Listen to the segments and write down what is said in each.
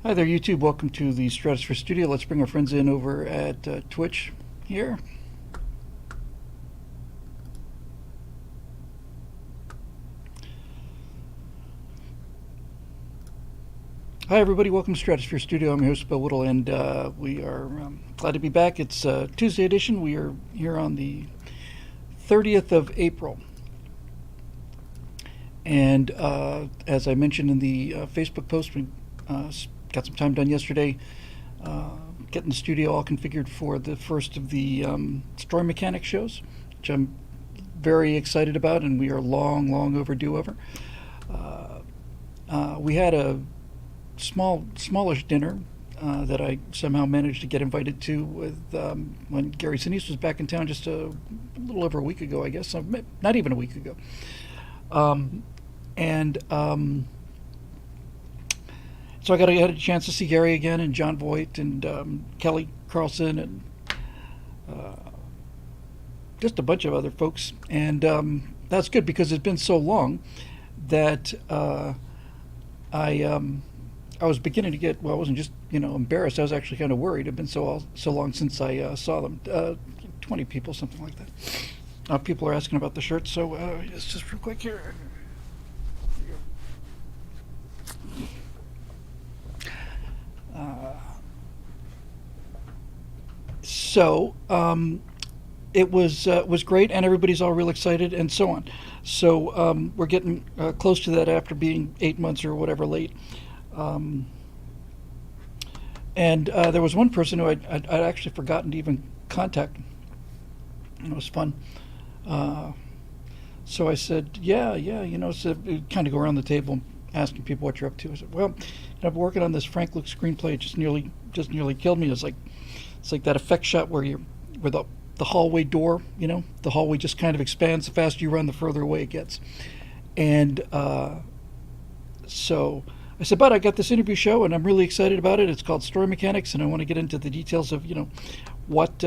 Hi there, YouTube. Welcome to the Stratosphere Studio. Let's bring our friends in over at Twitch here. Hi, everybody. Welcome to Stratosphere Studio. I'm your host, Bill Whittle, and we are glad to be back. It's Tuesday edition. We are here on the 30th of April. And as I mentioned in the Facebook post, we got some time done yesterday getting the studio all configured for the first of the Story Mechanics shows, which I'm very excited about, and we are long overdue over. We had a smallish dinner that I somehow managed to get invited to with when Gary Sinise was back in town just a little over a week ago, I guess, not even a week ago. So I had a chance to see Gary again, and John Voight, and Kelly Carlson, and just a bunch of other folks. And that's good because it's been so long that I was beginning to get, well, I wasn't just embarrassed. I was actually kind of worried. It'd been so long since I saw them. 20 people, something like that. People are asking about the shirts, so it's just real quick here. It was great, and everybody's all real excited, and so on. So we're getting close to that after being 8 months or whatever late. And there was one person who I'd actually forgotten to even contact. And it was fun. So I said, yeah, so kind of go around the table asking people what you're up to. I said, well, I've been working on this Frank Luke screenplay. It just nearly killed me. It's like that effect shot where the hallway door, the hallway just kind of expands. The faster you run, the further away it gets. And so I said, but I got this interview show, and I'm really excited about it. It's called Story Mechanics, and I want to get into the details of, what,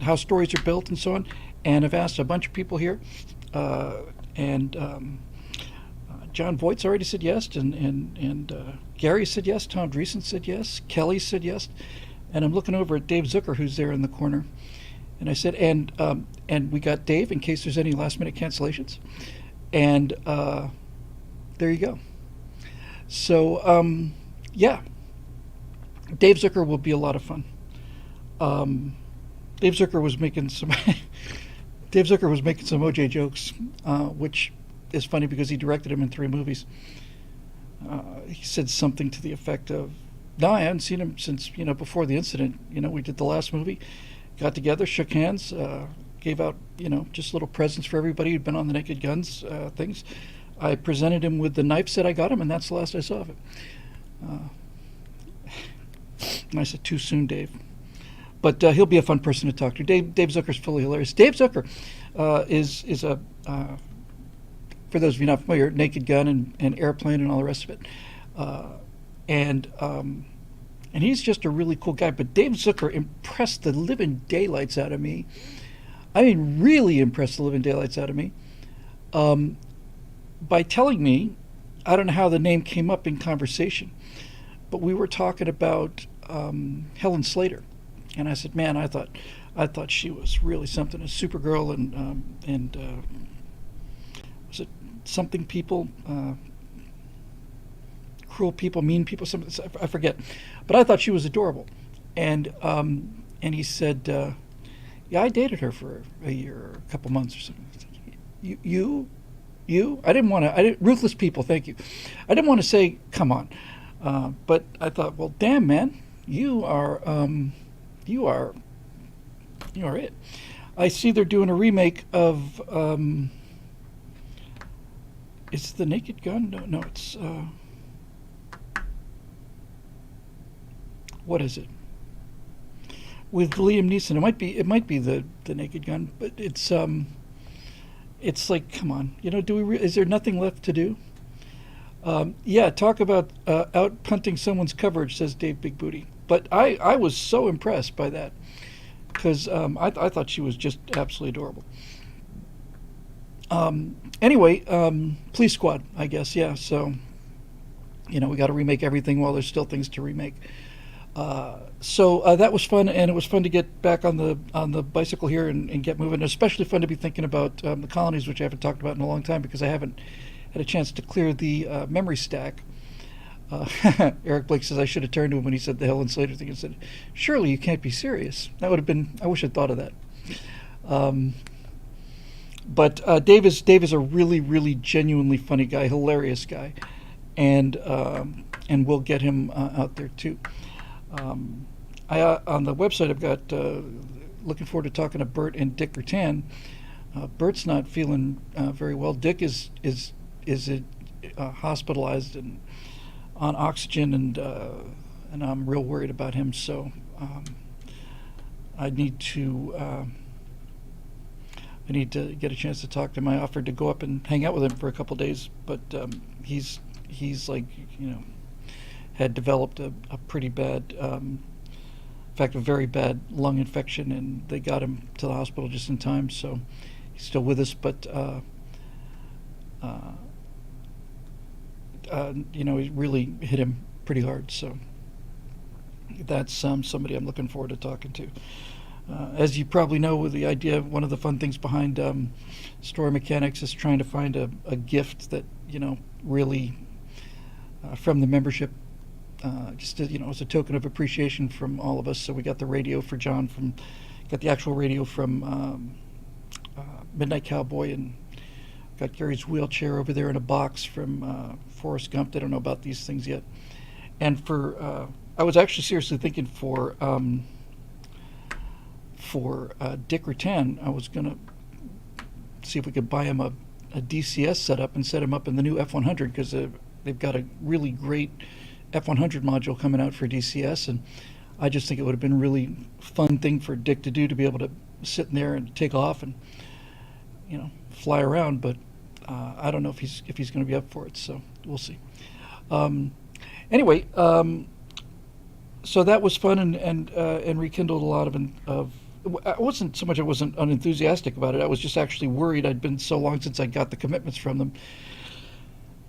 how stories are built and so on. And I've asked a bunch of people here, and John Voight's already said yes, and Gary said yes, Tom Dreesen said yes, Kelly said yes, and I'm looking over at Dave Zucker, who's there in the corner, and I said, and we got Dave in case there's any last minute cancellations, and there you go. So yeah, Dave Zucker will be a lot of fun. Dave Zucker was making some OJ jokes, which is funny because he directed him in 3 movies. He said something to the effect of, no, I hadn't seen him since, before the incident. We did the last movie, got together, shook hands, gave out, just little presents for everybody who'd been on the Naked Guns things. I presented him with the knife set I got him, and that's the last I saw of it. And I said, too soon, Dave. But he'll be a fun person to talk to. Dave Zucker's fully hilarious. Dave Zucker is a... for those of you not familiar, Naked Gun and Airplane and all the rest of it. And he's just a really cool guy. But Dave Zucker impressed the living daylights out of me. I mean, really impressed the living daylights out of me. By telling me, I don't know how the name came up in conversation, but we were talking about Helen Slater. And I said, man, I thought she was really something, a Supergirl, and was it something people, cruel people, mean people, something, I forget, but I thought she was adorable. And he said, yeah, I dated her for a year or a couple months or something. You? I didn't want to. Ruthless people, thank you. I didn't want to say, come on, but I thought, well, damn, man, you are it. I see they're doing a remake of. It's the Naked Gun. No, it's. What is it? With Liam Neeson, it might be the Naked Gun, but it's like, come on, is there nothing left to do? Yeah, talk about out punting someone's coverage, says Dave Big Booty. But I was so impressed by that because I thought she was just absolutely adorable. Anyway, Police Squad, I guess, yeah. So We got to remake everything while there's still things to remake. So that was fun, and it was fun to get back on the bicycle here and get moving. Especially fun to be thinking about the colonies, which I haven't talked about in a long time because I haven't had a chance to clear the memory stack. Eric Blake says I should have turned to him when he said the Helen Slater thing and said, "Surely you can't be serious." That would have been. I wish I'd thought of that. But Dave is a really, really genuinely funny guy, hilarious guy, and we'll get him out there too. I on the website I've got looking forward to talking to Bert and Dick Rutan. Bert's not feeling very well. Dick is hospitalized and on oxygen, and I'm real worried about him. So I need to get a chance to talk to him. I offered to go up and hang out with him for a couple days, but he's like had developed a pretty bad, in fact, a very bad lung infection, and they got him to the hospital just in time. So he's still with us, but it really hit him pretty hard. So that's somebody I'm looking forward to talking to. As you probably know, with the idea, one of the fun things behind Story Mechanics is trying to find a gift that really from the membership, just as a token of appreciation from all of us. So we got the radio for John, got the actual radio from Midnight Cowboy, and got Gary's wheelchair over there in a box from Forrest Gump. They don't know about these things yet. And I was actually seriously thinking for Dick Rutan, I was going to see if we could buy him a DCS setup and set him up in the new F100, because they've got a really great F100 module coming out for DCS, and I just think it would have been a really fun thing for Dick to do, to be able to sit in there and take off and fly around. But I don't know if he's going to be up for it, so we'll see. Anyway, so that was fun and rekindled a lot of. I wasn't so much I wasn't unenthusiastic about it. I was just actually worried. I'd been so long since I got the commitments from them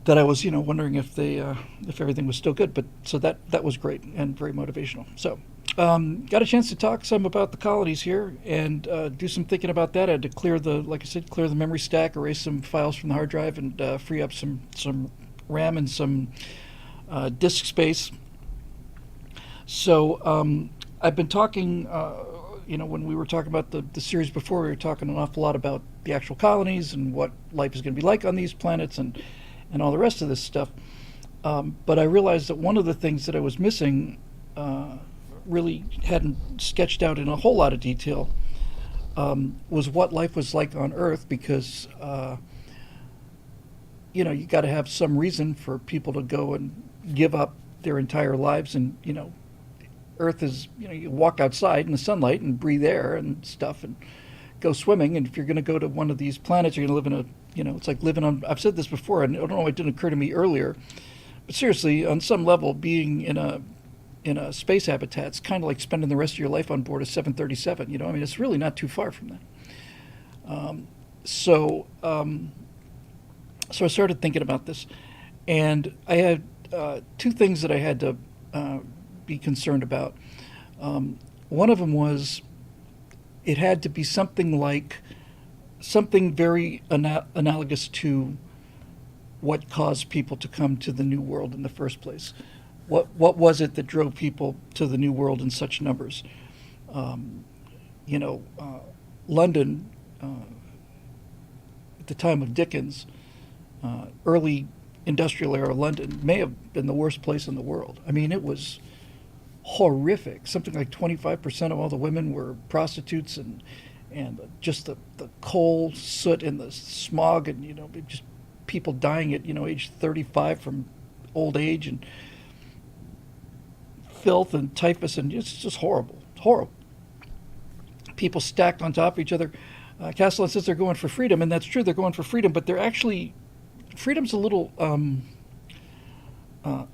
that I was wondering if everything was still good. But so that was great and very motivational. So got a chance to talk some about the colonies here and do some thinking about that. I had to clear the memory stack, erase some files from the hard drive, and free up some RAM and some disk space. So I've been talking, when we were talking about the series before, we were talking an awful lot about the actual colonies and what life is going to be like on these planets and all the rest of this stuff. But I realized that one of the things that I was missing, really hadn't sketched out in a whole lot of detail, was what life was like on Earth, because you got to have some reason for people to go and give up their entire lives. And Earth is, you walk outside in the sunlight and breathe air and stuff and go swimming. And if you're going to go to one of these planets, you're going to live in it's like living on, I've said this before, and I don't know, it didn't occur to me earlier, but seriously, on some level, being in a space habitat, it's kind of like spending the rest of your life on board a 737. It's really not too far from that. So I started thinking about this, and I had two things that I had to be concerned about. One of them was it had to be something very analogous to what caused people to come to the New World in the first place. What was it that drove people to the New World in such numbers? London, at the time of Dickens, early industrial era London may have been the worst place in the world. It was horrific. Something like 25% of all the women were prostitutes, and just the coal, soot, and the smog, and just people dying at age 35 from old age, and filth and typhus, and it's just horrible. People stacked on top of each other. Castellan says they're going for freedom, and that's true. They're going for freedom, but they're actually, freedom's a little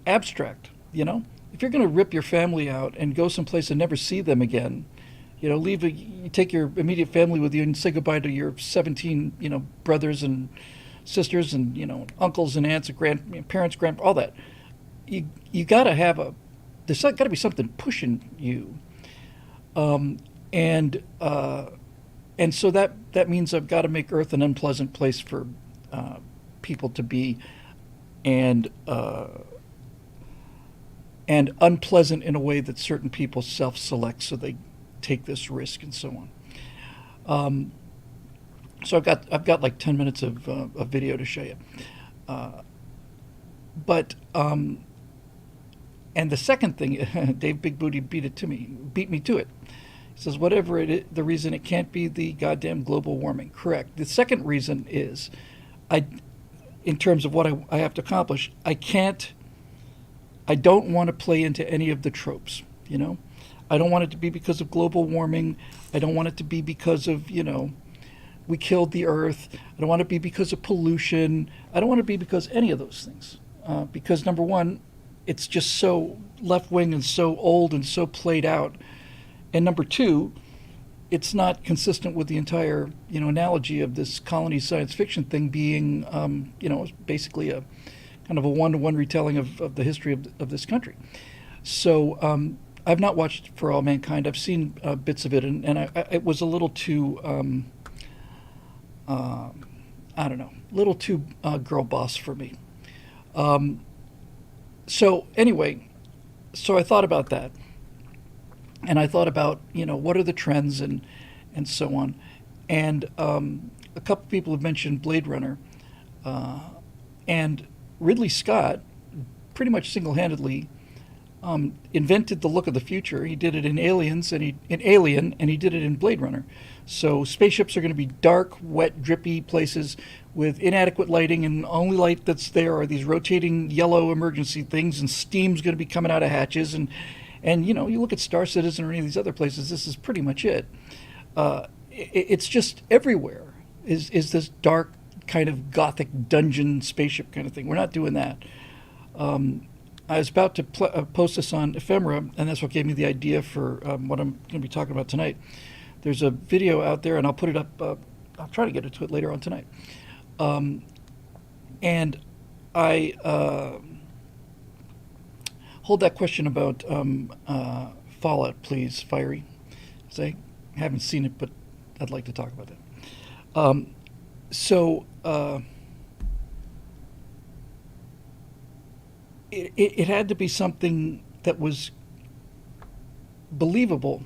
abstract. If you're going to rip your family out and go someplace and never see them again, you take your immediate family with you and say goodbye to your 17, brothers and sisters and, uncles and aunts and grandparents, all that. you got to have a there's got to be something pushing you, um, and uh, and so that means I've got to make Earth an unpleasant place for people to be, and and unpleasant in a way that certain people self-select, so they take this risk and so on. Um, so I've got like 10 minutes of video to show you, uh, but and the second thing, Dave Big Booty beat me to it. He says whatever it is, the reason it can't be the goddamn global warming. Correct. The second reason is, I, in terms of what I have to accomplish, I don't want to play into any of the tropes. I don't want it to be because of global warming. I don't want it to be because of, we killed the earth. I don't want it to be because of pollution. I don't want it to be because any of those things. Because number one, it's just so left wing and so old and so played out. And number two, it's not consistent with the entire, analogy of this colony science fiction thing being, basically a kind of a one-to-one retelling of the history of this country. So I've not watched For All Mankind. I've seen bits of it, and it was a little too, uh, I don't know, a little too girl boss for me. Um, so anyway, so I thought about that, and I thought about what are the trends and so on, and a couple people have mentioned Blade Runner, uh, and Ridley Scott pretty much single-handedly invented the look of the future. He did it in Aliens and in Alien, and he did it in Blade Runner. So spaceships are going to be dark, wet, drippy places with inadequate lighting, and the only light that's there are these rotating yellow emergency things, and steam's going to be coming out of hatches. And you look at Star Citizen or any of these other places, this is pretty much it. It's just everywhere is this dark kind of gothic dungeon spaceship kind of thing. We're not doing that. I was about to post this on Ephemera, and that's what gave me the idea for what I'm going to be talking about tonight. There's a video out there, and I'll put it up. I'll try to get to it later on tonight. And I hold that question about Fallout, please, Fiery. 'Cause I haven't seen it, but I'd like to talk about that. So it had to be something that was believable.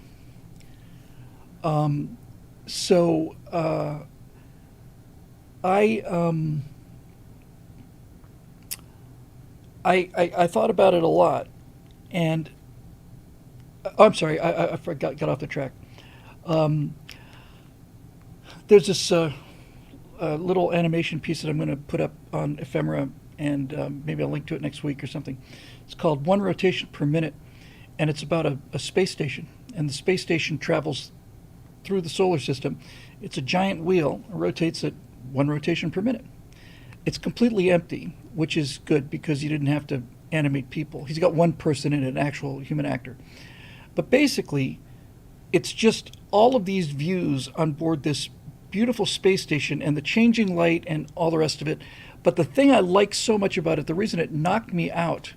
So I, I thought about it a lot, and I'm sorry, I forgot, got off the track. Um, there's this little animation piece that I'm going to put up on Ephemera, and maybe I'll link to it next week or something. It's called One Rotation Per Minute, and it's about a space station, and the space station travels through the solar system. It's a giant wheel, it rotates at one rotation per minute. It's completely empty, which is good because you didn't have to animate people. He's got one person in it, an actual human actor. But basically, it's just all of these views on board this beautiful space station and the changing light and all the rest of it. But the thing I like so much about it, the reason it knocked me out,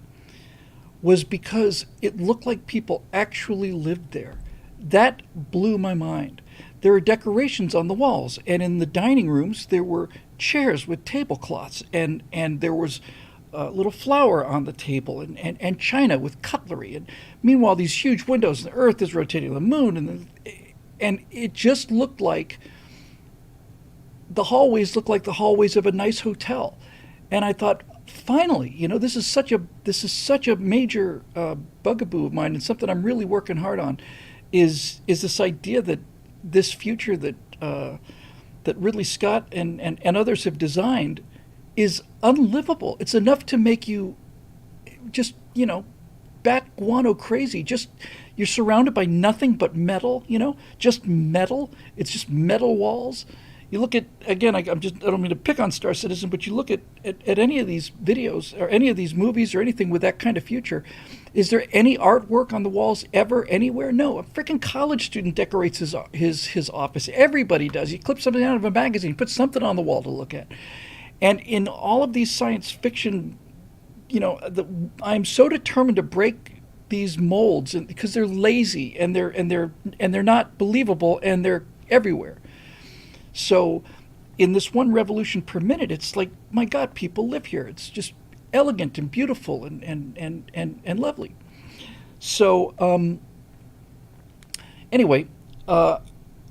was because it looked like people actually lived there. That blew my mind. There are decorations on the walls, and in the dining rooms there were chairs with tablecloths, and there was a little flour on the table, and china with cutlery. And meanwhile, these huge windows, and the Earth is rotating the moon, and it just looked like the hallways looked like the hallways of a nice hotel. And I thought, finally, this is such a major bugaboo of mine, and something I'm really working hard on, is this idea that this future that Ridley Scott and others have designed is unlivable. It's enough to make you just, bat guano crazy. Just, you're surrounded by nothing but metal, just metal. It's just metal walls. You look at, again, I don't mean to pick on Star Citizen, but you look at any of these videos or any of these movies or anything with that kind of future. Is there any artwork on the walls ever anywhere? No. A freaking college student decorates his office. Everybody does. He clips something out of a magazine, puts something on the wall to look at. And in all of these science fiction I'm so determined to break these molds, and because they're lazy and they're not believable and they're everywhere. So in this one revolution per minute, it's like, my God, people live here. It's just elegant and beautiful and lovely. So anyway, I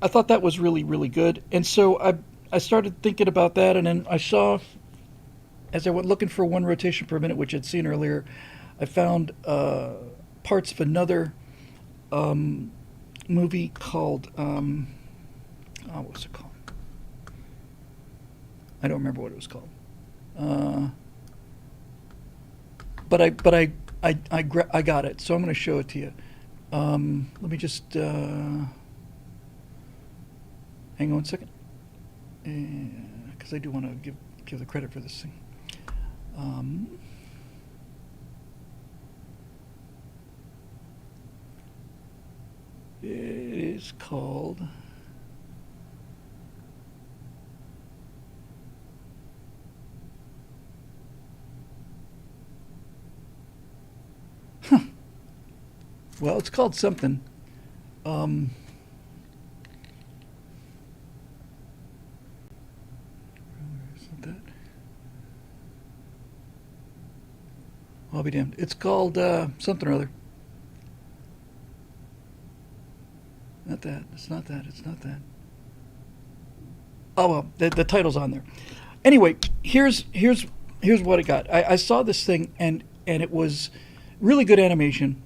thought that was really, really good. And so I started thinking about that, and then I saw, as I went looking for one rotation per minute, which I'd seen earlier, I found parts of another movie called, what was it called? I don't remember what it was called. But I got it, so I'm going to show it to you. Let me just hang on 1 second, because I do want to give the credit for this thing. It is called. Well, it's called something. Isn't that? I'll be damned. It's called something or other. Not that. It's not that. It's not that. Oh well, the title's on there. Anyway, here's what I got. I saw this thing, and it was really good animation.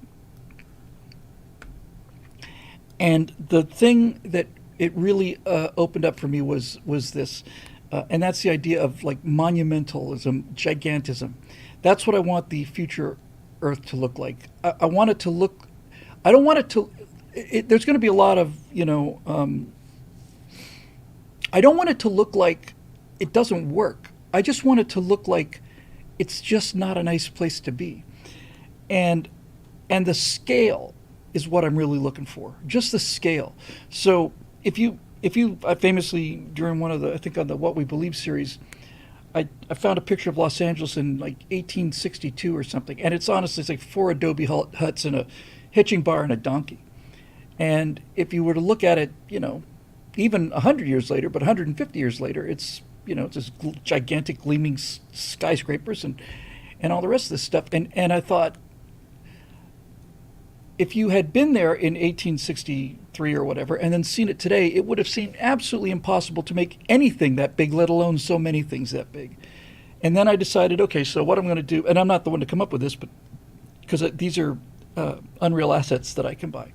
And the thing that it really opened up for me was this, and that's the idea of like monumentalism, gigantism. That's what I want the future Earth to look like. I want it to look. I don't want it to. There's going to be a lot of I don't want it to look like it doesn't work. I just want it to look like it's just not a nice place to be, and the scale is what I'm really looking for. Just the scale. So if you I famously, during one of the, I think on the What We Believe series, I found a picture of Los Angeles in like 1862 or something, and it's honestly, it's like 4 adobe huts and a hitching bar and a donkey. And if you were to look at it, even 100 years later, but 150 years later, it's it's this gigantic gleaming skyscrapers and all the rest of this stuff. And I thought, if you had been there in 1863 or whatever and then seen it today, it would have seemed absolutely impossible to make anything that big, let alone so many things that big. And then I decided, okay, so what I'm going to do, and I'm not the one to come up with this, but because these are unreal assets that I can buy.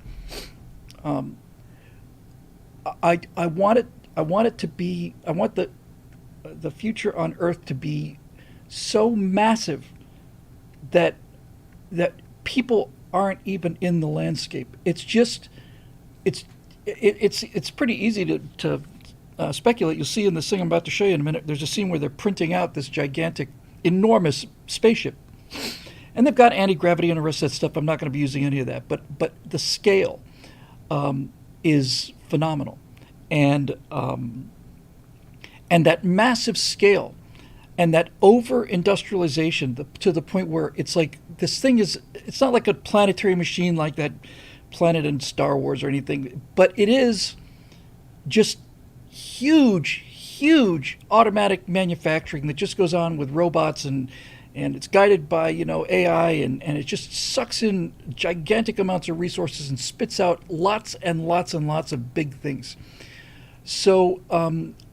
I want it to be, I want the future on Earth to be so massive that people aren't even in the landscape. It's just, it's pretty easy to speculate. You'll see in this thing I'm about to show you in a minute, there's a scene where they're printing out this gigantic, enormous spaceship. And they've got anti-gravity and the rest of that stuff. I'm not going to be using any of that. But the scale is phenomenal. And that massive scale and that over-industrialization to the point where it's like, this thing is, it's not like a planetary machine like that planet in Star Wars or anything, but it is just huge automatic manufacturing that just goes on with robots, and it's guided by AI, and it just sucks in gigantic amounts of resources and spits out lots and lots and lots of big things. So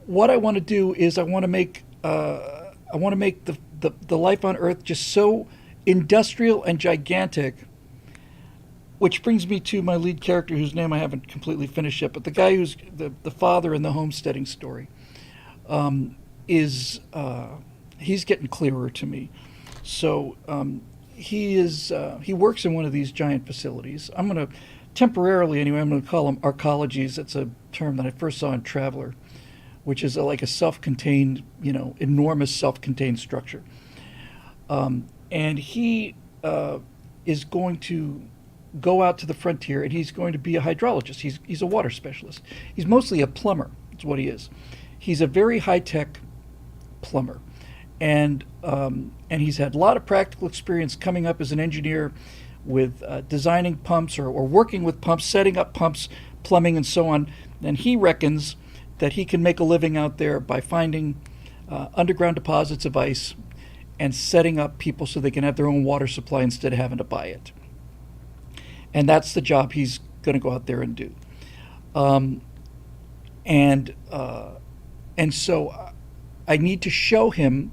what I want to do is I want to make the life on Earth just so industrial and gigantic, which brings me to my lead character, whose name I haven't completely finished yet, but the guy who's the father in the homesteading story, he's getting clearer to me. So he works in one of these giant facilities. I'm going to temporarily, anyway, I'm going to call them arcologies. That's a term that I first saw in Traveler, which is like a self-contained, enormous self-contained structure. And he is going to go out to the frontier, and he's going to be a hydrologist. He's a water specialist. He's mostly a plumber. That's what he is. He's a very high-tech plumber. and he's had a lot of practical experience coming up as an engineer with designing pumps or working with pumps, setting up pumps, plumbing, and so on. And he reckons that he can make a living out there by finding underground deposits of ice and setting up people so they can have their own water supply instead of having to buy it. And that's the job he's going to go out there and do. Um, and so I need to show him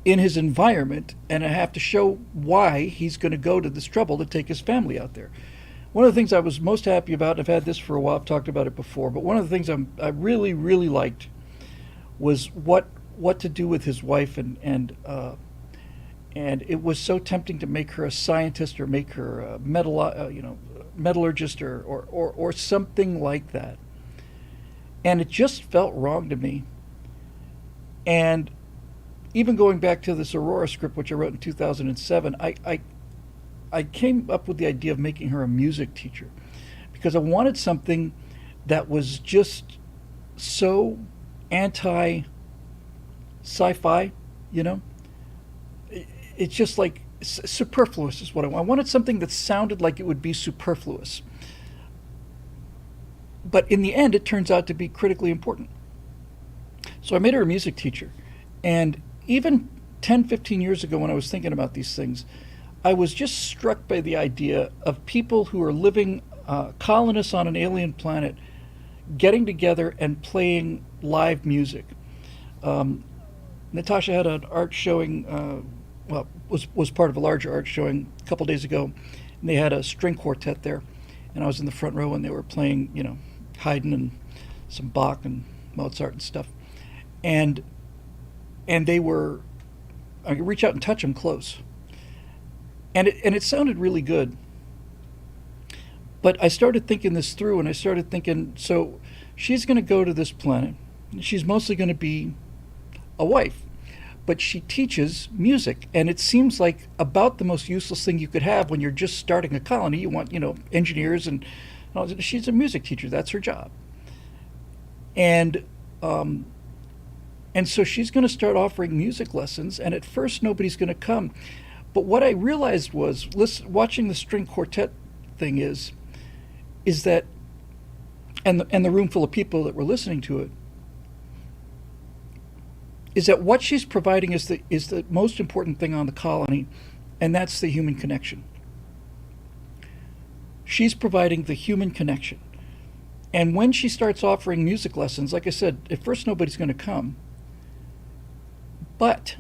in his environment, and I have to show why he's going to go to this trouble to take his family out there. One of the things I was most happy about, and I've had this for a while, I've talked about it before, but one of the things I really, really liked was what to do with his wife, and it was so tempting to make her a scientist or make her a metallurgist or something like that. And it just felt wrong to me. And even going back to this Aurora script, which I wrote in 2007, I came up with the idea of making her a music teacher because I wanted something that was just so anti sci-fi, you know? It's just like superfluous is what I want. I wanted something that sounded like it would be superfluous. But in the end, it turns out to be critically important. So I made her a music teacher. And even 10, 15 years ago when I was thinking about these things, I was just struck by the idea of people who are living, colonists on an alien planet, getting together and playing live music. Natasha had an art showing, was part of a larger art showing a couple days ago, and they had a string quartet there, and I was in the front row, and they were playing, Haydn and some Bach and Mozart and stuff, and they were, I could reach out and touch them close, and it sounded really good. But I started thinking this through, and I started thinking, so she's going to go to this planet. She's mostly going to be a wife, but she teaches music, and it seems like about the most useless thing you could have when you're just starting a colony. You want, engineers and she's a music teacher. That's her job. And so she's going to start offering music lessons, and at first nobody's going to come. But what I realized was, watching the string quartet thing is that, and the room full of people that were listening to it, is that what she's providing is the most important thing on the colony, and that's the human connection. She's providing the human connection. And when she starts offering music lessons, like I said, at first nobody's going to come. But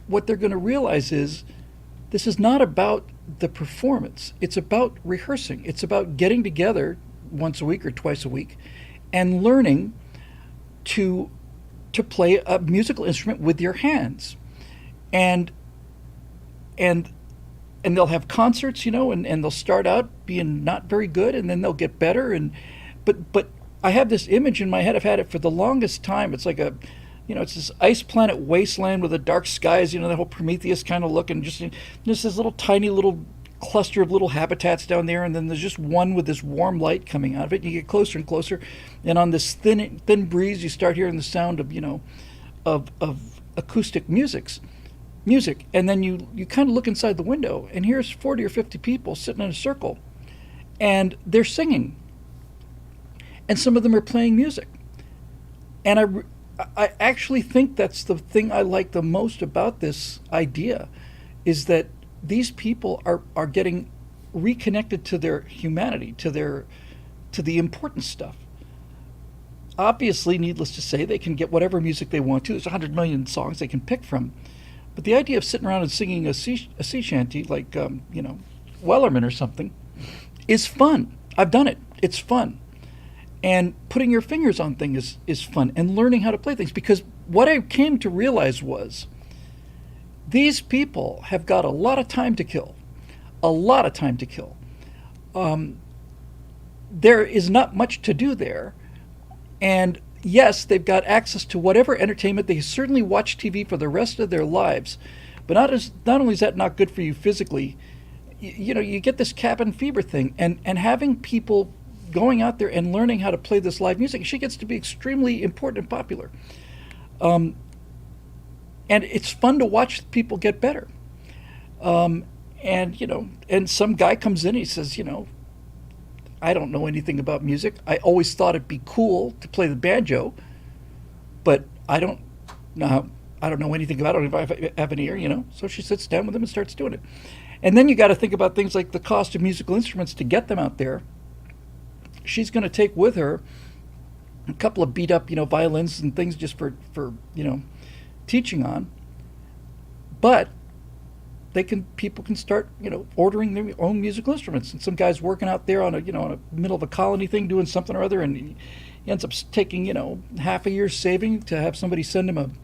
what they're going to realize is this is not about the performance. It's about rehearsing. It's about getting together once a week or twice a week and learning to play a musical instrument with your hands. And they'll have concerts, and they'll start out being not very good, and then they'll get better. But I have this image in my head. I've had it for the longest time. It's like it's this ice planet wasteland with the dark skies, the whole Prometheus kind of look, and just this little tiny little cluster of little habitats down there, and then there's just one with this warm light coming out of it. And you get closer and closer, and on this thin breeze, you start hearing the sound of acoustic music, and then you kind of look inside the window, and here's 40 or 50 people sitting in a circle, and they're singing, and some of them are playing music, and I actually think that's the thing I like the most about this idea, is that these people are getting reconnected to their humanity, to the important stuff. Obviously, needless to say, they can get whatever music they want to. There's 100 million songs they can pick from. But the idea of sitting around and singing a sea shanty like, Wellerman or something is fun. I've done it. It's fun. And putting your fingers on things is fun, and learning how to play things. Because what I came to realize was these people have got a lot of time to kill. A lot of time to kill. There is not much to do there. And yes, they've got access to whatever entertainment. They certainly watch TV for the rest of their lives. But not only is that not good for you physically, you get this cabin fever thing. And having people going out there and learning how to play this live music, she gets to be extremely important and popular. and it's fun to watch people get better. Um, and and some guy comes in, he says, I don't know anything about music. I always thought it'd be cool to play the banjo, but know I don't know anything about it. If I have an ear. So she sits down with him and starts doing it. And then you got to think about things like the cost of musical instruments to get them out there. She's going to take with her a couple of beat up, violins and things just for teaching on. But people can start, ordering their own musical instruments. And some guy's working out there on a middle of a colony thing, doing something or other, and he ends up taking, half a year's saving to have somebody send him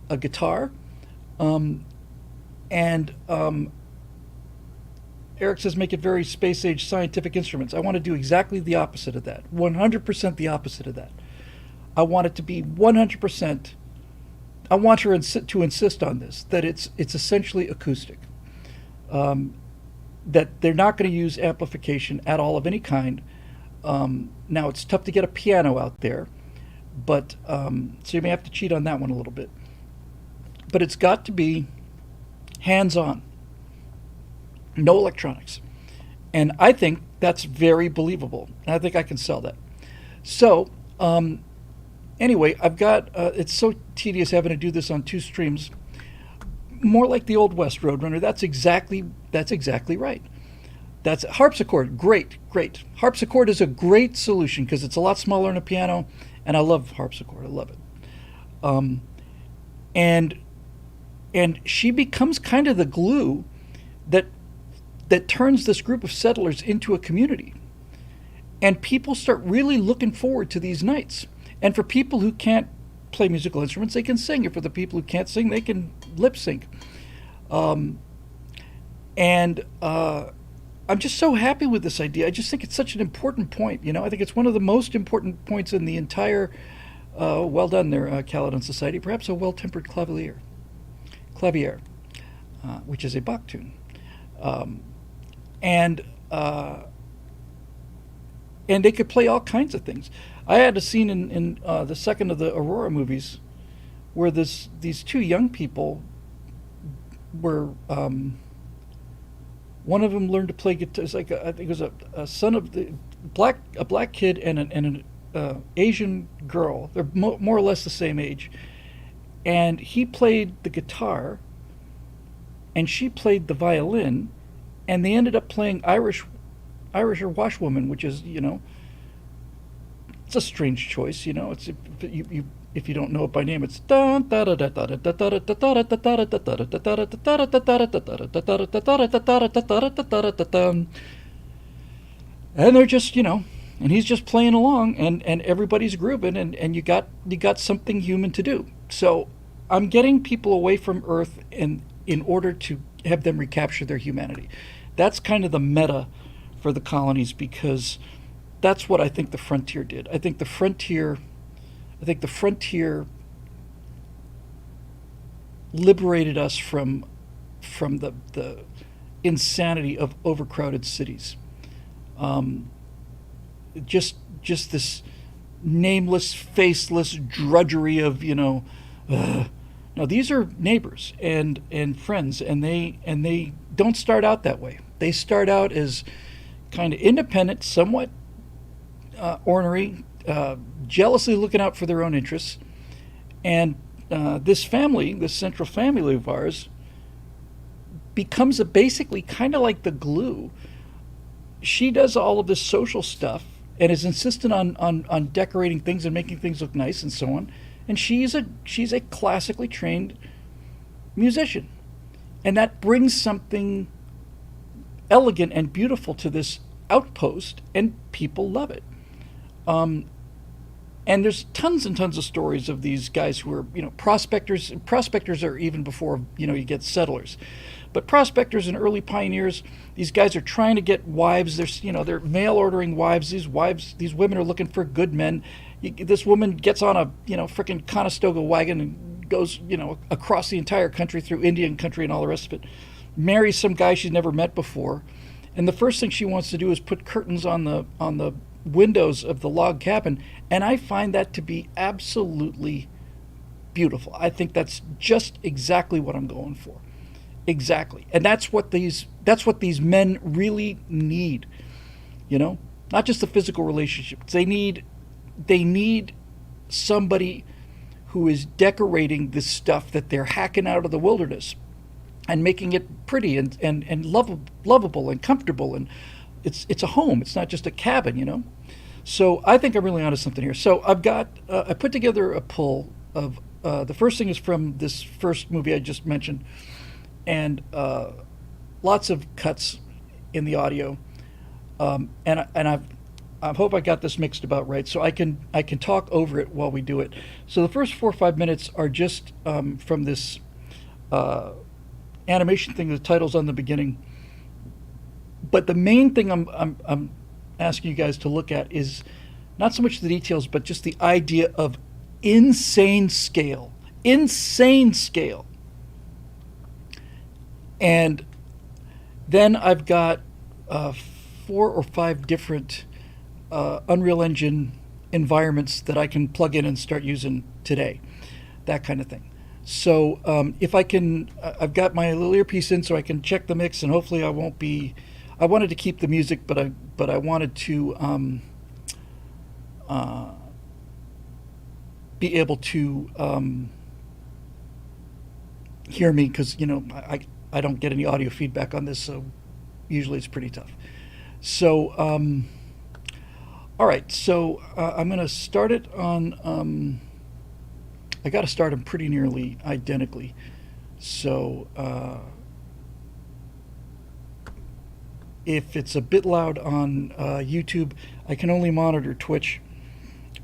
a guitar. And Eric says, make it very space age scientific instruments. I want to do exactly the opposite of that. 100% the opposite of that. I want it to be 100%. I want her to insist on this, that it's essentially acoustic. That they're not going to use amplification at all of any kind. Now, it's tough to get a piano out there, but so you may have to cheat on that one a little bit. But it's got to be hands-on, no electronics. And I think that's very believable. And I think I can sell that. So, anyway, I've got, it's so tedious having to do this on 2 streams. More like the Old West Roadrunner. That's exactly right. That's harpsichord. Great. Harpsichord is a great solution because it's a lot smaller than a piano, and I love harpsichord. I love it. And she becomes kind of the glue that turns this group of settlers into a community. And people start really looking forward to these nights. And for people who can't play musical instruments, they can sing. And for the people who can't sing, they can lip sync. I'm just so happy with this idea. I just think it's such an important point. I think it's one of the most important points in the entire, well done there, Caledon Society, perhaps a well-tempered clavier, which is a Bach tune. And they could play all kinds of things. I had a scene in the second of the Aurora movies where these 2 young people were, one of them learned to play guitar. It's like I think it was a son of the a black kid and an Asian girl. They're more or less the same age, and he played the guitar, and she played the violin, and they ended up playing Irish or Washwoman, which is it's a strange choice. It's if you don't know it by name, it's and they're just and he's just playing along, and everybody's grooving, and you got something human to do. So I'm getting people away from Earth in order to have them recapture their humanity. That's kind of the meta for the colonies, because that's what I think the frontier did. I think the frontier liberated us from the insanity of overcrowded cities. Just this nameless, faceless drudgery of no, these are neighbors and friends, and they don't start out that way. They start out as kind of independent, somewhat ornery, jealously looking out for their own interests. And this central family of ours, becomes basically kind of like the glue. She does all of this social stuff and is insistent on decorating things and making things look nice and so on. And she's a classically trained musician. And that brings something elegant and beautiful to this outpost, and people love it. And there's tons and tons of stories of these guys who are, prospectors. Prospectors are even before, you get settlers. But prospectors and early pioneers, these guys are trying to get wives. They're mail ordering wives. These women are looking for good men. This woman gets on a, frickin' Conestoga wagon and goes, across the entire country through Indian country and all the rest of it. Marries some guy she's never met before. And the first thing she wants to do is put curtains on the windows of the log cabin. And I find that to be absolutely beautiful. I think that's just exactly what I'm going for. Exactly. And that's what these men really need, you know? Not just the physical relationships. They need somebody who is decorating this stuff that they're hacking out of the wilderness and making it pretty and lovable and comfortable, and it's a home. It's not just a cabin, you know. So I think I'm really onto something here. So I put together a pull of the first thing is from this first movie I just mentioned, and lots of cuts in the audio, I hope I got this mixed about right, so I can talk over it while we do it. So the first 4 or 5 minutes are just from this uh, animation thing. The title's on the beginning, but the main thing I'm asking you guys to look at is not so much the details, but just the idea of insane scale, insane scale, and then I've got 4 or 5 different Unreal Engine environments that I can plug in and start using today, that kind of thing. So if I can, I've got my little earpiece in so I can check the mix, and hopefully I won't be. I wanted to keep the music, but I wanted to uh, be able to hear me, because I don't get any audio feedback on this, so usually it's pretty tough. So all right, so I'm going to start it on. I got to start them pretty nearly identically. So if it's a bit loud on YouTube, I can only monitor Twitch,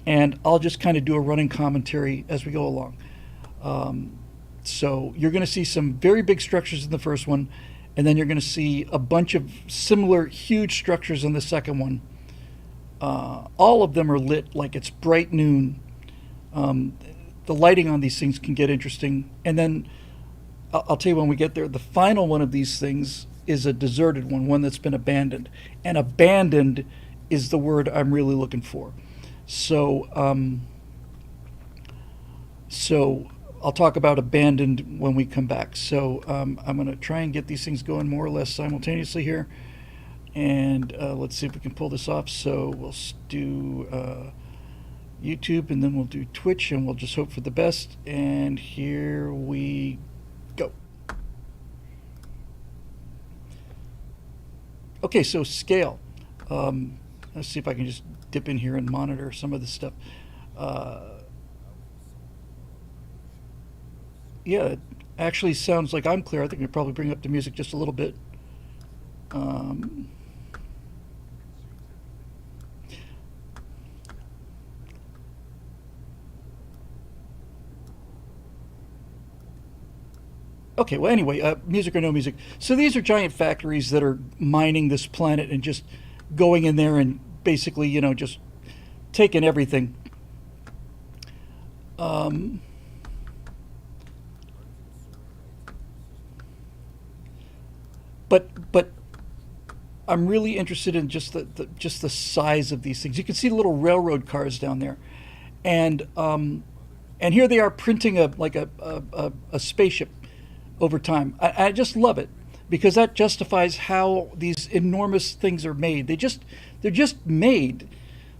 and I'll just kind of do a running commentary as we go along. So you're going to see some very big structures in the first one, and then you're going to see a bunch of similar huge structures in the second one. All of them are lit like it's bright noon. Um, the lighting on these things can get interesting. And then I'll tell you when we get there, the final one of these things is a deserted one that's been abandoned. And abandoned is the word I'm really looking for. So I'll talk about abandoned when we come back. So I'm going to try and get these things going more or less simultaneously here. And let's see if we can pull this off. So we'll do YouTube, and then we'll do Twitch, and we'll just hope for the best. And here we go. Okay, so scale. Let's see if I can just dip in here and monitor some of this stuff. Uh, yeah, it actually sounds like I'm clear. I think we probably bring up the music just a little bit. Um, Okay, well, anyway, music or no music. So these are giant factories that are mining this planet and just going in there and basically, just taking everything. Um, but I'm really interested in just the size of these things. You can see the little railroad cars down there, and and here they are printing a spaceship over time. I just love it because that justifies how these enormous things are made. They're just made.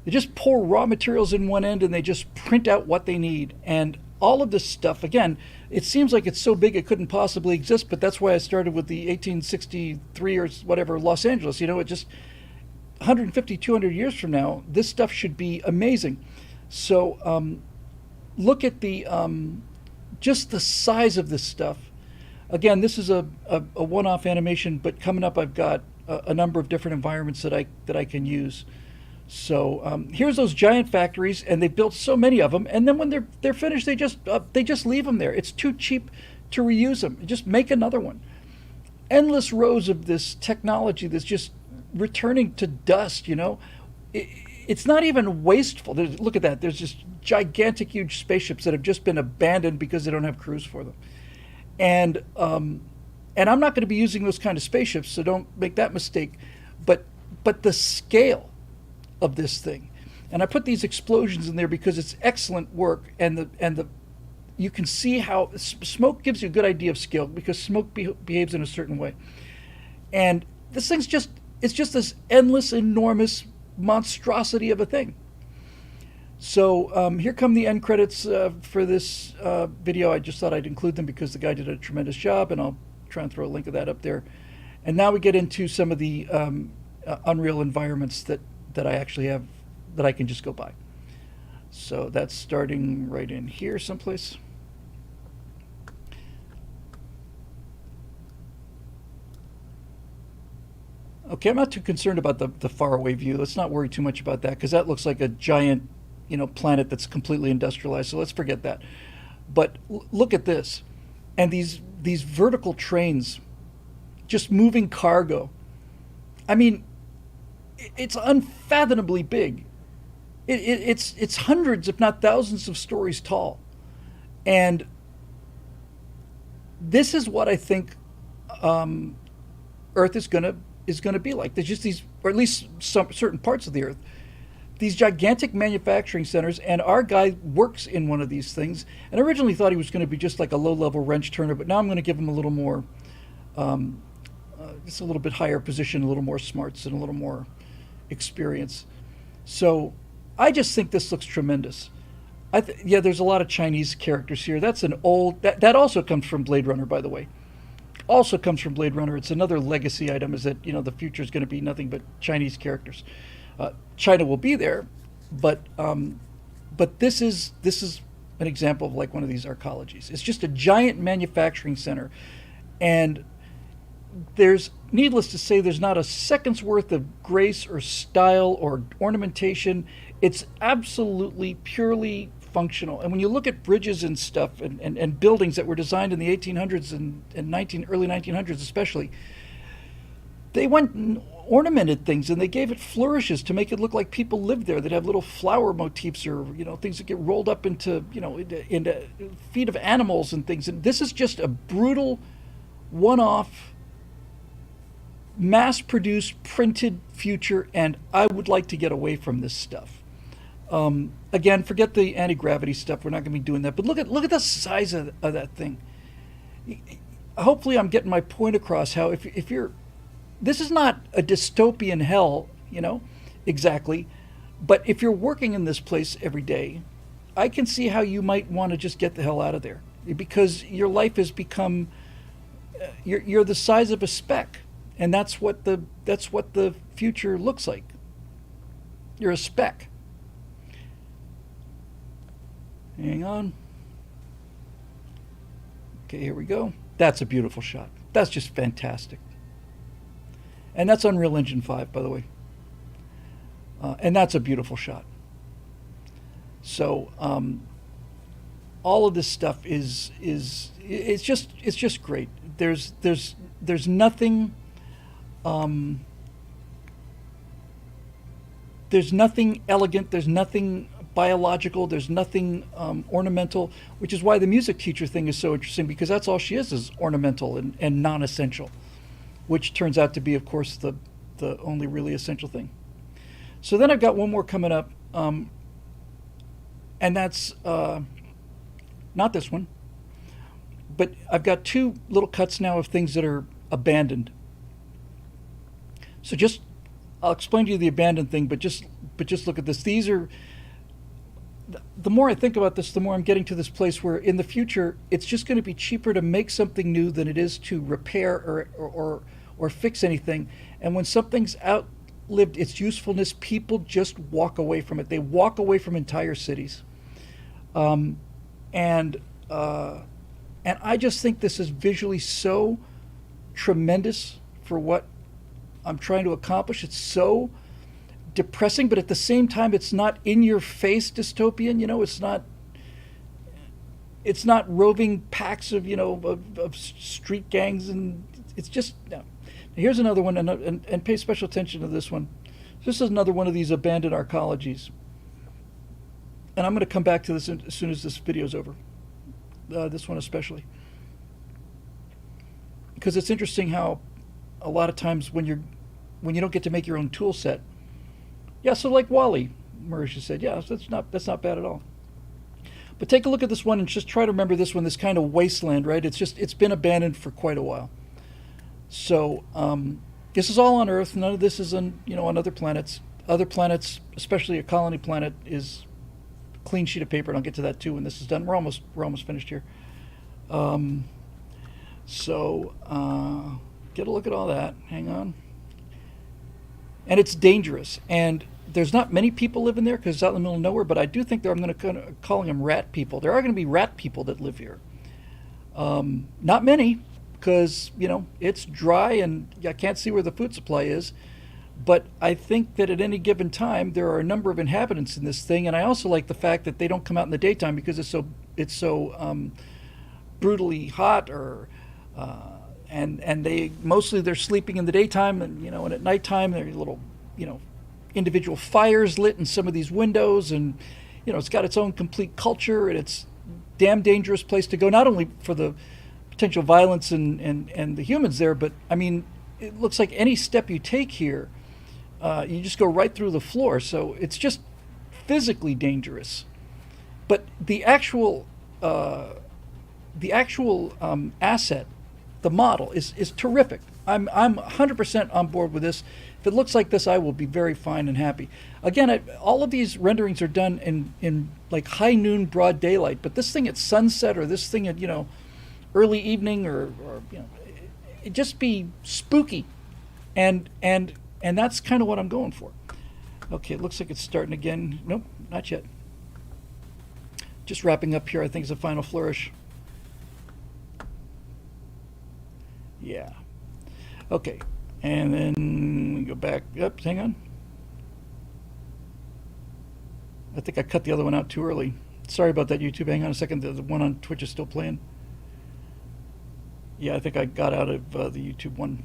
They just pour raw materials in one end and they just print out what they need. And all of this stuff, again, it seems like it's so big it couldn't possibly exist, but that's why I started with the 1863 or whatever Los Angeles. It just 150, 200 years from now, this stuff should be amazing. So look at the just the size of this stuff. Again, this is a one-off animation, but coming up, I've got a number of different environments that I can use. So here's those giant factories, and they built so many of them. And then when they're finished, they just leave them there. It's too cheap to reuse them. Just make another one. Endless rows of this technology that's just returning to dust. It's not even wasteful. Look at that. There's just gigantic, huge spaceships that have just been abandoned because they don't have crews for them. And I'm not going to be using those kind of spaceships, so don't make that mistake. But the scale of this thing, and I put these explosions in there because it's excellent work, and the you can see how smoke gives you a good idea of scale because smoke behaves in a certain way. And this thing's it's just this endless, enormous monstrosity of a thing. So here come the end credits for this video. I just thought I'd include them because the guy did a tremendous job, and I'll try and throw a link of that up there. And now we get into some of the Unreal environments that I actually have that I can just go by. So that's starting right in here someplace. Okay, I'm not too concerned about the faraway view. Let's not worry too much about that because that looks like a giant, planet that's completely industrialized. So let's forget that. But look at this, and these vertical trains, just moving cargo. I mean, it's unfathomably big. It's hundreds, if not thousands, of stories tall, and this is what I think Earth is gonna be like. There's just these, or at least some certain parts of the Earth, these gigantic manufacturing centers, and our guy works in one of these things. And I originally thought he was going to be just like a low-level wrench turner, but now I'm going to give him a little more, just a little bit higher position, a little more smarts, and a little more experience. So I just think this looks tremendous. Yeah, there's a lot of Chinese characters here. That's an old, that also comes from Blade Runner, by the way. Also comes from Blade Runner. It's another legacy item, is that the future is going to be nothing but Chinese characters. China will be there, but this is an example of like one of these arcologies. It's just a giant manufacturing center, and there's, needless to say, there's not a second's worth of grace or style or ornamentation. It's absolutely purely functional. And when you look at bridges and stuff and buildings that were designed in the 1800s and early 1900s especially, they went and ornamented things, and they gave it flourishes to make it look like people lived there. They'd have little flower motifs, or things that get rolled up into into feet of animals and things. And this is just a brutal, one-off, mass-produced, printed future, and I would like to get away from this stuff. Again, forget the anti-gravity stuff. We're not going to be doing that. But look at the size of that thing. Hopefully, I'm getting my point across. How if you're, this is not a dystopian hell, exactly. But if you're working in this place every day, I can see how you might want to just get the hell out of there, because your life has become, you're the size of a speck, and that's what the future looks like. You're a speck. Hang on. Okay, here we go. That's a beautiful shot. That's just fantastic. And that's Unreal Engine 5, by the way. And that's a beautiful shot. So all of this stuff is it's just great. There's nothing elegant. There's nothing biological. There's nothing ornamental, which is why the music teacher thing is so interesting, because that's all she is ornamental and non-essential, which turns out to be, of course, the only really essential thing. So then I've got one more coming up, and that's not this one, but I've got two little cuts now of things that are abandoned. So I'll explain to you the abandoned thing, but just look at this. These are, the more I think about this, the more I'm getting to this place where in the future it's just going to be cheaper to make something new than it is to repair or fix anything. And when something's outlived its usefulness, people just walk away from it. They walk away from entire cities. And I just think this is visually so tremendous for what I'm trying to accomplish. It's so depressing, but at the same time, it's not in-your-face dystopian. It's not roving packs of of street gangs, and it's just no. Here's another one, and pay special attention to this one. This is another one of these abandoned arcologies, and I'm going to come back to this as soon as this video's over. This one especially, because it's interesting how a lot of times when you don't get to make your own tool set. Yeah, so like Wally, Marisha said, yeah, that's not bad at all. But take a look at this one and just try to remember this one, this kind of wasteland, right? It's been abandoned for quite a while. So this is all on Earth. None of this is on, on other planets. Other planets, especially a colony planet, is a clean sheet of paper, and I'll get to that too when this is done. We're almost finished here. So get a look at all that. Hang on. And it's dangerous. And there's not many people living there because it's out in the middle of nowhere, but I do think I'm going to calling them rat people. There are going to be rat people that live here. Not many because, it's dry and I can't see where the food supply is. But I think that at any given time there are a number of inhabitants in this thing, and I also like the fact that they don't come out in the daytime because it's so brutally hot, or and they're sleeping in the daytime, and at nighttime there are little individual fires lit in some of these windows, and it's got its own complete culture, and it's a damn dangerous place to go, not only for the potential violence and the humans there, but I mean it looks like any step you take here, you just go right through the floor, so it's just physically dangerous. But the actual asset, the model, is terrific. I'm 100% on board with this. If it looks like this, I will be very fine and happy. Again, all of these renderings are done in like high noon, broad daylight. But this thing at sunset, or this thing at early evening, or it just be spooky, and that's kind of what I'm going for. Okay, it looks like it's starting again. Nope, not yet. Just wrapping up here. I think it's a final flourish. Yeah. Okay. And then we go back up. Hang on. I think I cut the other one out too early. Sorry about that, YouTube. Hang on a second. The one on Twitch is still playing. Yeah, I think I got out of the YouTube one.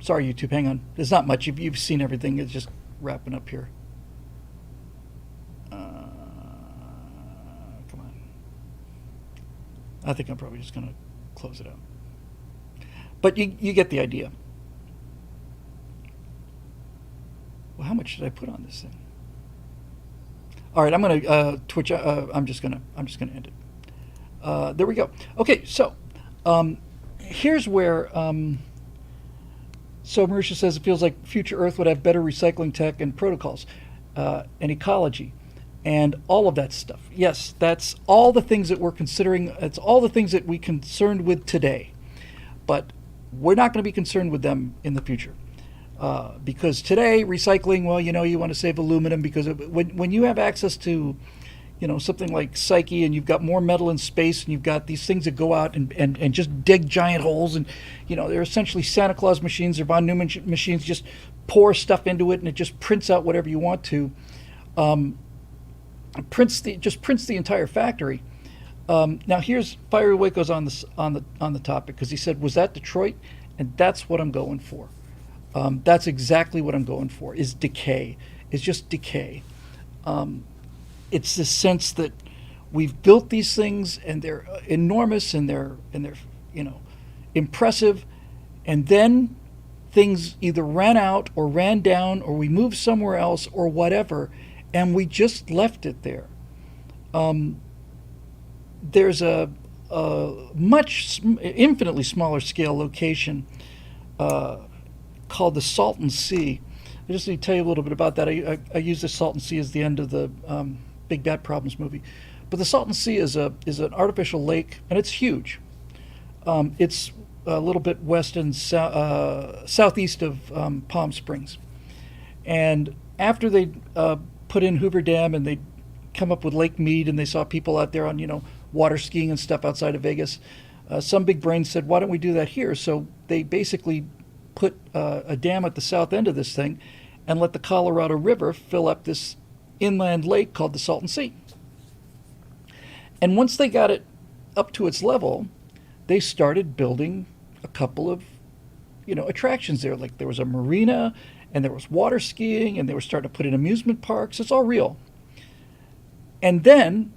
Sorry, YouTube. Hang on. There's not much. You've seen everything. It's just wrapping up here. Come on. I think I'm probably just going to close it out. But you get the idea. Well, how much should I put on this thing? All right, I'm gonna Twitch. I'm just gonna end it. There we go. Okay, so here's where. So Marisha says it feels like future Earth would have better recycling tech and protocols, and ecology, and all of that stuff. Yes, that's all the things that we're considering. It's all the things that we're concerned with today, but we're not going to be concerned with them in the future. Because today, recycling, well, you want to save aluminum because when you have access to, something like Psyche, and you've got more metal in space, and you've got these things that go out and just dig giant holes, and, they're essentially Santa Claus machines or von Neumann machines, just pour stuff into it, and it just prints out whatever you want to. Prints the entire factory. Now here's Fiery Waco's on the topic, because he said, was that Detroit? And that's what I'm going for. That's exactly what I'm going for, is decay. It's just decay. It's the sense that we've built these things and they're enormous and they're impressive, and then things either ran out or ran down or we moved somewhere else or whatever, and we just left it there. There's a infinitely smaller scale location called the Salton Sea. I just need to tell you a little bit about that. I use the Salton Sea as the end of the Big Bad Problems movie. But the Salton Sea is an artificial lake, and it's huge. It's a little bit west and southeast of Palm Springs. And after they put in Hoover Dam and they come up with Lake Mead, and they saw people out there on water skiing and stuff outside of Vegas, some big brains said, why don't we do that here? So they basically put a dam at the south end of this thing and let the Colorado River fill up this inland lake called the Salton Sea. And once they got it up to its level, they started building a couple of attractions there. Like there was a marina, and there was water skiing, and they were starting to put in amusement parks. It's all real. And then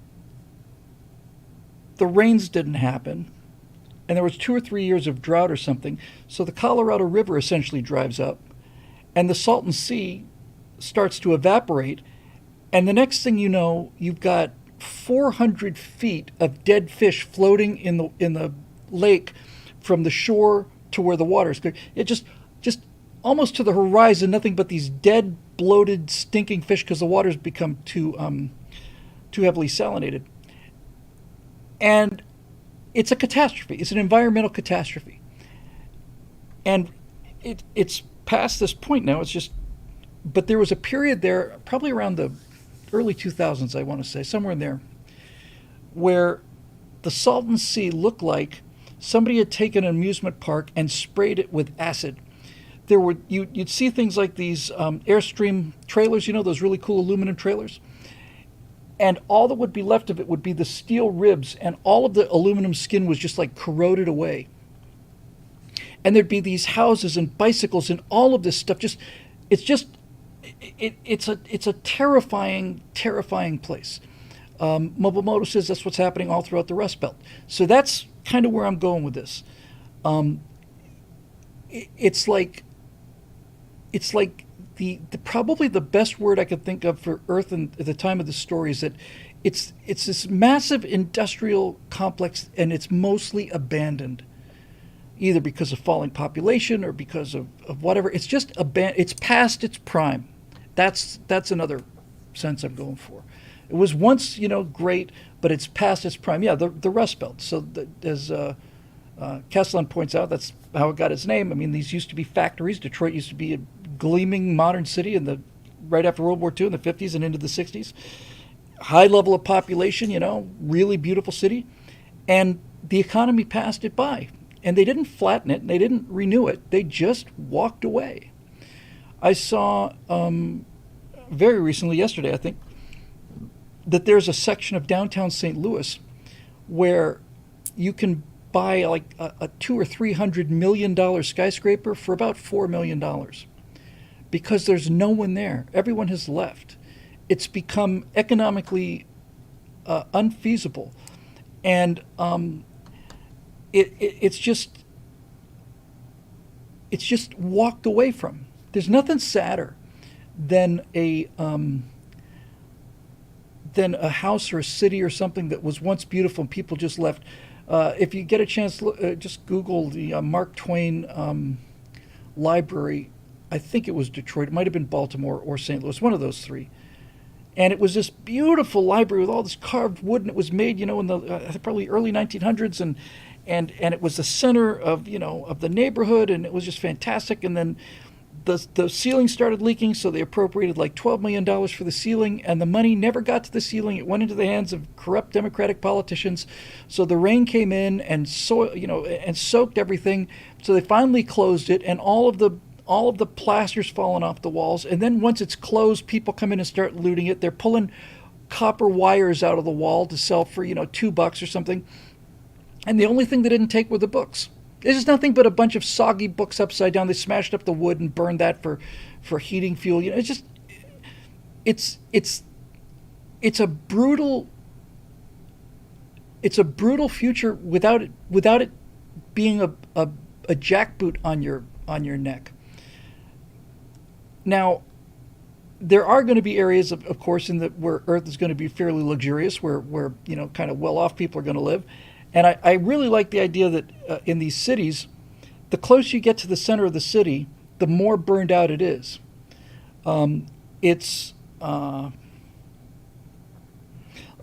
the rains didn't happen, and there was 2 or 3 years of drought or something, so the Colorado River essentially dries up, and the Salton Sea starts to evaporate, and the next thing you know, you've got 400 feet of dead fish floating in the lake from the shore to where the water is clear. It just almost to the horizon, nothing but these dead, bloated, stinking fish because the water's become too heavily salinated. And it's a catastrophe. It's an environmental catastrophe. And it's past this point now. It's just, but there was a period there, probably around the early 2000s, I want to say, somewhere in there, where the Salton Sea looked like somebody had taken an amusement park and sprayed it with acid. There were you'd see things like these Airstream trailers, those really cool aluminum trailers, and all that would be left of it would be the steel ribs, and all of the aluminum skin was just like corroded away. And there'd be these houses and bicycles and all of this stuff. It's a terrifying, terrifying place. Mobomoto says that's what's happening all throughout the Rust Belt. So that's kind of where I'm going with this. It's like the probably the best word I could think of for Earth at the time of the story is that it's this massive industrial complex, and it's mostly abandoned, either because of falling population or because of whatever. It's just it's past its prime. That's another sense I'm going for. It was once, great, but it's past its prime. Yeah, the Rust Belt. So as Castellan points out, that's how it got its name. I mean, these used to be factories. Detroit used to be a gleaming modern city right after World War II in the 50s and into the 60s. High level of population, really beautiful city. And the economy passed it by. And they didn't flatten it, and they didn't renew it. They just walked away. I saw very recently, yesterday, I think, that there's a section of downtown St. Louis where you can buy like a $200 or $300 million skyscraper for about $4 million because there's no one there. Everyone has left. It's become economically unfeasible, and it's just walked away from. There's nothing sadder than a house or a city or something that was once beautiful and people just left. If you get a chance, just Google the Mark Twain library. I think it was Detroit. It might have been Baltimore or St. Louis, one of those three. And it was this beautiful library with all this carved wood, and it was made, in the probably early 1900s, and it was the center of of the neighborhood, and it was just fantastic. And then the ceiling started leaking, so they appropriated like $12 million for the ceiling, and the money never got to the ceiling. It went into the hands of corrupt Democratic politicians. So the rain came in and and soaked everything. So they finally closed it, and all of the plaster's fallen off the walls. And then once it's closed, people come in and start looting it. They're pulling copper wires out of the wall to sell for $2 or something. And the only thing they didn't take were the books. This is nothing but a bunch of soggy books upside down. They smashed up the wood and burned that for heating fuel. It's a brutal future without it being a jackboot on your neck. Now, there are going to be areas, of course, where Earth is going to be fairly luxurious, where kind of well-off people are going to live. And I really like the idea that in these cities, the closer you get to the center of the city, the more burned out it is. The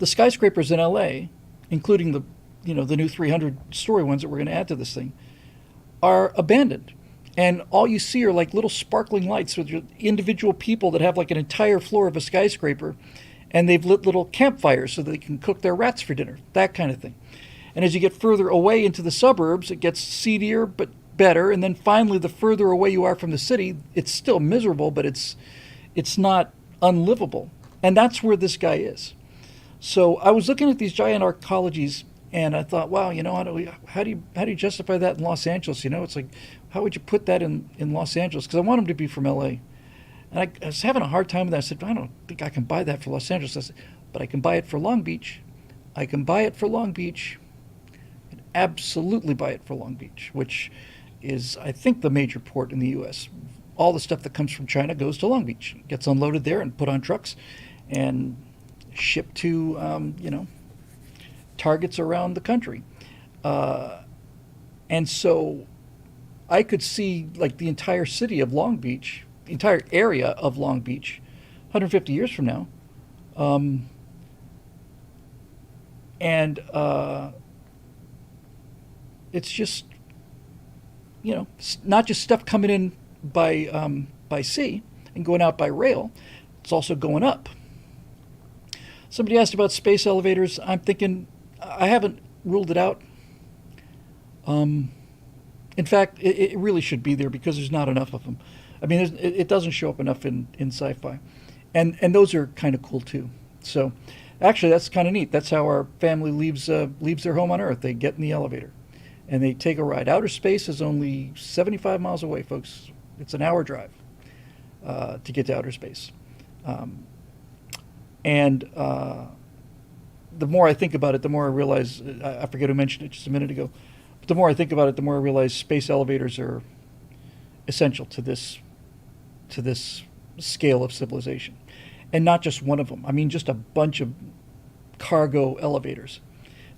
skyscrapers in LA, including the new 300-story ones that we're going to add to this thing, are abandoned. And all you see are like little sparkling lights with individual people that have like an entire floor of a skyscraper, and they've lit little campfires so that they can cook their rats for dinner, that kind of thing. And as you get further away into the suburbs, it gets seedier but better. And then finally, the further away you are from the city, it's still miserable, but it's not unlivable. And that's where this guy is. So I was looking at these giant arcologies, and I thought, wow, how do you justify that in Los Angeles? It's like, how would you put that in Los Angeles? Because I want him to be from L.A. And I was having a hard time with that. I said, I don't think I can buy that for Los Angeles. I said, but I can buy it for Long Beach. I can buy it for Long Beach. Absolutely buy it for Long Beach, which is, I think, the major port in the U.S. All the stuff that comes from China goes to Long Beach, gets unloaded there and put on trucks and shipped to targets around the country. And so I could see like the entire city of Long Beach, the entire area of Long Beach, 150 years from now. And it's just, not just stuff coming in by sea and going out by rail. It's also going up. Somebody asked about space elevators. I'm thinking I haven't ruled it out. In fact, it really should be there because there's not enough of them. I mean, it doesn't show up enough in sci-fi, and those are kind of cool too. So, actually, that's kind of neat. That's how our family leaves their home on Earth. They get in the elevator, and they take a ride. Outer space is only 75 miles away, folks. It's an hour drive to get to outer space, and the more I think about it, the more I realize I forget who mentioned it just a minute ago. But the more I think about it, the more I realize space elevators are essential to this scale of civilization, and not just one of them. I mean, just a bunch of cargo elevators.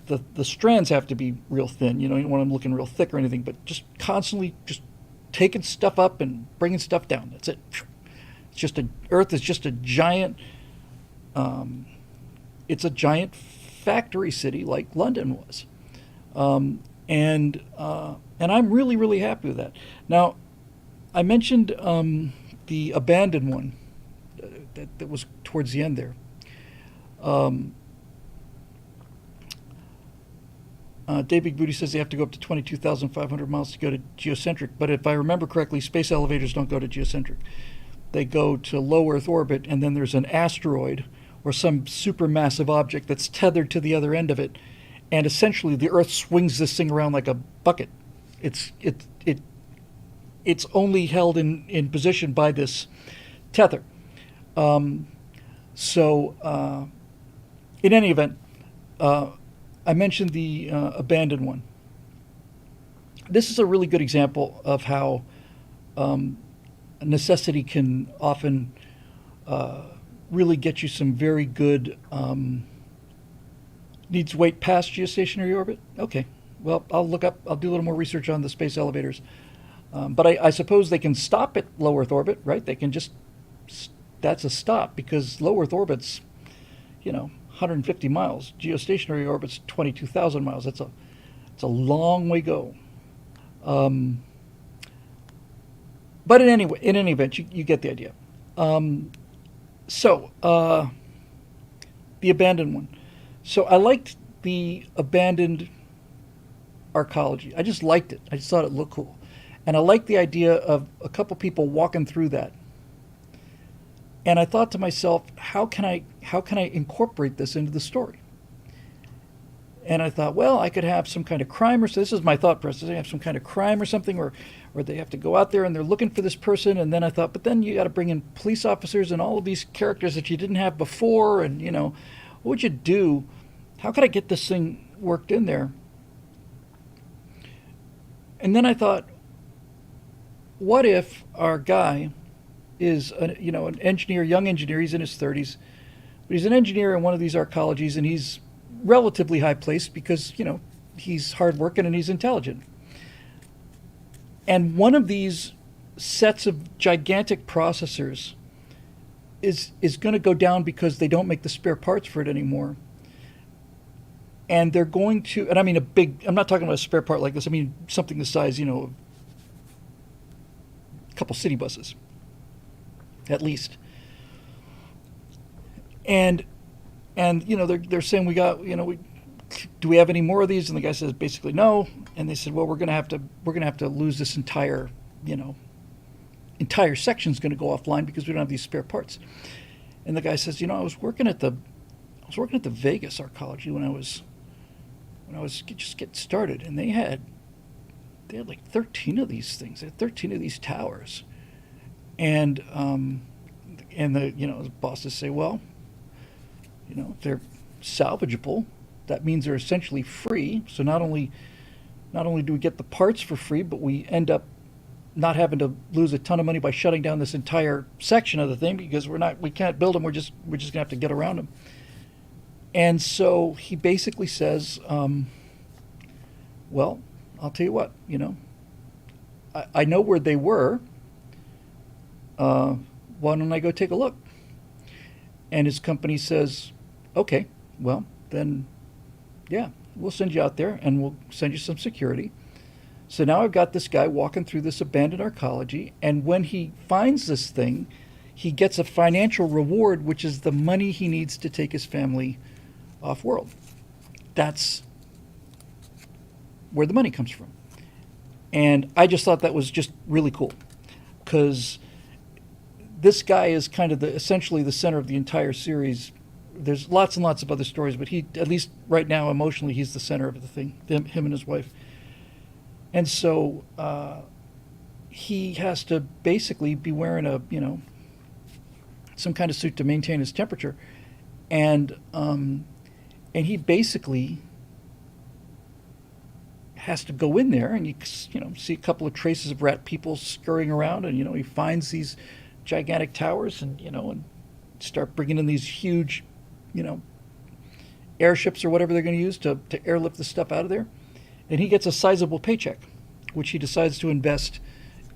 The strands have to be real thin. You don't want them looking real thick or anything, but just constantly just taking stuff up and bringing stuff down. That's it. It's just Earth is just a giant. It's a giant factory city like London was, and I'm really, really happy with that. Now, I mentioned the abandoned one that was towards the end there. David Booty says they have to go up to 22,500 miles to go to geocentric, but if I remember correctly, space elevators don't go to geocentric. They go to low Earth orbit, and then there's an asteroid or some supermassive object that's tethered to the other end of it, and essentially the Earth swings this thing around like a bucket. It's only held in position by this tether. So in any event, I mentioned the abandoned one. This is a really good example of how necessity can often really get you some very good needs weight past geostationary orbit. Okay, well, I'll do a little more research on the space elevators. But I suppose they can stop at low Earth orbit, right? They can just, that's a stop because low Earth orbit's, 150 miles. Geostationary orbit's 22,000 miles. It's a long way go. But in any event, you get the idea. So the abandoned one. So I liked the abandoned arcology. I just liked it. I just thought it looked cool. And I liked the idea of a couple people walking through that. And I thought to myself, how can I incorporate this into the story? And I thought, well, I could have some kind of crime, or so this is my thought process. I have some kind of crime or something, or they have to go out there and they're looking for this person. And then I thought, but then you got to bring in police officers and all of these characters that you didn't have before. And what would you do? How could I get this thing worked in there? And then I thought, what if our guy is an engineer, young engineer, he's in his 30s, but he's an engineer in one of these arcologies, and he's relatively high placed because, he's hardworking and he's intelligent. And one of these sets of gigantic processors is going to go down because they don't make the spare parts for it anymore. And they're going to, and I mean I'm not talking about a spare part like this, I mean something the size, of a couple city buses, at least. And they're saying do we have any more of these? And the guy says basically no. And they said, well, we're gonna have to lose this entire section's gonna go offline because we don't have these spare parts. And the guy says, I was working at the Vegas arcology when I was just getting started, and they had like 13 of these things. They had 13 of these towers. And the bosses say, well, if they're salvageable, that means they're essentially free. So not only do we get the parts for free, but we end up not having to lose a ton of money by shutting down this entire section of the thing because we can't build them. We're just gonna have to get around them. And so he basically says, well, I'll tell you what, I know where they were. Uh, why don't I go take a look? And his company says, okay, well, then, yeah, we'll send you out there and we'll send you some security. So now I've got this guy walking through this abandoned arcology, and when he finds this thing, he gets a financial reward, which is the money he needs to take his family off world. That's where the money comes from. And I just thought that was just really cool because this guy is kind of essentially the center of the entire series. There's lots and lots of other stories, but he, at least right now, emotionally, he's the center of the thing, him and his wife. And so he has to basically be wearing some kind of suit to maintain his temperature. And he basically has to go in there, and you see a couple of traces of rat people scurrying around, and he finds these gigantic towers, and start bringing in these huge, airships or whatever they're going to use to airlift the stuff out of there. And he gets a sizable paycheck, which he decides to invest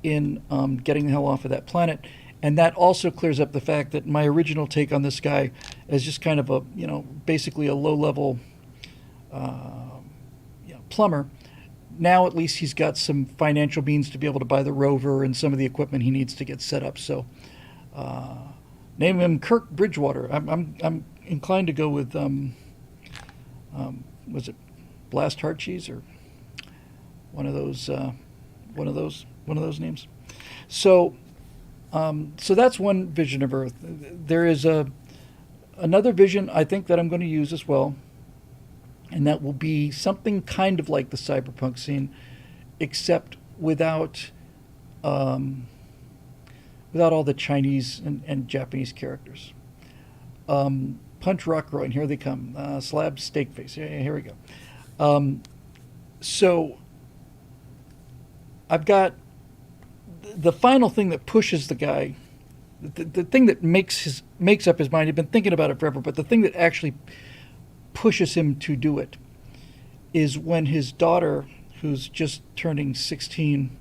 in getting the hell off of that planet. And that also clears up the fact that my original take on this guy is just kind of basically a low-level plumber. Now at least he's got some financial means to be able to buy the rover and some of the equipment he needs to get set up. So name him Kirk Bridgewater. I'm inclined to go with was it Blast Heart Cheese or one of those names. So that's one vision of Earth. There is another vision I think that I'm going to use as well, and that will be something kind of like the cyberpunk scene, except without all the Chinese and Japanese characters. Punch Rockroy, and here they come. Slab Steakface. Yeah, here we go. So I've got the final thing that pushes the guy, the thing that makes up his mind. He'd been thinking about it forever, but the thing that actually pushes him to do it is when his daughter, who's just turning 16,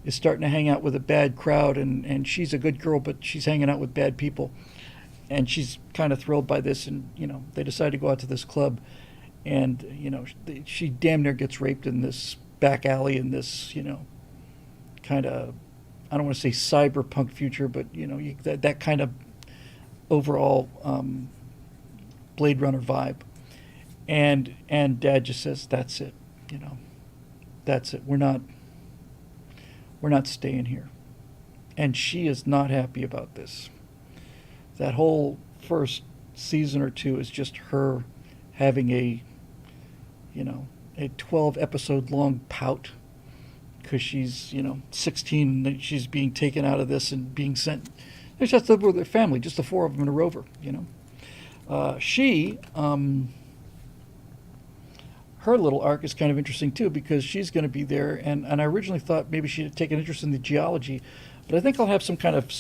is starting to hang out with a bad crowd, and she's a good girl, but she's hanging out with bad people. And she's kind of thrilled by this, and they decide to go out to this club, and she damn near gets raped in this back alley in this kind of, I don't want to say cyberpunk future, but that kind of overall Blade Runner vibe. And Dad just says, "That's it, that's it. We're not staying here." And she is not happy about this. That whole first season or two is just her having a 12 episode long pout because she's 16 and she's being taken out of this and being sent. There's just with their family, just the four of them in a rover. Her little arc is kind of interesting too because she's going to be there, and I originally thought maybe she'd take an interest in the geology, but I think I'll have some kind of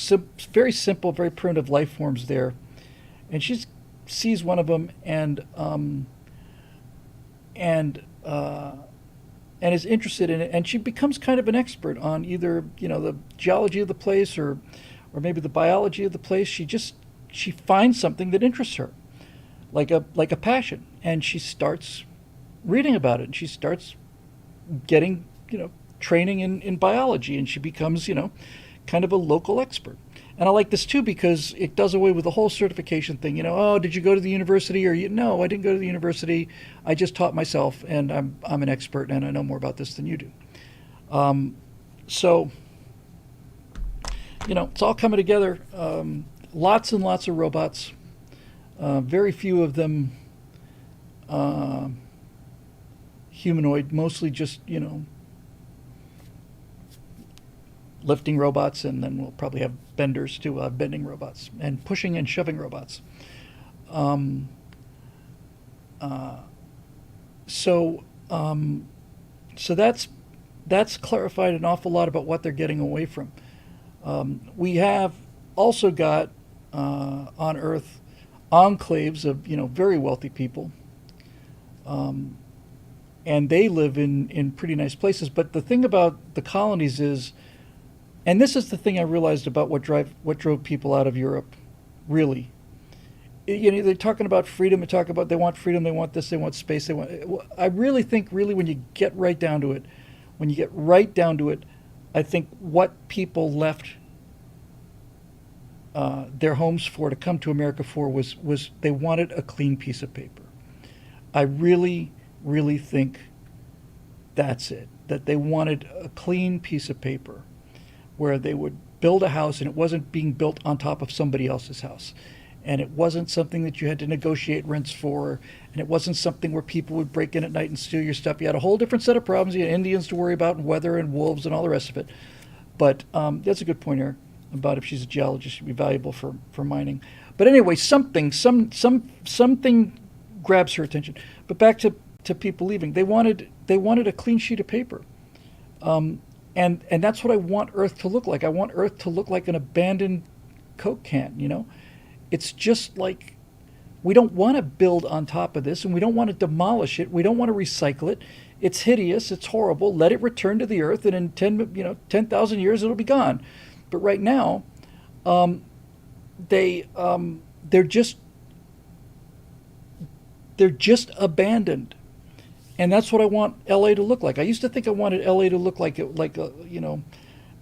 very simple, very primitive life forms there, and she sees one of them and is interested in it, and she becomes kind of an expert on either the geology of the place or maybe the biology of the place. She finds something that interests her, like a passion, and she starts reading about it, and she starts getting training in biology, and she becomes kind of a local expert. And I like this too because it does away with the whole certification thing. Oh, did you go to the university? Or no, I didn't go to the university. I just taught myself, and I'm an expert, and I know more about this than you do. So it's all coming together. Lots and lots of robots. Very few of them humanoid, mostly just lifting robots, and then we'll probably have benders too. Bending robots and pushing and shoving robots. So that's clarified an awful lot about what they're getting away from. We have also got on Earth enclaves of very wealthy people, and they live in pretty nice places. But the thing about the colonies is, and this is the thing I realized about what drove people out of Europe, really. They're talking about freedom. They talk about they want freedom. They want this. They want space. They want. I really think, really, when you get right down to it, I think what people left their homes for to come to America for was they wanted a clean piece of paper. I really, really think that's it. That they wanted a clean piece of paper where they would build a house and it wasn't being built on top of somebody else's house. And it wasn't something that you had to negotiate rents for. And it wasn't something where people would break in at night and steal your stuff. You had a whole different set of problems. You had Indians to worry about, and weather, and wolves, and all the rest of it. But that's a good point here about if she's a geologist, she'd be valuable for mining. But anyway, something grabs her attention. But back to people leaving. They wanted a clean sheet of paper. And that's what I want Earth to look like. I want Earth to look like an abandoned Coke can, It's just like, we don't want to build on top of this, and we don't want to demolish it. We don't want to recycle it. It's hideous. It's horrible. Let it return to the earth, and in 10,000 years, it'll be gone. But right now, they're just abandoned, and that's what I want LA to look like. I used to think I wanted LA to look like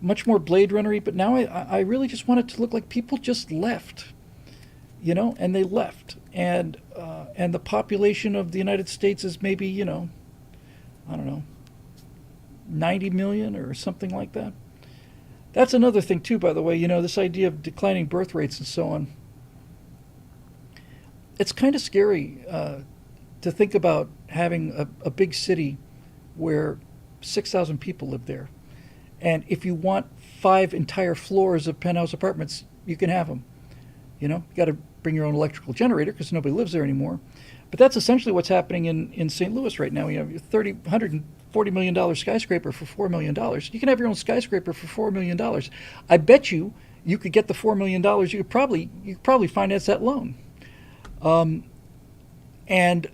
much more Blade Runner-y, but now I really just want it to look like people just left. And they left, and the population of the United States is maybe, I don't know, 90 million or something like that. That's another thing too, by the way. This idea of declining birth rates and so on. It's kind of scary to think about having a big city where 6,000 people live there, and if you want 5 entire floors of penthouse apartments, you can have them. You got to bring your own electrical generator because nobody lives there anymore. But that's essentially what's happening in St. Louis right now. You have your $140 million skyscraper for $4 million. You can have your own skyscraper for $4 million. I bet you could get the $4 million. You could probably finance that loan. And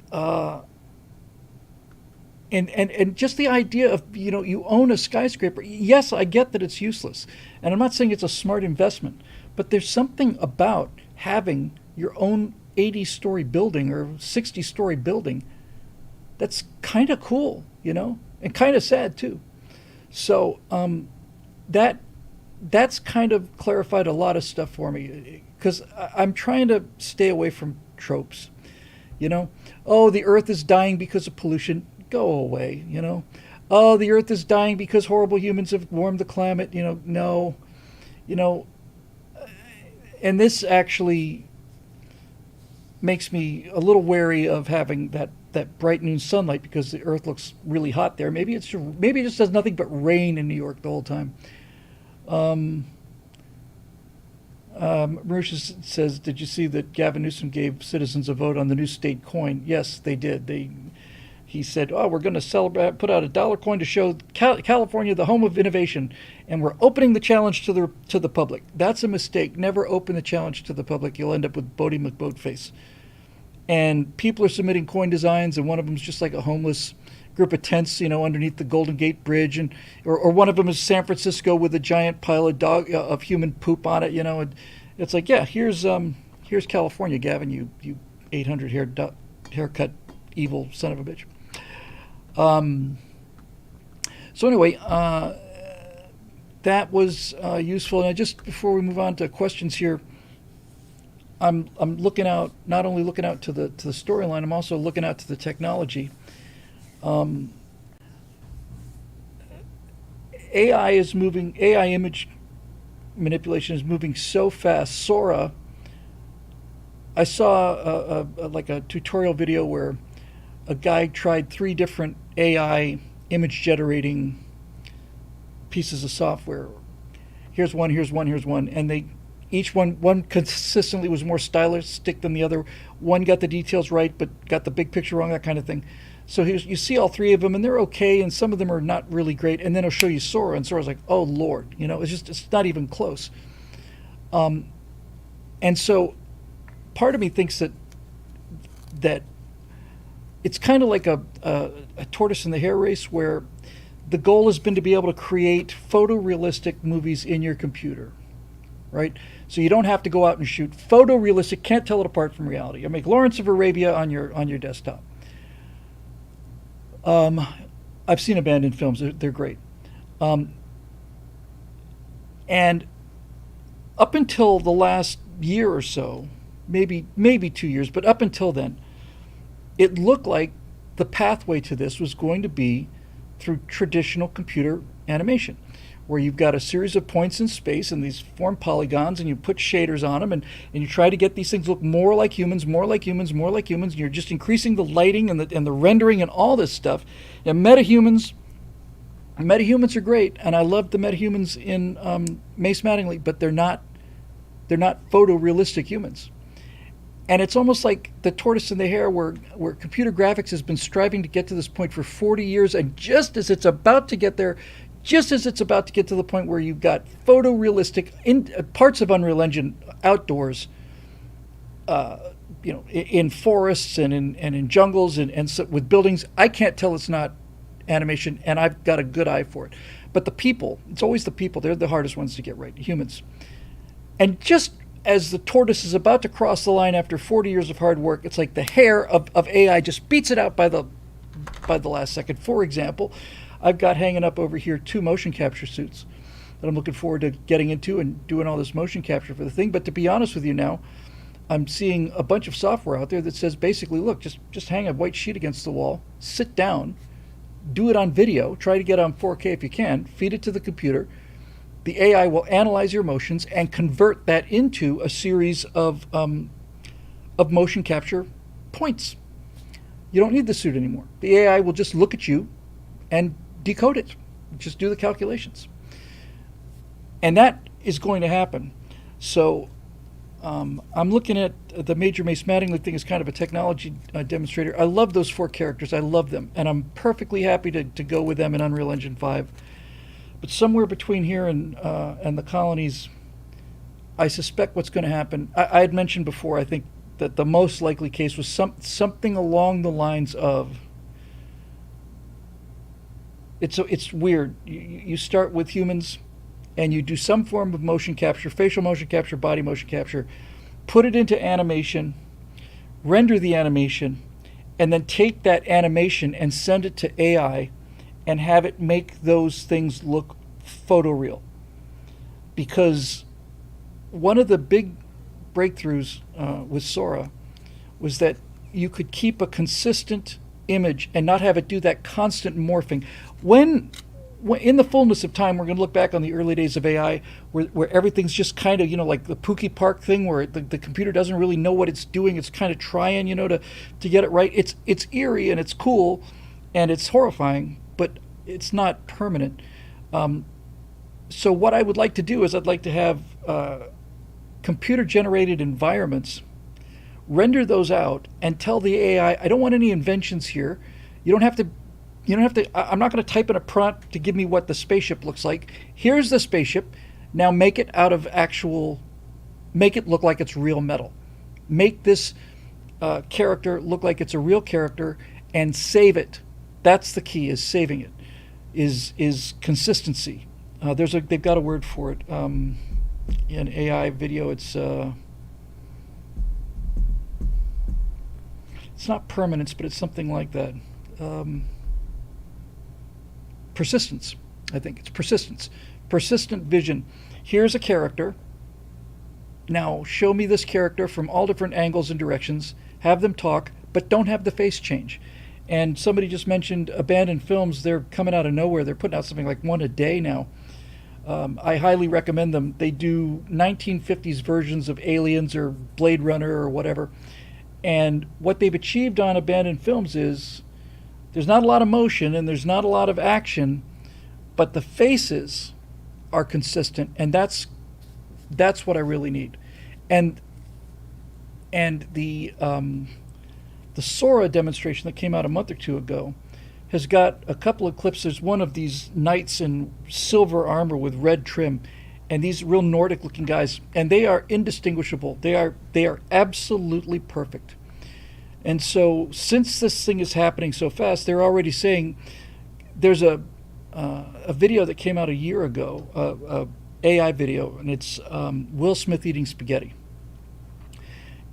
just the idea of, you own a skyscraper. Yes, I get that it's useless. And I'm not saying it's a smart investment. But there's something about having your own 80-story building or 60-story building that's kind of cool, and kind of sad too. So that's kind of clarified a lot of stuff for me, because I'm trying to stay away from tropes. Oh, the Earth is dying because of pollution. Go away. Oh, the Earth is dying because horrible humans have warmed the climate. No. And this actually makes me a little wary of having that bright noon sunlight, because the Earth looks really hot there. Maybe it just does nothing but rain in New York the whole time. Mauritius says, did you see that Gavin Newsom gave citizens a vote on the new state coin? Yes, they did. He said, we're going to put out a dollar coin to show California the home of innovation, and we're opening the challenge to the public. That's a mistake. Never open the challenge to the public. You'll end up with Bodie McBoatface. And people are submitting coin designs, and one of them is just like a homeless group of tents, underneath the Golden Gate Bridge, or one of them is San Francisco with a giant pile of human poop on it. And it's like, yeah, here's California, Gavin, you 800 haircut evil son of a bitch. So anyway, that was useful. And just before we move on to questions here, I'm not only looking out to the storyline, I'm also looking out to the technology. AI image manipulation is moving so fast. Sora, I saw a tutorial video where a guy tried 3 different AI image generating pieces of software. Here's one, and each one consistently was more stylistic than the other. One got the details right, but got the big picture wrong, that kind of thing. So you see all 3 of them, and they're okay, and some of them are not really great. And then it'll show you Sora, and Sora's like, oh Lord, it's not even close. And so part of me thinks that it's kind of like a tortoise and the hare race, where the goal has been to be able to create photorealistic movies in your computer, right? So you don't have to go out and shoot photorealistic, can't tell it apart from reality. I make Lawrence of Arabia on your desktop. I've seen abandoned films; they're great. And up until the last year or so, maybe 2 years, but up until then, it looked like the pathway to this was going to be through traditional computer animation, where you've got a series of points in space and these form polygons, and you put shaders on them, and you try to get these things look more like humans, more like humans, more like humans, and you're just increasing the lighting and the rendering and all this stuff. And metahumans are great, and I love the metahumans in Mace Mattingly, but they're not photorealistic humans. And it's almost like the tortoise and the hare, where computer graphics has been striving to get to this point for 40 years, and just as it's about to get there, just as it's about to get to the point where you've got photorealistic parts of Unreal Engine outdoors, in forests and in jungles and so, with buildings, I can't tell it's not animation, and I've got a good eye for it. But the people, it's always the people, they're the hardest ones to get right, humans. And just as the tortoise is about to cross the line after 40 years of hard work, it's like the hare of AI just beats it out by the last second. For example, I've got hanging up over here 2 motion capture suits that I'm looking forward to getting into and doing all this motion capture for the thing. But to be honest with you now, I'm seeing a bunch of software out there that says basically, look, just hang a white sheet against the wall, sit down, do it on video, try to get on 4K if you can, feed it to the computer. The AI will analyze your motions and convert that into a series of motion capture points. You don't need the suit anymore. The AI will just look at you and decode it. Just do the calculations. And that is going to happen. So I'm looking at the Major Mace Mattingly thing as kind of a technology demonstrator. I love those 4 characters. I love them. And I'm perfectly happy to go with them in Unreal Engine 5. But somewhere between here and the colonies, I suspect what's going to happen. I had mentioned before, I think that the most likely case was something along the lines of, it's weird. You start with humans, and you do some form of motion capture, facial motion capture, body motion capture, put it into animation, render the animation, and then take that animation and send it to AI and have it make those things look photoreal. Because one of the big breakthroughs with Sora was that you could keep a consistent image and not have it do that constant morphing. When in the fullness of time, we're going to look back on the early days of AI, where everything's just kind of, like the Pookie Park thing, where the computer doesn't really know what it's doing. It's kind of trying, to get it right. It's eerie and it's cool and it's horrifying, but it's not permanent. So what I would like to do is I'd like to have computer-generated environments, render those out, and tell the AI, I don't want any inventions here. You don't have to. I'm not going to type in a prompt to give me what the spaceship looks like. Here's the spaceship. Now make it make it look like it's real metal. Make this character look like it's a real character, and save it. That's the key, is saving it. Is consistency. They've got a word for it in AI video. It's not permanence, but it's something like that. Persistence. I think it's persistence. Persistent vision. Here's a character. Now show me this character from all different angles and directions. Have them talk, but don't have the face change. And somebody just mentioned abandoned films. They're coming out of nowhere. They're putting out something like 1 a day now. I highly recommend them. They do 1950s versions of Aliens or Blade Runner or whatever. And what they've achieved on abandoned films is there's not a lot of motion and there's not a lot of action, but the faces are consistent, and that's what I really need. And the Sora demonstration that came out a month or 2 ago has got a couple of clips. There's one of these knights in silver armor with red trim, and these real Nordic looking guys, and they are indistinguishable. They are absolutely perfect. And so since this thing is happening so fast, they're already saying there's a video that came out a year ago, AI video, and it's Will Smith eating spaghetti.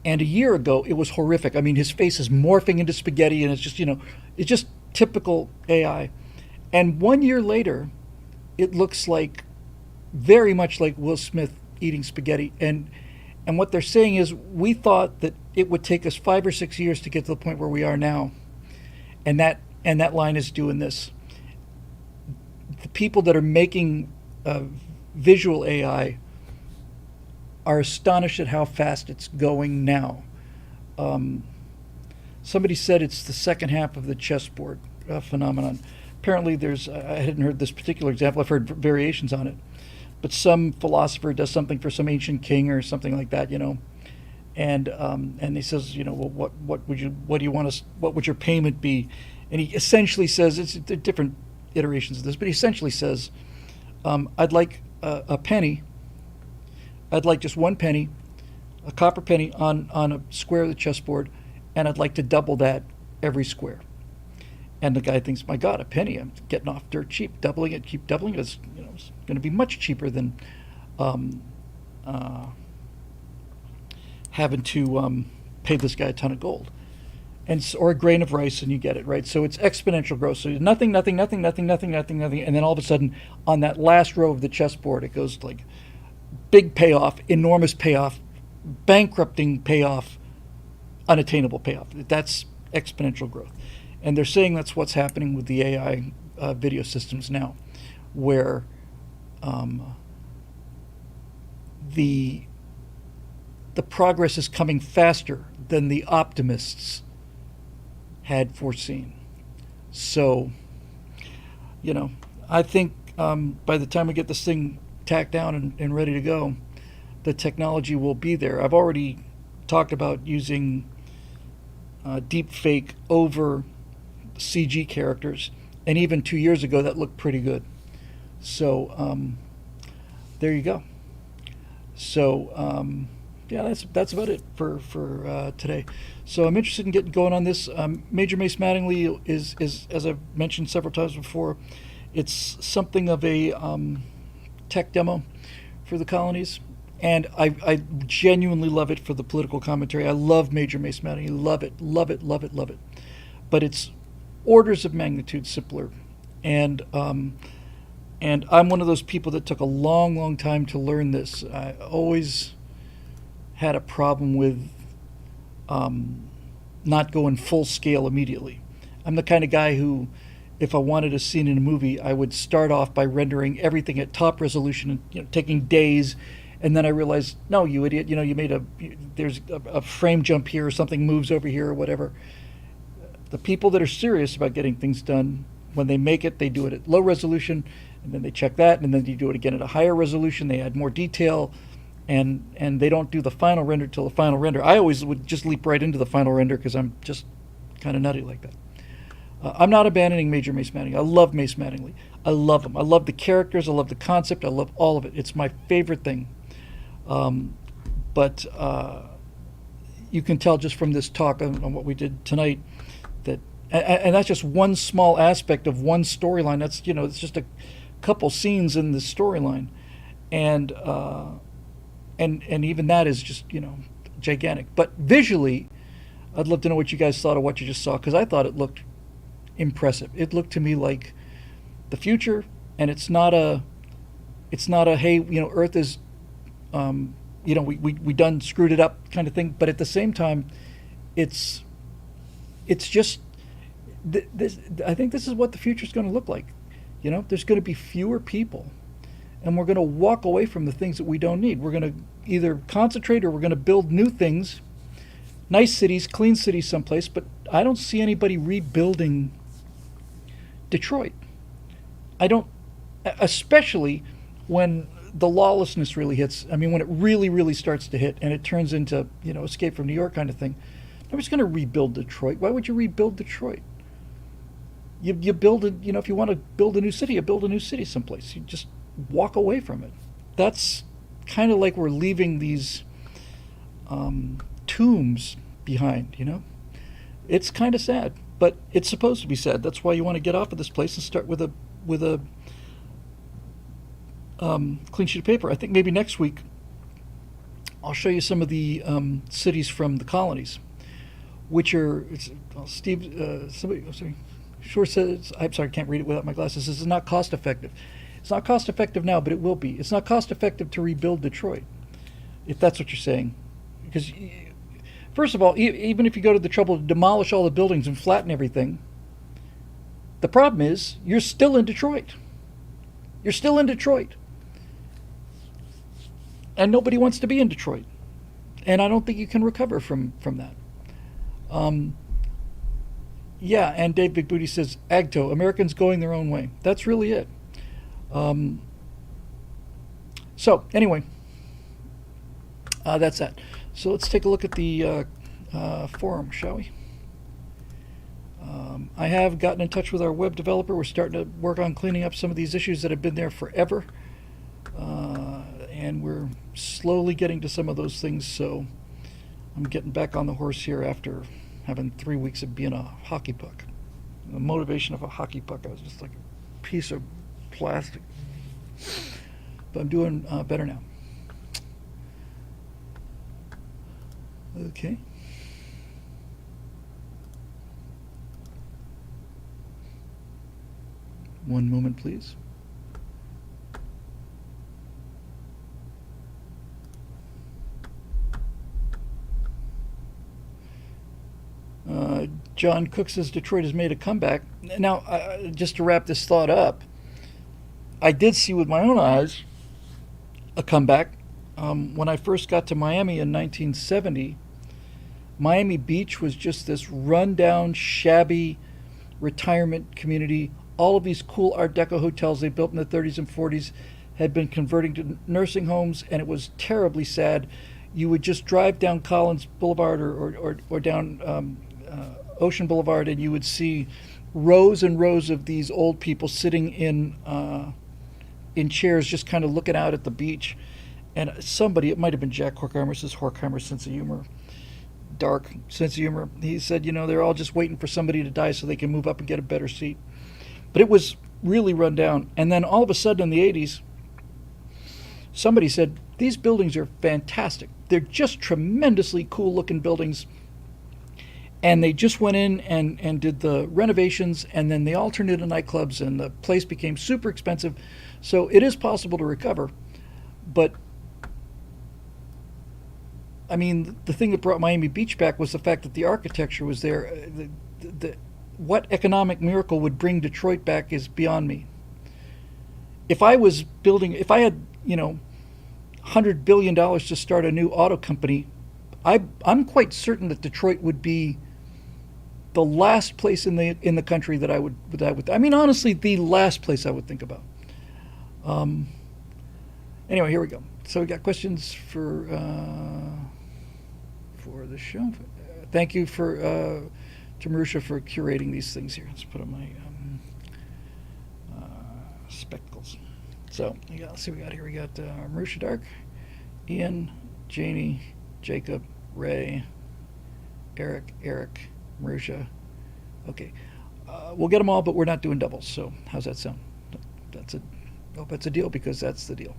And a year ago, it was horrific. I mean, his face is morphing into spaghetti, and it's just, it's just typical AI. And 1 year later, it looks like very much like Will Smith eating spaghetti. And what they're saying is, we thought that it would take us 5 or 6 years to get to the point where we are now, and that line is doing this. The people that are making visual AI are astonished at how fast it's going now. Somebody said it's the second half of the chessboard phenomenon. Apparently, I hadn't heard this particular example. I've heard variations on it, but some philosopher does something for some ancient king or something like that, and he says, well, what do you want us? What would your payment be? And he essentially says, it's different iterations of this, but he essentially says, I'd like a penny. I'd like just 1 penny, a copper penny on a square of the chessboard, and I'd like to double that every square. And the guy thinks, my God, a penny! I'm getting off dirt cheap. Doubling it, keep doubling it. It's going to be much cheaper than having to pay this guy a ton of gold, or a grain of rice, and you get it, right? So it's exponential growth. So nothing, nothing, nothing, nothing, nothing, nothing, nothing, and then all of a sudden, on that last row of the chessboard, it goes like big payoff, enormous payoff, bankrupting payoff, unattainable payoff. That's exponential growth. And they're saying that's what's happening with the AI video systems now, where the progress is coming faster than the optimists had foreseen. So, I think by the time we get this thing tacked down and ready to go, the technology will be there. I've already talked about using deep fake over CG characters, and even 2 years ago that looked pretty good. So there you go. So yeah, that's about it for today. So I'm interested in getting going on this. Major Mace Mattingly is, as I've mentioned several times before, it's something of a tech demo for the colonies, and I genuinely love it for the political commentary. I love Major Mace Mattingly. Love it, love it, love it, love it. But it's orders of magnitude simpler, and I'm one of those people that took a long, long time to learn this. I always had a problem with not going full scale immediately. I'm the kind of guy who, if I wanted a scene in a movie, I would start off by rendering everything at top resolution, and taking days, and then I realized, no, you idiot, you made there's a frame jump here, or something moves over here, or whatever. The people that are serious about getting things done, when they make it, they do it at low resolution, and then they check that, and then they do it again at a higher resolution. They add more detail, and they don't do the final render till the final render. I always would just leap right into the final render because I'm just kind of nutty like that. I'm not abandoning Major Mace Mattingly. I love Mace Mattingly. I love him. I love the characters. I love the concept. I love all of it. It's my favorite thing. But you can tell just from this talk on what we did tonight that, and that's just one small aspect of one storyline. That's it's just a couple scenes in the storyline, and even that is just gigantic. But visually, I'd love to know what you guys thought of what you just saw, because I thought it looked impressive. It looked to me like the future, and it's not a hey, Earth is we done screwed it up kind of thing. But at the same time, it's just this. I think this is what the future is going to look like. There's going to be fewer people, and we're going to walk away from the things that we don't need. We're going to either concentrate, or we're going to build new things, nice cities, clean cities someplace. But I don't see anybody rebuilding Detroit. I don't, especially when the lawlessness really hits. I mean, when it really, really starts to hit, and it turns into Escape from New York kind of thing. Nobody's going to rebuild Detroit. Why would you rebuild Detroit? You build it. If you want to build a new city, you build a new city someplace. You just walk away from it. that's kind of like we're leaving these tombs behind, you know? It's kind of sad, but it's supposed to be sad. That's why you want to get off of this place and start with a clean sheet of paper. I think maybe next week I'll show you some of the cities from the colonies, which are Steve. Somebody, sorry, sure says. I'm sorry, I can't read it without my glasses. This is not cost effective. It's not cost effective now, but it will be. It's not cost effective to rebuild Detroit, if that's what you're saying, because. First of all, even if you go to the trouble to demolish all the buildings and flatten everything, the problem is you're still in Detroit. You're still in Detroit. And nobody wants to be in Detroit. And I don't think you can recover from that. Yeah, and Dave Big Booty says, AGTO, Americans going their own way. That's really it. So, anyway, that's that. So let's take a look at the forum, shall we? I have gotten in touch with our web developer. We're starting to work on cleaning up some of these issues that have been there forever. And we're slowly getting to some of those things, so I'm getting back on the horse here after having 3 weeks of being a hockey puck. The motivation of a hockey puck, I was just like a piece of plastic. But I'm doing better now. Okay. One moment, please. John Cook says Detroit has made a comeback. Now, just to wrap this thought up, I did see with my own eyes a comeback. When I first got to Miami in 1970, Miami Beach was just this rundown, shabby retirement community. All of these cool Art Deco hotels they built in the 30s and 40s had been converting to nursing homes, and it was terribly sad. You would just drive down Collins Boulevard or down Ocean Boulevard, and you would see rows and rows of these old people sitting in chairs, just kind of looking out at the beach. And somebody, it might have been Jack Horkheimer, this is Horkheimer's sense of humor, dark sense of humor. He said, you know, they're all just waiting for somebody to die so they can move up and get a better seat. But it was really run down. And then all of a sudden in the 80s, somebody said, these buildings are fantastic. They're just tremendously cool looking buildings. And they just went in and did the renovations, and then they all turned into nightclubs, and the place became super expensive. So it is possible to recover. But, I mean, the thing that brought Miami Beach back was the fact that the architecture was there. What economic miracle would bring Detroit back is beyond me. If I had, you know, $100 billion to start a new auto company, I'm quite certain that Detroit would be the last place in the country that I would. I mean, honestly, the last place I would think about. Anyway, here we go. So we got questions for the show. Thank you to Marusha for curating these things here. Let's put on my spectacles. So let's see what we got here. We got Marusha Dark, Ian, Janie, Jacob, Ray, Eric, Marusha. Okay. We'll get them all, but we're not doing doubles. So how's that sound? Hope that's a deal, because that's the deal.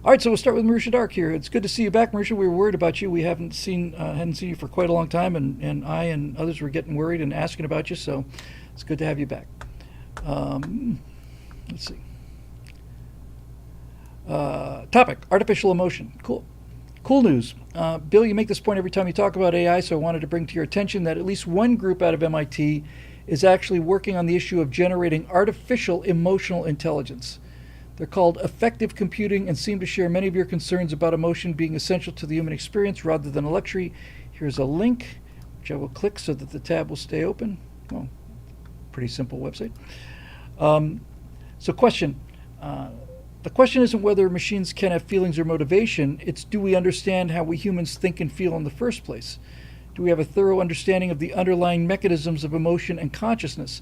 All right, so we'll start with Marusha Dark here. It's good to see you back, Marusha. We were worried about you. We hadn't seen you for quite a long time, and I and others were getting worried and asking about you, so it's good to have you back. Let's see. Topic, artificial emotion. Cool news. Bill, you make this point every time you talk about AI, so I wanted to bring to your attention that at least one group out of MIT is actually working on the issue of generating artificial emotional intelligence. They're called Effective Computing and seem to share many of your concerns about emotion being essential to the human experience rather than a luxury. Here's a link, which I will click so that the tab will stay open. Well, pretty simple website. So question. The question isn't whether machines can have feelings or motivation, it's do we understand how we humans think and feel in the first place? Do we have a thorough understanding of the underlying mechanisms of emotion and consciousness?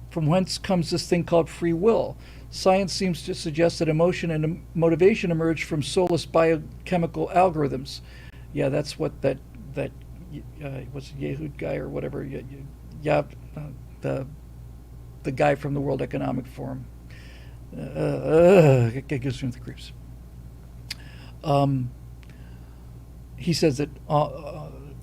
From whence comes this thing called free will? Science seems to suggest that emotion and motivation emerge from soulless biochemical algorithms. Yeah, that's what that what's the Yehud guy or whatever. Yeah, the the guy from the World Economic Forum. It gives me the creeps. Um, he says that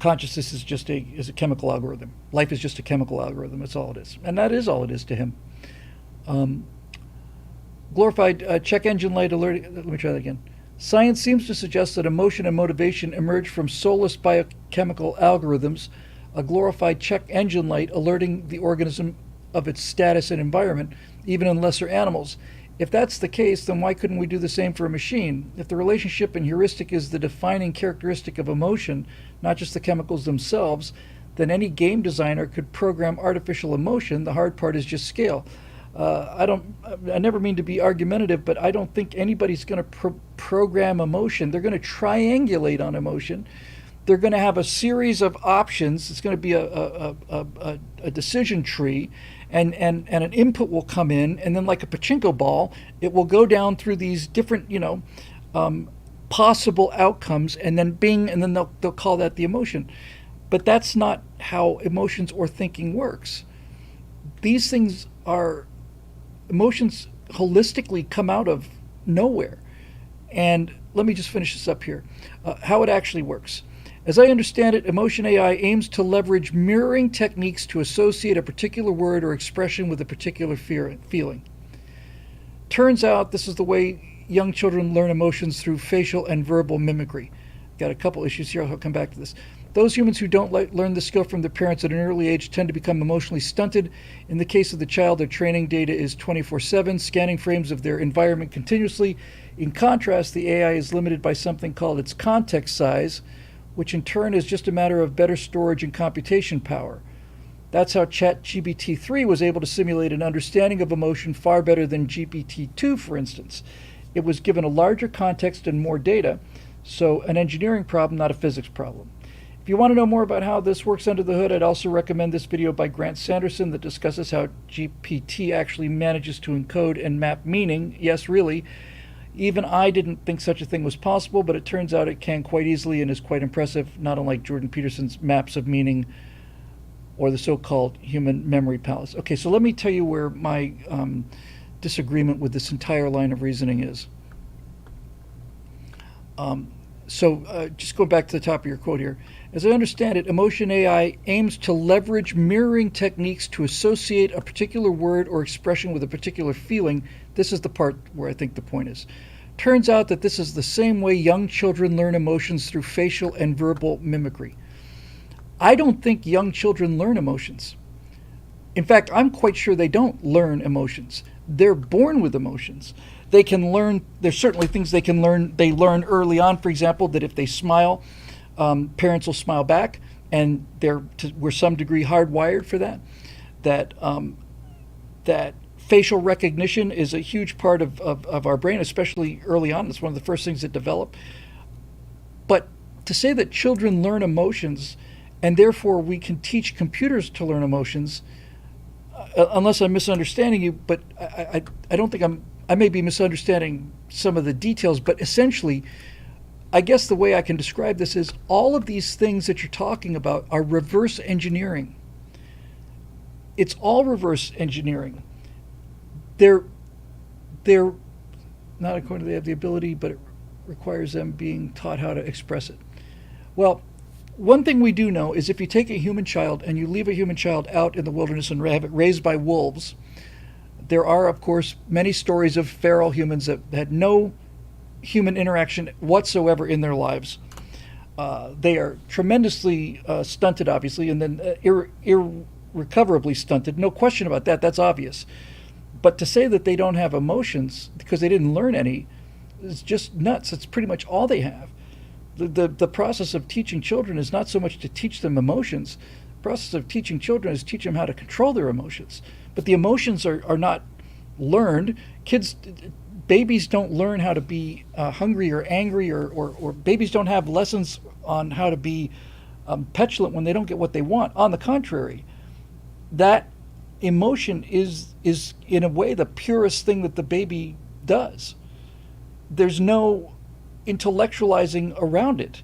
consciousness is a chemical algorithm. Life is just a chemical algorithm. That's all it is, and that is all it is to him. Um, glorified check engine light alert. Let me try that again. Science seems to suggest that emotion and motivation emerge from soulless biochemical algorithms, a glorified check engine light alerting the organism of its status and environment, even in lesser animals. If that's the case, then why couldn't we do the same for a machine? If the relationship and heuristic is the defining characteristic of emotion, not just the chemicals themselves, then any game designer could program artificial emotion. The hard part is just scale. I never mean to be argumentative, but I don't think anybody's going to program emotion. They're going to triangulate on emotion. They're going to have a series of options. It's going to be a decision tree, and an input will come in, and then like a pachinko ball, it will go down through these different, possible outcomes, and then bing, and then they'll call that the emotion. But that's not how emotions or thinking works. These things are emotions holistically come out of nowhere. And let me just finish this up here. How it actually works. As I understand it, Emotion AI aims to leverage mirroring techniques to associate a particular word or expression with a particular feeling. Turns out this is the way young children learn emotions through facial and verbal mimicry. Got a couple issues here, I'll come back to this. Those humans who don't learn the skill from their parents at an early age tend to become emotionally stunted. In the case of the child, their training data is 24/7, scanning frames of their environment continuously. In contrast, the AI is limited by something called its context size, which in turn is just a matter of better storage and computation power. That's how ChatGPT-3 was able to simulate an understanding of emotion far better than GPT-2, for instance. It was given a larger context and more data, so an engineering problem, not a physics problem. If you want to know more about how this works under the hood, I'd also recommend this video by Grant Sanderson that discusses how GPT actually manages to encode and map meaning. Yes, really. Even I didn't think such a thing was possible, but it turns out it can quite easily and is quite impressive, not unlike Jordan Peterson's maps of meaning or the so-called human memory palace. Okay, so let me tell you where my disagreement with this entire line of reasoning is. Just go back to the top of your quote here. As I understand it, Emotion AI aims to leverage mirroring techniques to associate a particular word or expression with a particular feeling. This is the part where I think the point is. Turns out that this is the same way young children learn emotions through facial and verbal mimicry. I don't think young children learn emotions. In fact, I'm quite sure they don't learn emotions. They're born with emotions. They can learn, there's certainly things they can learn. They learn early on, for example, that if they smile, parents will smile back, and we're some degree hardwired for that. That facial recognition is a huge part of our brain, especially early on. It's one of the first things that develop. But to say that children learn emotions, and therefore we can teach computers to learn emotions, unless I'm misunderstanding you, but I don't think I may be misunderstanding some of the details, but essentially, I guess the way I can describe this is all of these things that you're talking about are reverse engineering. It's all reverse engineering. They're not according to they have the ability, but it requires them being taught how to express it. Well, one thing we do know is if you take a human child and you leave a human child out in the wilderness and have it raised by wolves, there are, of course, many stories of feral humans that had no human interaction whatsoever in their lives. They are tremendously stunted, obviously, and then irrecoverably stunted. No question about that. That's obvious. But to say that they don't have emotions because they didn't learn any is just nuts. It's pretty much all they have. The process of teaching children is not so much to teach them emotions. The process of teaching children is to teach them how to control their emotions. But the emotions are not learned. Babies don't learn how to be hungry or angry, or babies don't have lessons on how to be petulant when they don't get what they want. On the contrary, that emotion is in a way the purest thing that the baby does. There's no intellectualizing around it.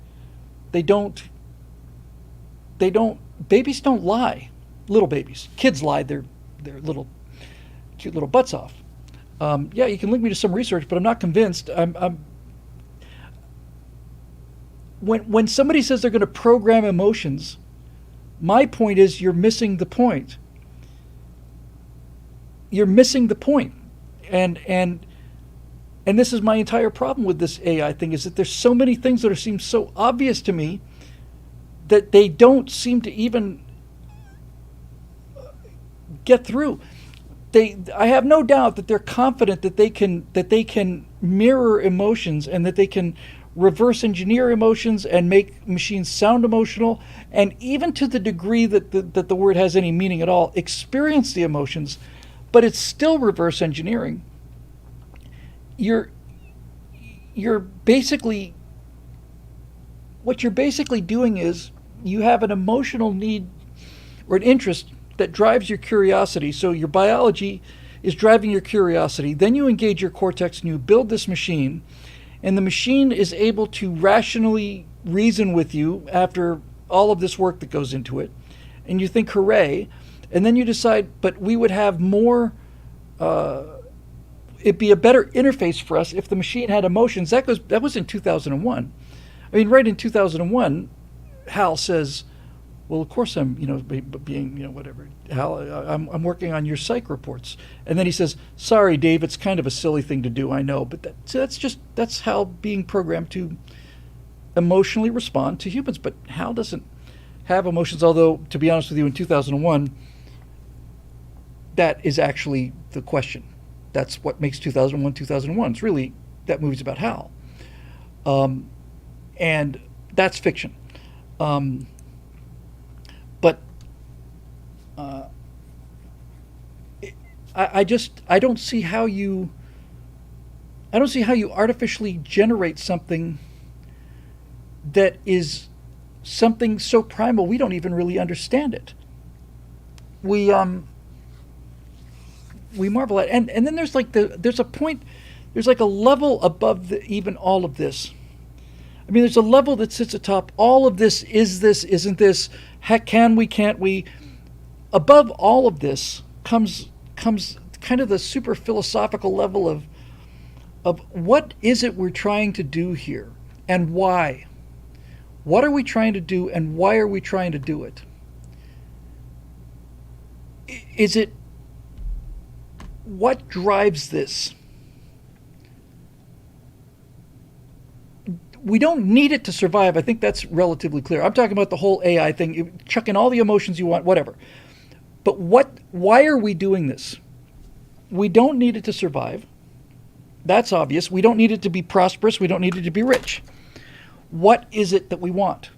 They don't babies don't lie. Little babies. Kids lie their little cute little butts off. Yeah, you can link me to some research, but I'm not convinced. When somebody says they're going to program emotions, my point is you're missing the point. You're missing the point. And this is my entire problem with this AI thing, is that there's so many things that seem so obvious to me that they don't seem to even get through. I have no doubt that they're confident that they can mirror emotions, and that they can reverse engineer emotions and make machines sound emotional, and even to the degree that the word has any meaning at all, experience the emotions, but it's still reverse engineering. You're basically, what you're basically doing is you have an emotional need or an interest that drives your curiosity. So your biology is driving your curiosity. Then you engage your cortex and you build this machine, and the machine is able to rationally reason with you after all of this work that goes into it. And you think, hooray. And then you decide, but we would have more, it'd be a better interface for us if the machine had emotions. That was in 2001. I mean, right in 2001, Hal says, well, of course I'm, being, whatever. Hal, I'm working on your psych reports. And then he says, sorry, Dave, it's kind of a silly thing to do, I know. But that's Hal being programmed to emotionally respond to humans. But Hal doesn't have emotions, although, to be honest with you, in 2001, that is actually the question. That's what makes 2001, 2001. It's really, that movie's about Hal. And that's fiction. I don't see how you artificially generate something that is something so primal we don't even really understand it. We marvel at it. And then there's like there's like a level above even all of this. I mean, there's a level that sits atop all of this. Is this, isn't this, heck, can we, can't we? Above all of this comes kind of the super philosophical level of what is it we're trying to do here, and why? What are we trying to do, and why are we trying to do it? Is it, what drives this? We don't need it to survive. I think that's relatively clear. I'm talking about the whole AI thing, chuck in all the emotions you want, whatever. But why are we doing this? We don't need it to survive. That's obvious. We don't need it to be prosperous. We don't need it to be rich. What is it that we want?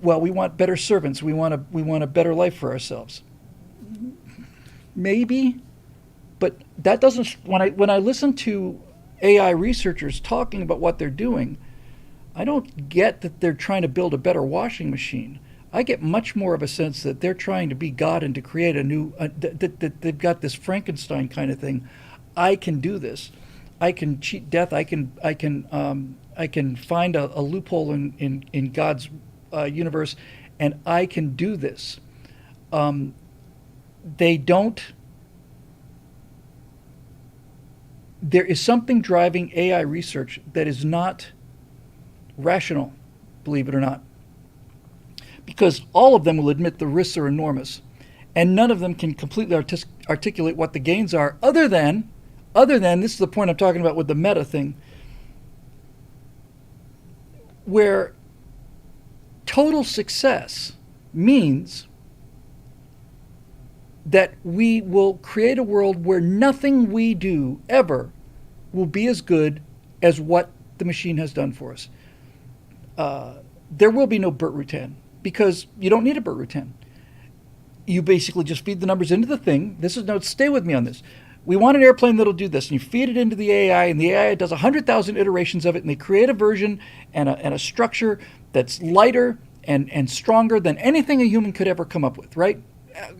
Well, we want better servants. We want a better life for ourselves. Maybe, but that doesn't. When I listen to AI researchers talking about what they're doing, I don't get that they're trying to build a better washing machine. I get much more of a sense that they're trying to be God and to create a new, that they've got this Frankenstein kind of thing. I can do this. I can cheat death. I can find a loophole in God's universe, and I can do this. They don't. There is something driving AI research that is not rational, believe it or not. Because all of them will admit the risks are enormous, and none of them can completely articulate what the gains are, other than, this is the point I'm talking about with the meta thing, where total success means that we will create a world where nothing we do ever will be as good as what the machine has done for us. There will be no Burt Rutan, because you don't need a Burt Rutan. You basically just feed the numbers into the thing. Stay with me on this. We want an airplane that'll do this, and you feed it into the AI, and the AI does 100,000 iterations of it, and they create a version and a structure that's lighter and stronger than anything a human could ever come up with, right?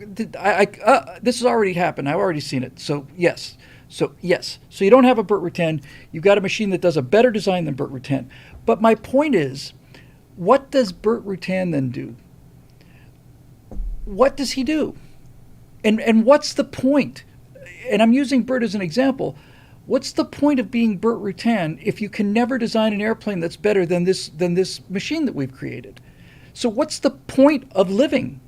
This has already happened. I've already seen it. So yes. So yes. So you don't have a Burt Rutan. You've got a machine that does a better design than Burt Rutan. But my point is, what does Burt Rutan then do? What does he do? And what's the point? And I'm using Burt as an example. What's the point of being Burt Rutan if you can never design an airplane that's better than this machine that we've created? So what's the point of living?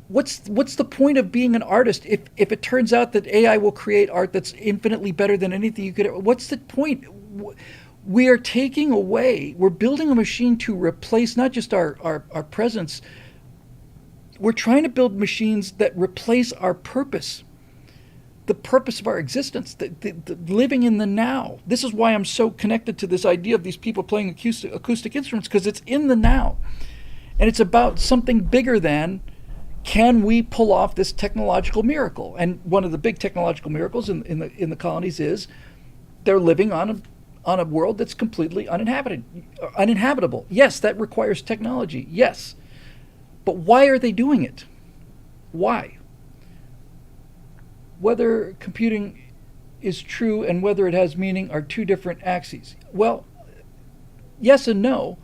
What's the point of being an artist if it turns out that AI will create art that's infinitely better than anything you could ever? What's the point? We are taking away, we're building a machine to replace not just our presence, we're trying to build machines that replace our purpose, the purpose of our existence, the living in the now. This is why I'm so connected to this idea of these people playing acoustic instruments, because it's in the now. And it's about something bigger than, can we pull off this technological miracle? And one of the big technological miracles in the colonies is they're living on a world that's completely uninhabitable. Yes, that requires technology. Yes. But why are they doing it? Why? Whether computing is true and whether it has meaning are two different axes. Well, yes and no.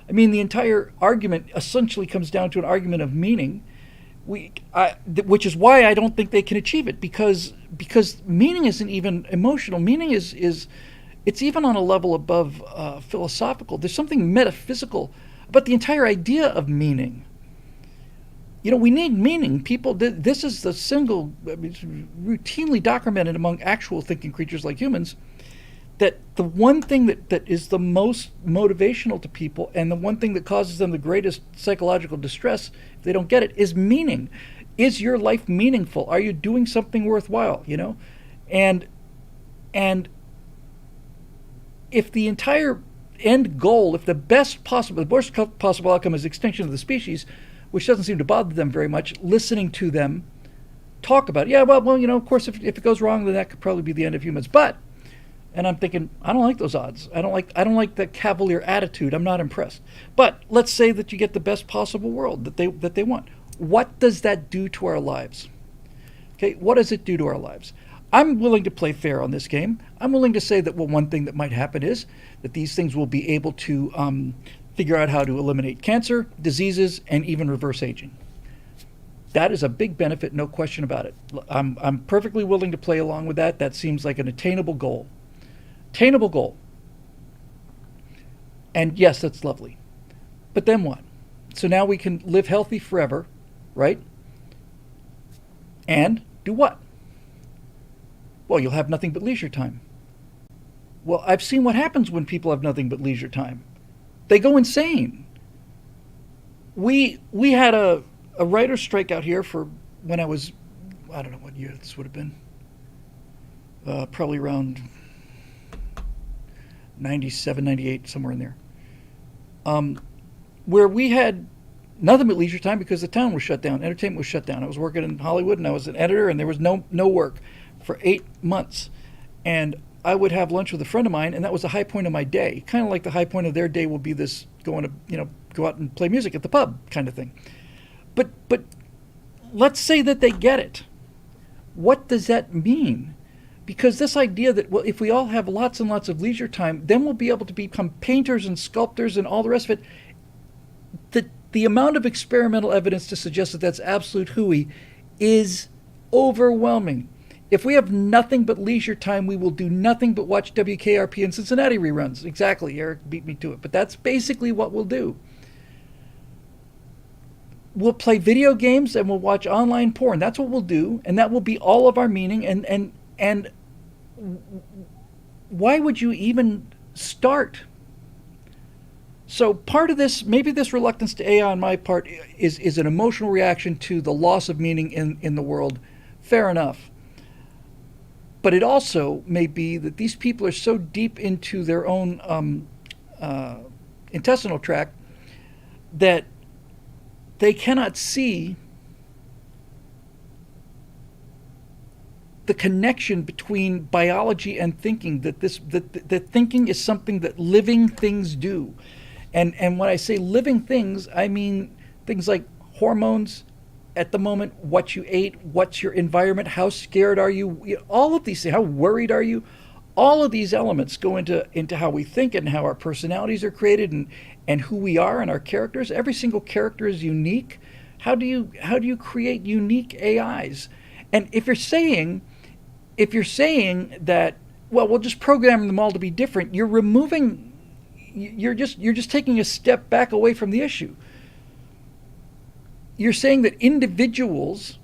I mean, the entire argument essentially comes down to an argument of meaning, which is why I don't think they can achieve it, because meaning isn't even emotional. Meaning is it's even on a level above philosophical. There's something metaphysical about the entire idea of meaning. You know, we need meaning. People, this is the single, routinely documented among actual thinking creatures like humans, that the one thing that is the most motivational to people and the one thing that causes them the greatest psychological distress if they don't get it is meaning. Is your life meaningful? Are you doing something worthwhile, you know? And if the entire end goal, if the worst possible outcome is extinction of the species, which doesn't seem to bother them very much, listening to them talk about it. Yeah, well, you know, of course, if it goes wrong, then that could probably be the end of humans. But, and I'm thinking, I don't like those odds. I don't like that cavalier attitude. I'm not impressed. But let's say that you get the best possible world that they want. What does that do to our lives? Okay, what does it do to our lives? I'm willing to play fair on this game. I'm willing to say that, well, one thing that might happen is that these things will be able to figure out how to eliminate cancer, diseases, and even reverse aging. That is a big benefit, no question about it. I'm perfectly willing to play along with that. That seems like an attainable goal. Attainable goal. And yes, that's lovely. But then what? So now we can live healthy forever, right? And do what? Well, you'll have nothing but leisure time. Well, I've seen what happens when people have nothing but leisure time. They go insane. We had a writer's strike out here for when I was, I don't know what year this would have been, probably around 97, 98, somewhere in there, where we had nothing but leisure time because the town was shut down. Entertainment was shut down. I was working in Hollywood and I was an editor and there was no work for 8 months. And I would have lunch with a friend of mine, and that was the high point of my day. Kind of like the high point of their day will be this going to, go out and play music at the pub kind of thing. But let's say that they get it. What does that mean? Because this idea that, well, if we all have lots and lots of leisure time, then we'll be able to become painters and sculptors and all the rest of it. The amount of experimental evidence to suggest that that's absolute hooey is overwhelming. If we have nothing but leisure time, we will do nothing but watch WKRP and Cincinnati reruns. Exactly, Eric beat me to it. But that's basically what we'll do. We'll play video games and we'll watch online porn. That's what we'll do, and that will be all of our meaning. And why would you even start? So part of this, maybe this reluctance to AI on my part is an emotional reaction to the loss of meaning in the world. Fair enough. But it also may be that these people are so deep into their own intestinal tract that they cannot see the connection between biology and thinking, that thinking is something that living things do. And when I say living things, I mean things like hormones, at the moment, what you ate, what's your environment, how scared are you, all of these things, how worried are you, all of these elements go into how we think and how our personalities are created, and who we are and our characters. Every single character is unique. How do you create unique AIs? And if you're saying that, well, we'll just program them all to be different, you're just taking a step back away from the issue. You're saying that individuals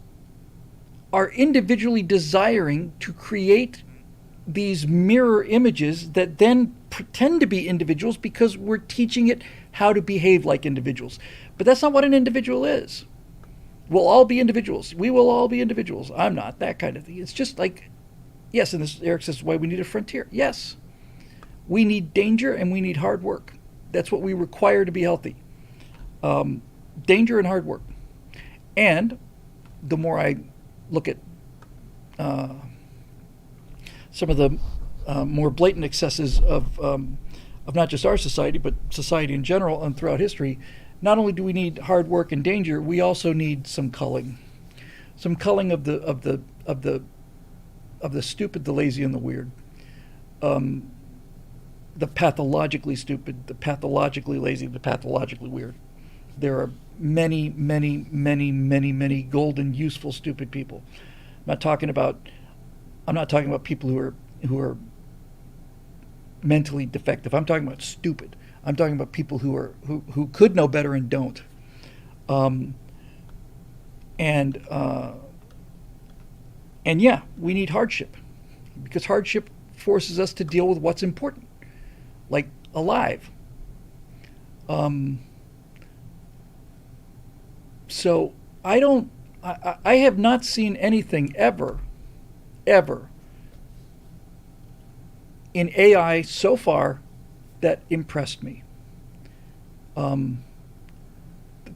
are individually desiring to create these mirror images that then pretend to be individuals because we're teaching it how to behave like individuals. But that's not what an individual is. We'll all be individuals. We will all be individuals. I'm not, that kind of thing. It's just like, yes, and this, Eric says, why we need a frontier. Yes, we need danger and we need hard work. That's what we require to be healthy. Danger and hard work. And the more I look at some of the more blatant excesses of not just our society, but society in general and throughout history, not only do we need hard work and danger, we also need some culling of the stupid, the lazy, and the weird, the pathologically stupid, the pathologically lazy, the pathologically weird. There are many, many, many, many, many golden, useful, stupid people. I'm not talking about people who are mentally defective. I'm talking about stupid. I'm talking about people who could know better and don't. And yeah, we need hardship, because hardship forces us to deal with what's important, like alive. So I have not seen anything ever in AI so far that impressed me. The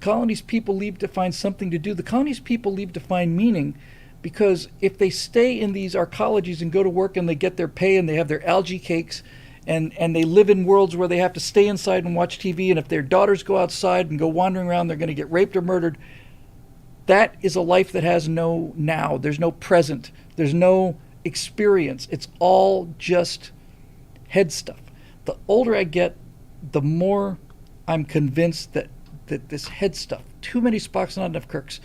colonies people leave to find something to do. The colonies people leave to find meaning, because if they stay in these arcologies and go to work and they get their pay and they have their algae cakes and they live in worlds where they have to stay inside and watch TV, and if their daughters go outside and go wandering around, they're going to get raped or murdered. That is a life that has no now. There's no present. There's no experience. It's all just head stuff. The older I get, the more I'm convinced that this head stuff, too many Spocks, not enough Kirks.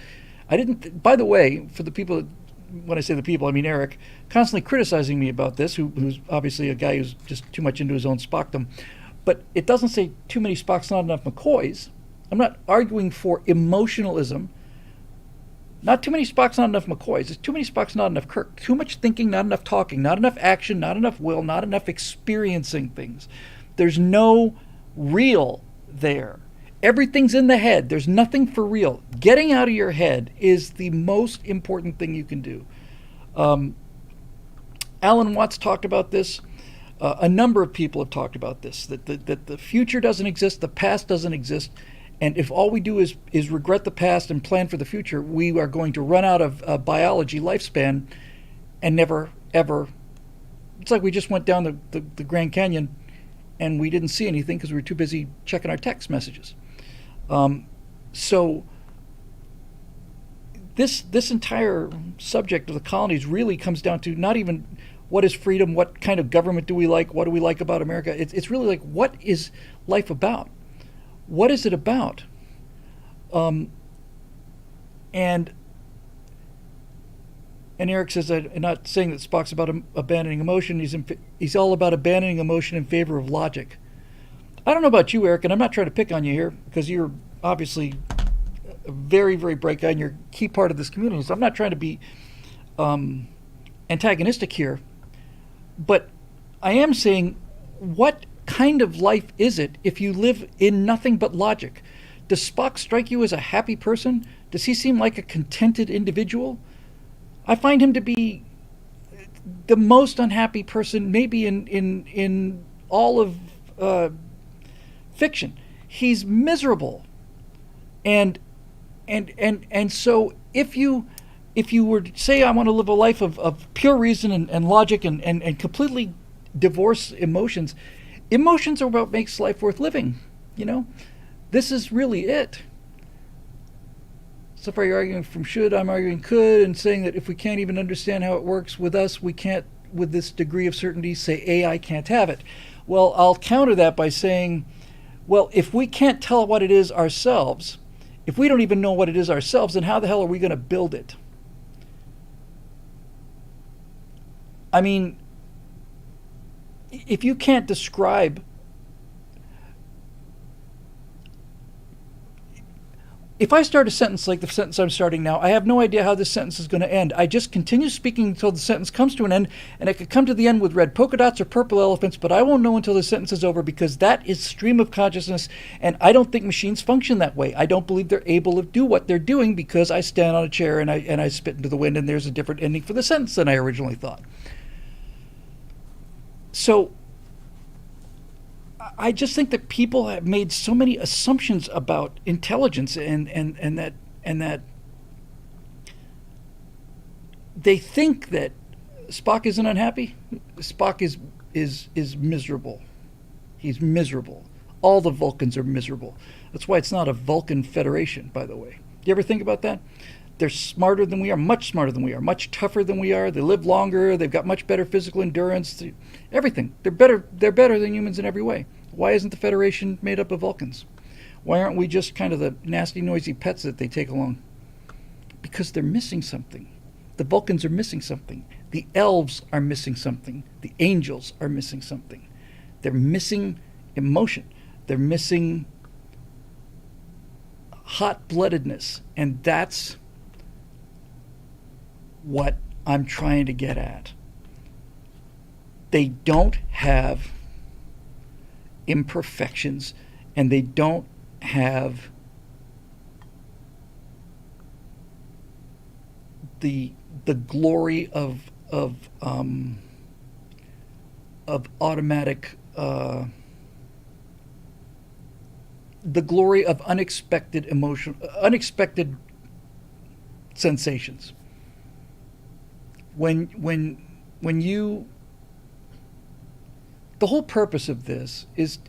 By the way, for the people, when I say the people, I mean Eric, constantly criticizing me about this, who's obviously a guy who's just too much into his own Spockdom. But it doesn't say too many Spocks, not enough McCoys. I'm not arguing for emotionalism. Not too many Spocks, not enough McCoys. It's too many Spocks, not enough Kirk. Too much thinking, not enough talking. Not enough action, not enough will, not enough experiencing things. There's no real there. Everything's in the head. There's nothing for real. Getting out of your head is the most important thing you can do. Alan Watts talked about this. A number of people have talked about this, that the future doesn't exist, the past doesn't exist. And if all we do is regret the past and plan for the future, we are going to run out of biology lifespan and never, ever. It's like we just went down the Grand Canyon and we didn't see anything because we were too busy checking our text messages. So this entire subject of the colonies really comes down to not even what is freedom, what kind of government do we like, what do we like about America. It's really like, what is life about? What is it about? And Eric says, I'm not saying that Spock's about abandoning emotion. He's all about abandoning emotion in favor of logic. I don't know about you, Eric, and I'm not trying to pick on you here because you're obviously a very, very bright guy and you're a key part of this community. So I'm not trying to be antagonistic here, but I am saying, what kind of life is it if you live in nothing but logic? Does Spock strike you as a happy person? Does he seem like a contented individual? I find him to be the most unhappy person maybe in all of fiction. He's miserable. And so if you were to say, I want to live a life of pure reason and logic and completely divorce emotions, emotions are what makes life worth living. This is really it. So far you're arguing from should, I'm arguing could, and saying that if we can't even understand how it works with us, we can't, with this degree of certainty, say AI can't have it. Well, I'll counter that by saying, well, if we can't tell what it is ourselves, if we don't even know what it is ourselves, then how the hell are we going to build it? I mean, if you can't describe, if I start a sentence like the sentence I'm starting now, I have no idea how this sentence is going to end. I just continue speaking until the sentence comes to an end, and it could come to the end with red polka dots or purple elephants, but I won't know until the sentence is over, because that is stream of consciousness, and I don't think machines function that way. I don't believe they're able to do what they're doing, because I stand on a chair and I spit into the wind, and there's a different ending for the sentence than I originally thought. So I just think that people have made so many assumptions about intelligence, and that they think that Spock isn't unhappy. Spock is miserable. He's miserable. All the Vulcans are miserable. That's why it's not a Vulcan Federation, by the way. You ever think about that? They're smarter than we are, much smarter than we are, much tougher than we are. They live longer. They've got much better physical endurance. Everything. They're better. They're better than humans in every way. Why isn't the Federation made up of Vulcans? Why aren't we just kind of the nasty, noisy pets that they take along? Because they're missing something. The Vulcans are missing something. The elves are missing something. The angels are missing something. They're missing emotion. They're missing hot-bloodedness. And that's what I'm trying to get at. They don't have imperfections, and they don't have the glory of automatic, the glory of unexpected emotion, unexpected sensations. When you, the whole purpose of this is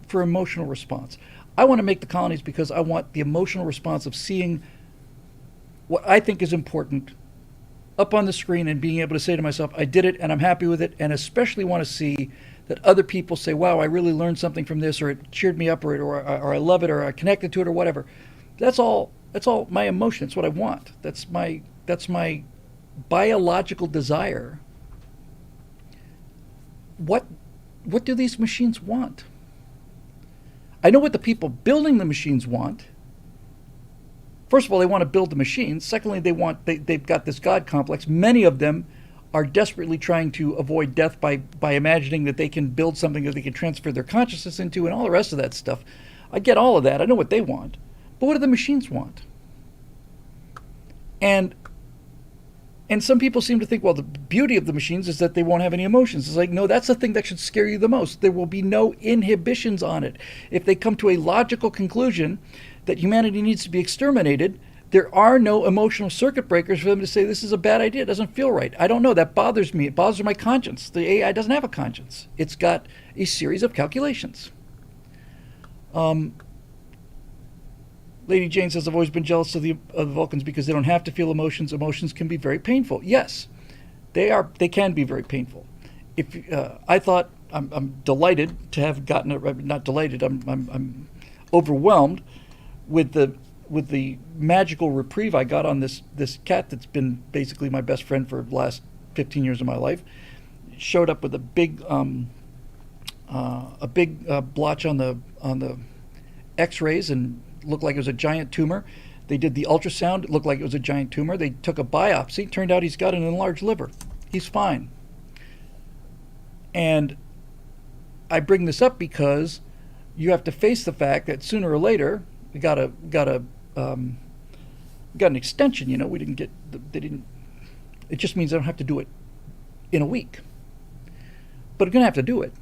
for emotional response. I want to make the colonies because I want the emotional response of seeing what I think is important up on the screen and being able to say to myself, I did it and I'm happy with it, and especially want to see that other people say, wow, I really learned something from this, or it cheered me up, or I love it, or I connected to it, or whatever. That's all my emotion. It's what I want. That's my biological desire. What do these machines want? I know what the people building the machines want. First of all, they want to build the machines. Secondly, they've got this God complex. Many of them are desperately trying to avoid death by imagining that they can build something that they can transfer their consciousness into, and all the rest of that stuff. I get all of that. I know what they want. But what do the machines want? And some people seem to think, well, the beauty of the machines is that they won't have any emotions. It's like, no, that's the thing that should scare you the most. There will be no inhibitions on it. If they come to a logical conclusion that humanity needs to be exterminated, there are no emotional circuit breakers for them to say, this is a bad idea, it doesn't feel right. I don't know, that bothers me. It bothers my conscience. The AI doesn't have a conscience. It's got a series of calculations. Lady Jane says, I've always been jealous of the Vulcans because they don't have to feel emotions. Emotions can be very painful. Yes, they can be very painful. If I thought, I'm delighted to have gotten it, not delighted, I'm overwhelmed with the magical reprieve I got on this cat that's been basically my best friend for the last 15 years of my life. Showed up with a big blotch on the X-rays and looked like it was a giant tumor. They did the ultrasound. It looked like it was a giant tumor. They took a biopsy. Turned out he's got an enlarged liver. He's fine. And I bring this up because you have to face the fact that sooner or later we got an extension. You know, we didn't get. They didn't. It just means I don't have to do it in a week. But I'm gonna have to do it.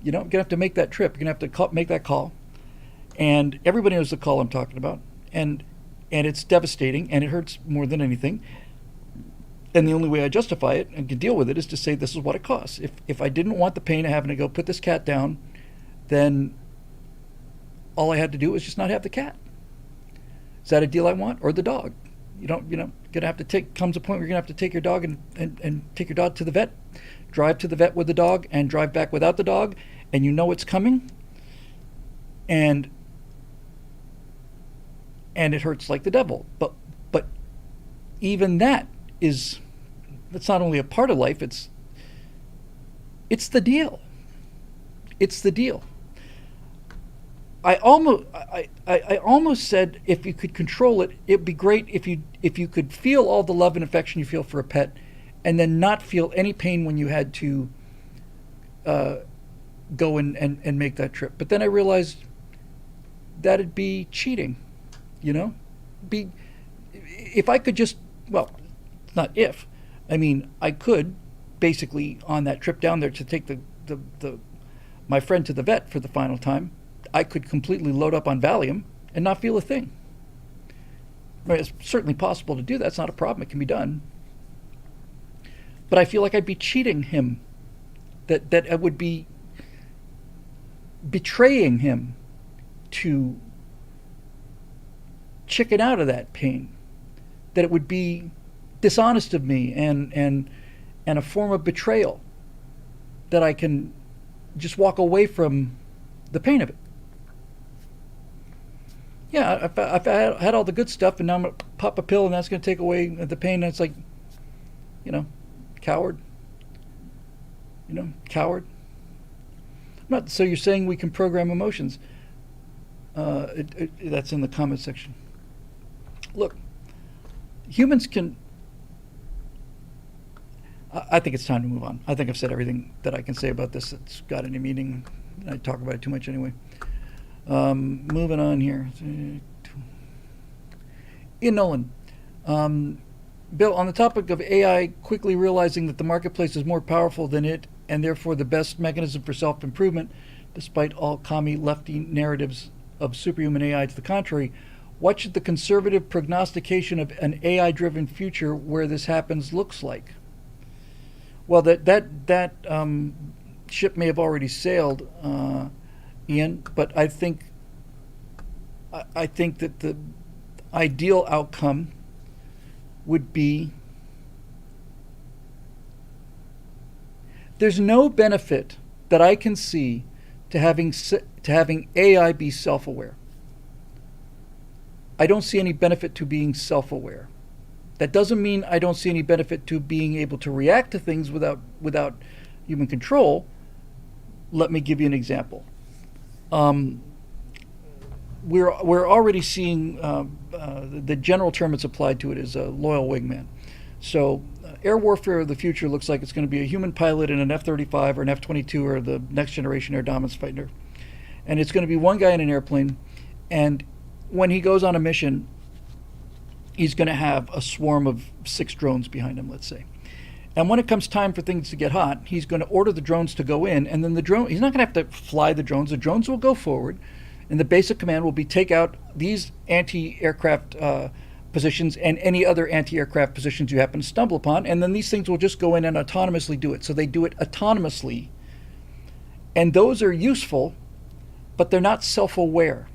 You know, I'm gonna have to make that trip. You're gonna have to make that call. And everybody knows the call I'm talking about, and it's devastating, and it hurts more than anything. And the only way I justify it and can deal with it is to say this is what it costs. If I didn't want the pain of having to go put this cat down, then all I had to do was just not have the cat. Is that a deal I want, or the dog? Gonna have to take, comes a point where you're gonna have to take your dog and take your dog to the vet, drive to the vet with the dog and drive back without the dog, and you know it's coming, and it hurts like the devil. But even that's not only a part of life, it's the deal. It's the deal. I almost said if you could control it, it'd be great if you could feel all the love and affection you feel for a pet, and then not feel any pain when you had to go and make that trip. But then I realized that'd be cheating, if I could just, well, not if, I mean, I could basically on that trip down there to take my friend to the vet for the final time, I could completely load up on Valium and not feel a thing. I mean, it's certainly possible to do that. It's not a problem. It can be done. But I feel like I'd be cheating him, that I would be betraying him to chicken out of that pain, that it would be dishonest of me and a form of betrayal, that I can just walk away from the pain of it. Yeah, I've had all the good stuff, and now I'm going to pop a pill, and that's going to take away the pain. And it's like, coward. Coward. Not so you're saying we can program emotions. That's in the comment section. Look, humans can. I think it's time to move on. I think I've said everything that I can say about this that's got any meaning. I talk about it too much anyway. Moving on here. Ian Nolan. Bill, on the topic of AI quickly realizing that the marketplace is more powerful than it, and therefore the best mechanism for self-improvement, despite all commie lefty narratives of superhuman AI to the contrary, what should the conservative prognostication of an AI-driven future where this happens looks like? Well, that ship may have already sailed, Ian, but I think that the ideal outcome would be, there's no benefit that I can see to having AI be self-aware. I don't see any benefit to being self-aware. That doesn't mean I don't see any benefit to being able to react to things without human control. Let me give you an example. We're already seeing the general term that's applied to it is a loyal wingman. So air warfare of the future looks like it's going to be a human pilot in an F-35 or an F-22 or the next generation air dominance fighter. And it's going to be one guy in an airplane, and when he goes on a mission, he's going to have a swarm of 6 drones behind him, let's say. And when it comes time for things to get hot, he's going to order the drones to go in, and then he's not going to have to fly the drones. The drones will go forward, and the basic command will be take out these anti-aircraft positions and any other anti-aircraft positions you happen to stumble upon, and then these things will just go in and autonomously do it. So they do it autonomously, and those are useful, but they're not self-aware.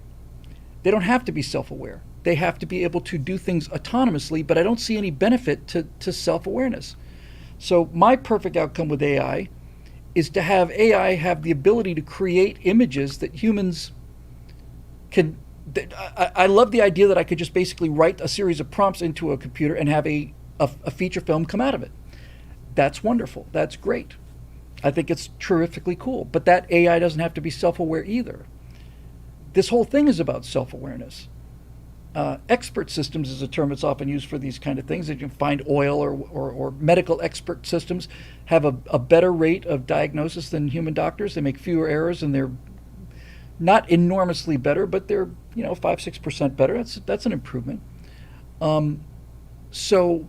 They don't have to be self-aware. They have to be able to do things autonomously, but I don't see any benefit to self-awareness. So my perfect outcome with AI is to have AI have the ability to create images that humans can. I love the idea that I could just basically write a series of prompts into a computer and have a feature film come out of it. That's wonderful. That's great. I think it's terrifically cool. But that AI doesn't have to be self-aware either. This whole thing is about self-awareness. Expert systems is a term that's often used for these kind of things. That you find oil or medical expert systems have a better rate of diagnosis than human doctors. They make fewer errors, and they're not enormously better, but they're 5-6% better. That's an improvement. So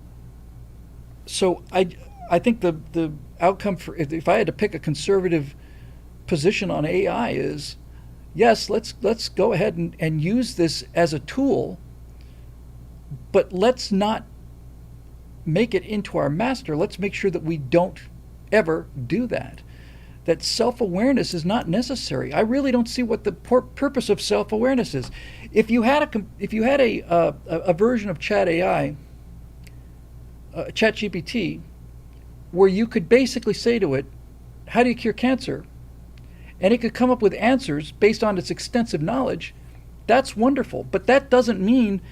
I think the outcome for if I had to pick a conservative position on AI is, yes, let's go ahead and use this as a tool, but let's not make it into our master. Let's make sure that we don't ever do that. that self-awareness is not necessary. I really don't see what the purpose of self-awareness is. If you had a version of Chat AI, Chat GPT, where you could basically say to it, "How do you cure cancer?" and it could come up with answers based on its extensive knowledge, that's wonderful. But that doesn't mean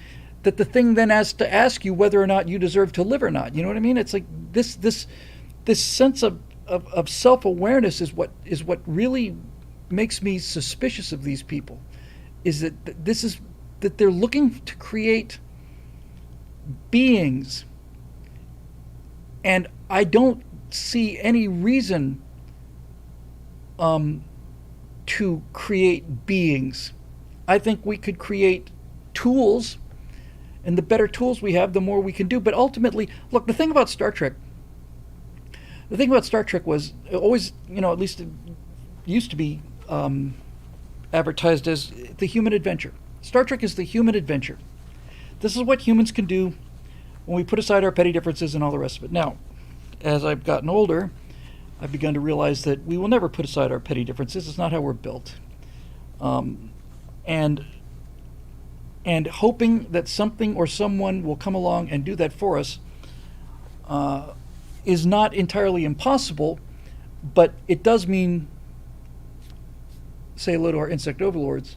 that the thing then has to ask you whether or not you deserve to live or not. You know what I mean? It's like this sense of self-awareness is what really makes me suspicious of these people, is that they're looking to create beings, and I don't see any reason to create beings. I think we could create tools, and the better tools we have, the more we can do. But ultimately, look, the thing about Star Trek was always, at least it used to be advertised as the human adventure. Star Trek is the human adventure. This is what humans can do when we put aside our petty differences and all the rest of it. Now, as I've gotten older, I've begun to realize that we will never put aside our petty differences. It's not how we're built. And hoping that something or someone will come along and do that for us is not entirely impossible, but it does mean, say hello to our insect overlords.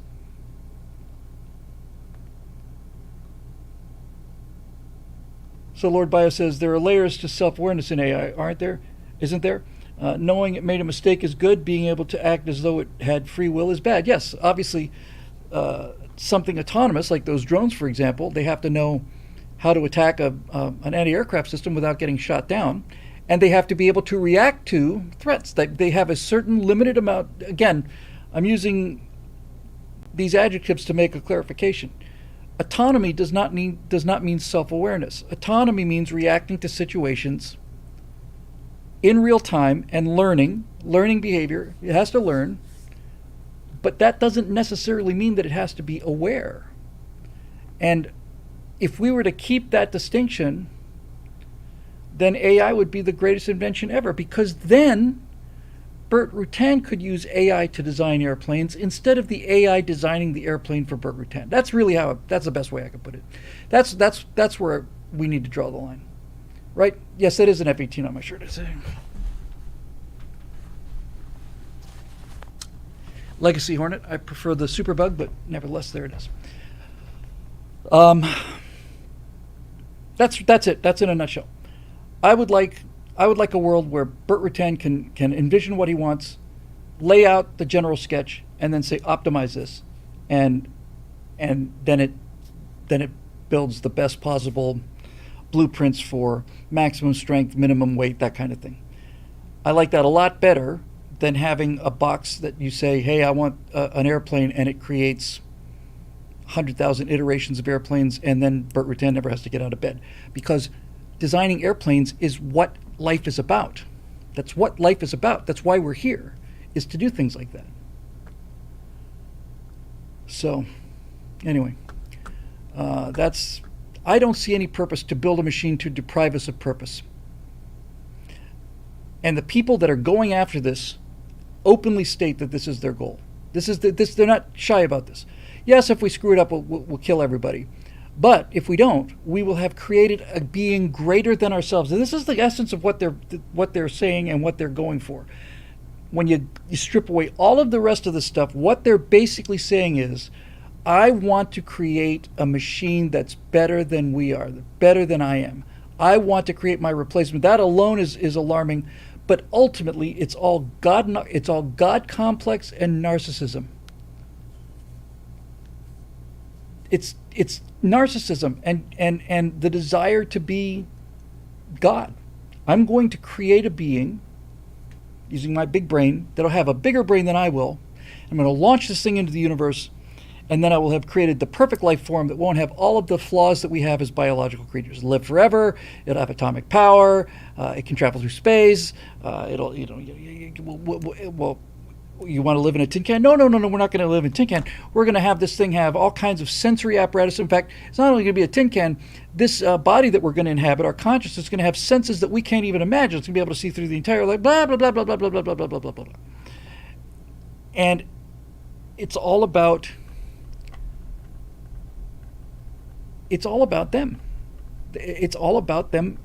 So Lord Bio says, there are layers to self-awareness in AI, aren't there? Isn't there? Knowing it made a mistake is good. Being able to act as though it had free will is bad. Yes, obviously, something autonomous, like those drones, for example, they have to know how to attack an anti-aircraft system without getting shot down. And they have to be able to react to threats. They have a certain limited amount. Again, I'm using these adjectives to make a clarification. Autonomy does not mean self-awareness. Autonomy means reacting to situations in real time and learning behavior. It has to learn, but that doesn't necessarily mean that it has to be aware. And if we were to keep that distinction, then AI would be the greatest invention ever, because then Burt Rutan could use AI to design airplanes instead of the AI designing the airplane for Burt Rutan. That's really that's the best way I could put it. That's where we need to draw the line. Right? Yes, that is an F-18 on my shirt. Legacy Hornet. I prefer the Superbug, but nevertheless, there it is. That's it. That's in a nutshell. I would like a world where Burt Rutan can envision what he wants, lay out the general sketch, and then say optimize this, and then it builds the best possible blueprints for maximum strength, minimum weight, that kind of thing. I like that a lot better than having a box that you say, hey, I want an airplane, and it creates 100,000 iterations of airplanes, and then Burt Rutan never has to get out of bed. Because designing airplanes is what life is about. That's what life is about. That's why we're here, is to do things like that. So, anyway, I don't see any purpose to build a machine to deprive us of purpose. And the people that are going after this openly state that this is their goal. They're not shy about this. Yes, if we screw it up, we'll kill everybody. But if we don't, we will have created a being greater than ourselves. And this is the essence of what they're saying and what they're going for. When you strip away all of the rest of the stuff, what they're basically saying is, I want to create a machine that's better than we are, better than I am. I want to create my replacement. That alone is alarming, but ultimately it's all God complex and narcissism. It's narcissism and the desire to be God. I'm going to create a being using my big brain that'll have a bigger brain than I will. I'm going to launch this thing into the universe, and then I will have created the perfect life form that won't have all of the flaws that we have as biological creatures. It'll live forever. It'll have atomic power. It can travel through space. You want to live in a tin can? No, we're not going to live in a tin can. We're going to have this thing have all kinds of sensory apparatus. In fact, it's not only going to be a tin can. This body that we're going to inhabit, our consciousness, is going to have senses that we can't even imagine. It's going to be able to see through the entire, like, blah, blah, blah, blah, blah, blah, blah, blah, blah, blah, blah. And it's all about them. It's all about them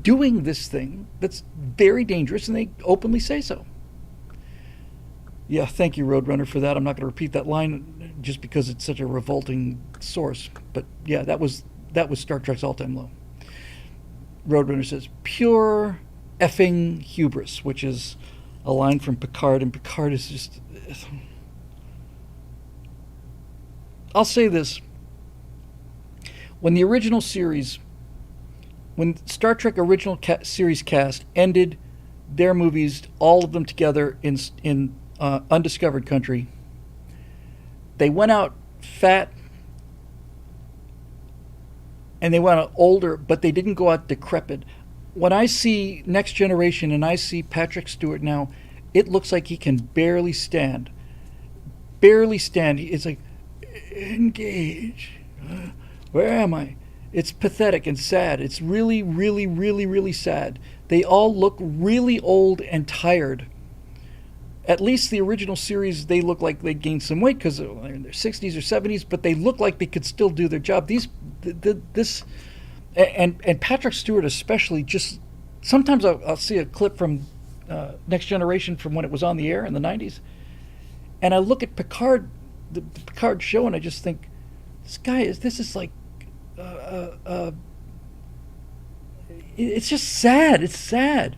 doing this thing that's very dangerous, and they openly say so. Yeah, thank you, Roadrunner, for that. I'm not going to repeat that line just because it's such a revolting source. But yeah, that was Star Trek's all-time low. Roadrunner says pure effing hubris, which is a line from Picard, and Picard is just. I'll say this: when the original series, when Star Trek original series cast ended their movies, all of them together in undiscovered country, they went out fat and they went out older, but they didn't go out decrepit. When I see Next Generation and I see Patrick Stewart now, it looks like he can barely stand. Barely stand. It's like, engage. Where am I? It's pathetic and sad. It's really, really, really, really sad. They all look really old and tired. At least the original series, they look like they gained some weight because they're in their 60s or 70s, but they look like they could still do their job. And Patrick Stewart especially, just sometimes I'll see a clip from Next Generation from when it was on the air in the 90s, and I look at Picard, the Picard show, and I just think, this is like, it's just sad. It's sad.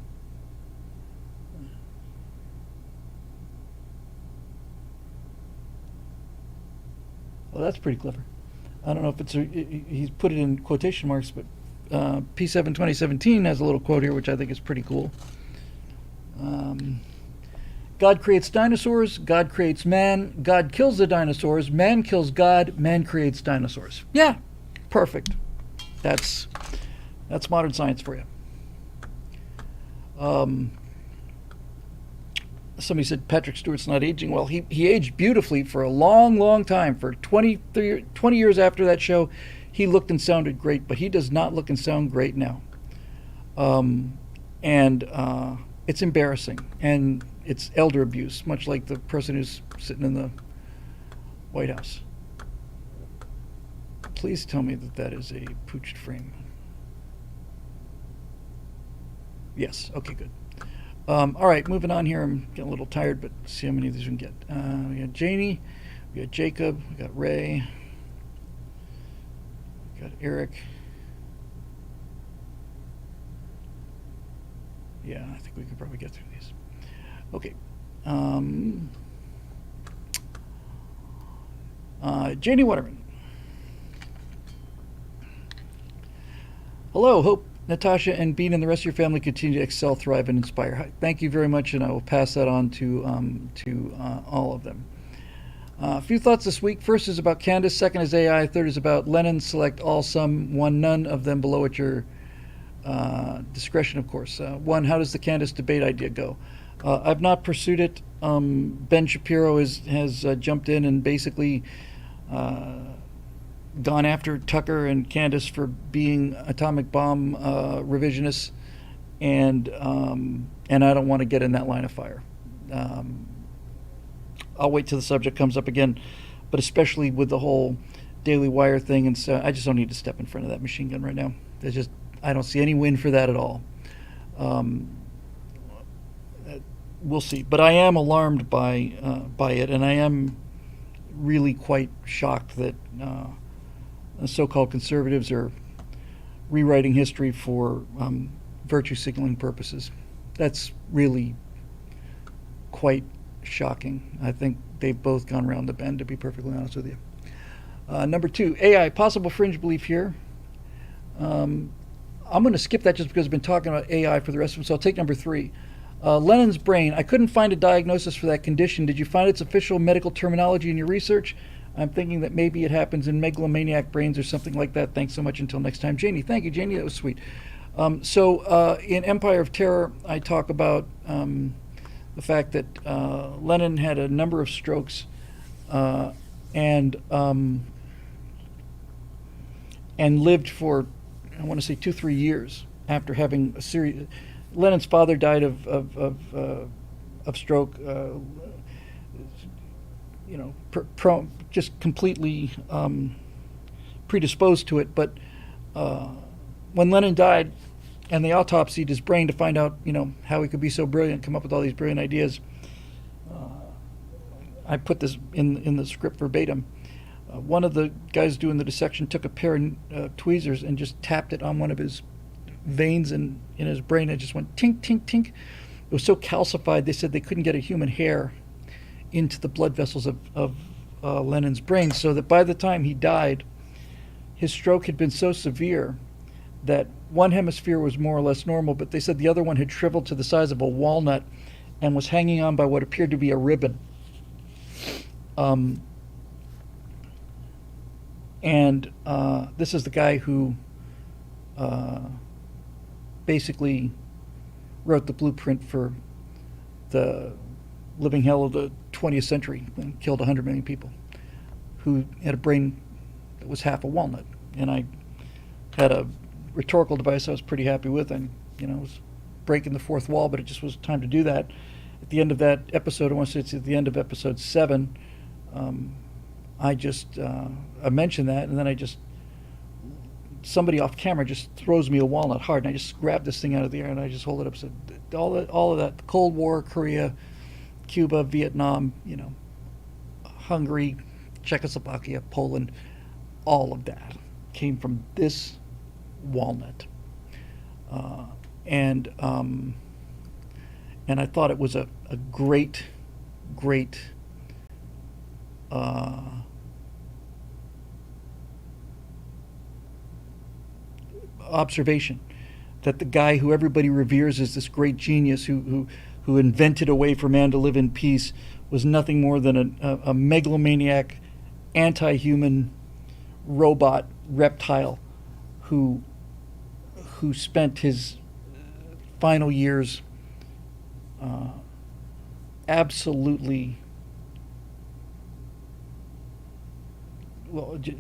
Well, that's pretty clever. I don't know if he's put it in quotation marks, but P7 2017 has a little quote here, which I think is pretty cool. God creates dinosaurs, God creates man, God kills the dinosaurs, man kills God, man creates dinosaurs. Yeah, perfect. That's modern science for you. Somebody said Patrick Stewart's not aging well. He aged beautifully for a long, long time. For 20 years after that show, he looked and sounded great, but he does not look and sound great now. And it's embarrassing, and it's elder abuse, much like the person who's sitting in the White House. Please tell me that is a pooched frame. Yes, okay, good. All right, moving on here. I'm getting a little tired, but let's see how many of these we can get. We got Janie, we got Jacob, we got Ray, we got Eric. Yeah, I think we could probably get through these. Okay. Janie Waterman. Hello, hope Natasha and Bean and the rest of your family continue to excel, thrive, and inspire. Thank you very much, and I will pass that on to all of them. A few thoughts this week. First is about Candace. Second is AI. Third is about Lenin. Select all, some, one, none of them below at your discretion, of course. One, how does the Candace debate idea go? I've not pursued it. Ben Shapiro has jumped in and basically gone after Tucker and Candace for being atomic bomb revisionists, and I don't want to get in that line of fire. I'll wait till the subject comes up again, but especially with the whole Daily Wire thing, and so I just don't need to step in front of that machine gun right now. I don't see any win for that at all. We'll see, but I am alarmed by it, and I am really quite shocked that so-called conservatives are rewriting history for virtue signaling purposes. That's really quite shocking. I think they've both gone around the bend, to be perfectly honest with you. Number two, AI, possible fringe belief here. I'm going to skip that just because I've been talking about AI for the rest of them, so I'll take number three. Lenin's brain. I couldn't find a diagnosis for that condition. Did you find its official medical terminology in your research? I'm thinking that maybe it happens in megalomaniac brains or something like that. Thanks so much. Until next time, Janie. Thank you, Janie. That was sweet. In Empire of Terror, I talk about the fact that Lenin had a number of strokes and lived for, I want to say, 2-3 years after having a series. Lenin's father died of stroke. just completely predisposed to it. But when Lenin died, and they autopsied his brain to find out, how he could be so brilliant, come up with all these brilliant ideas. I put this in the script verbatim. One of the guys doing the dissection took a pair of tweezers and just tapped it on one of his veins in his brain. It just went tink, tink, tink. It was so calcified, they said they couldn't get a human hair into the blood vessels of Lenin's brain, so that by the time he died, his stroke had been so severe that one hemisphere was more or less normal, but they said the other one had shriveled to the size of a walnut and was hanging on by what appeared to be a ribbon. This is the guy who basically wrote the blueprint for the living hell of the 20th century and killed 100 million people, who had a brain that was half a walnut. And I had a rhetorical device I was pretty happy with, and it was breaking the fourth wall, but it just was time to do that. At the end of that episode, I want to say it's at the end of episode 7, I mentioned that, and then somebody off camera just throws me a walnut hard, and I just grabbed this thing out of the air and I just hold it up and said, all of that, the Cold War, Korea, Cuba, Vietnam, Hungary, Czechoslovakia, Poland, all of that came from this walnut. And I thought it was a great observation that the guy who everybody reveres as this great genius who invented a way for man to live in peace was nothing more than a megalomaniac, anti-human robot reptile who spent his final years absolutely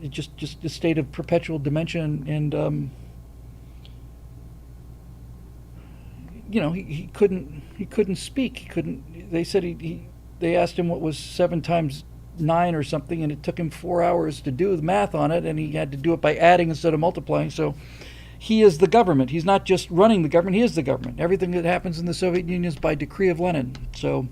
just a state of perpetual dementia, and he couldn't speak. They said they asked him what was 7 times 9 or something, and it took him 4 hours to do the math on it, and he had to do it by adding instead of multiplying. So he is the government. He's not just running the government, he is the government. Everything that happens in the Soviet Union is by decree of Lenin. So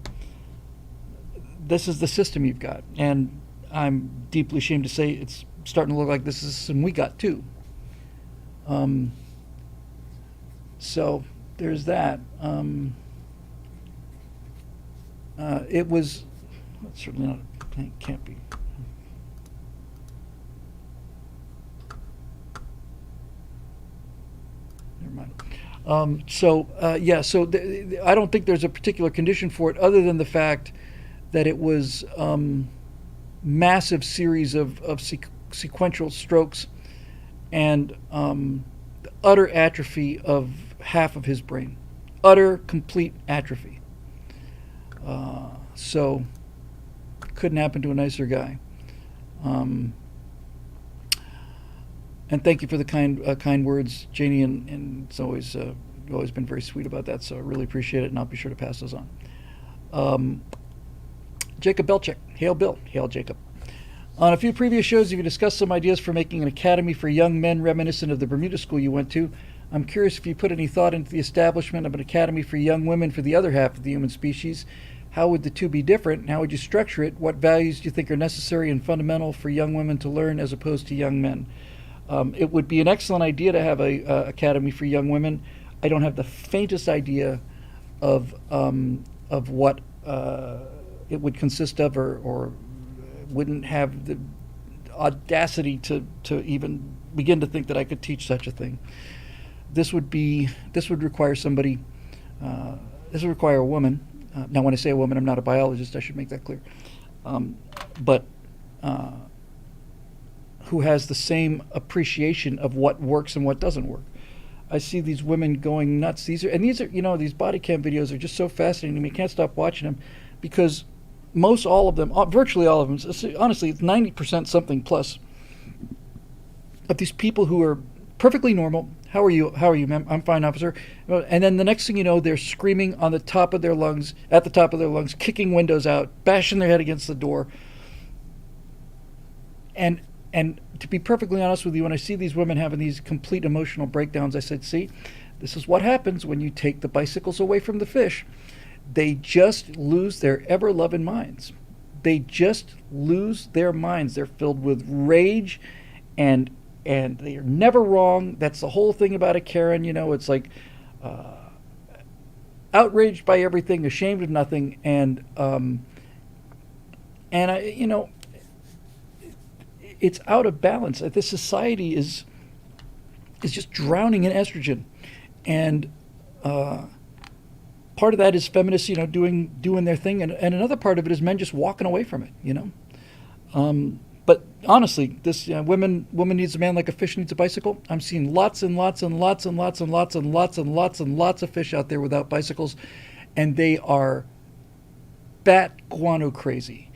this is the system you've got, and I'm deeply ashamed to say it's starting to look like this is the system we got too. So there's that. It was certainly not. It can't be. Never mind. So I don't think there's a particular condition for it, other than the fact that it was massive series of sequential strokes and the utter atrophy of half of his brain. Utter, complete atrophy. So couldn't happen to a nicer guy. And thank you for the kind words, Janie, and it's always you've always been very sweet about that, so I really appreciate it, and I'll be sure to pass those on. Jacob Belchek. Hail Bill. Hail Jacob. On a few previous shows, you've discussed some ideas for making an academy for young men reminiscent of the Bermuda school you went to. I'm curious if you put any thought into the establishment of an academy for young women for the other half of the human species. How would the two be different, and how would you structure it? What values do you think are necessary and fundamental for young women to learn as opposed to young men? It would be an excellent idea to have a academy for young women. I don't have the faintest idea of what it would consist of, or wouldn't have the audacity to even begin to think that I could teach such a thing. This would require somebody. This would require a woman. Now, when I say a woman, I'm not a biologist. I should make that clear. But who has the same appreciation of what works and what doesn't work. I see these women going nuts. These body cam videos are just so fascinating to me. I can't stop watching them because all of them, virtually all of them, honestly, it's 90% something plus of these people who are perfectly normal. How are you, ma'am? I'm fine, officer. And then the next thing you know, they're screaming at the top of their lungs, kicking windows out, bashing their head against the door, and to be perfectly honest with you, when I see these women having these complete emotional breakdowns, I said, see, this is what happens when you take the bicycles away from the fish. They just lose their ever-loving minds. They just lose their minds. They're filled with rage, and they are never wrong. That's the whole thing about a Karen. It's like outraged by everything, ashamed of nothing, and it's out of balance. This society is just drowning in estrogen, and part of that is feminists, doing their thing, and another part of it is men just walking away from it. But honestly, this woman needs a man like a fish needs a bicycle. I'm seeing lots and lots and lots and lots and lots and lots and lots and lots of fish out there without bicycles, and they are bat guano crazy.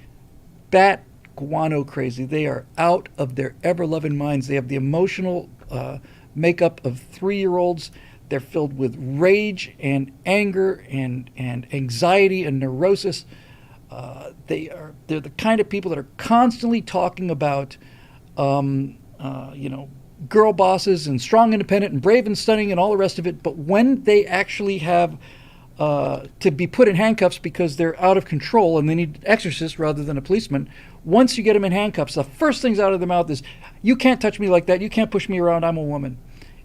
Bat guano crazy. They are out of their ever-loving minds. They have the emotional makeup of 3-year-olds. They're filled with rage and anger and anxiety and neurosis. They're the kind of people that are constantly talking about, girl bosses and strong, independent, and brave and stunning and all the rest of it. But when they actually have to be put in handcuffs because they're out of control and they need an exorcist rather than a policeman, once you get them in handcuffs, the first things out of their mouth is, "You can't touch me like that. You can't push me around. I'm a woman.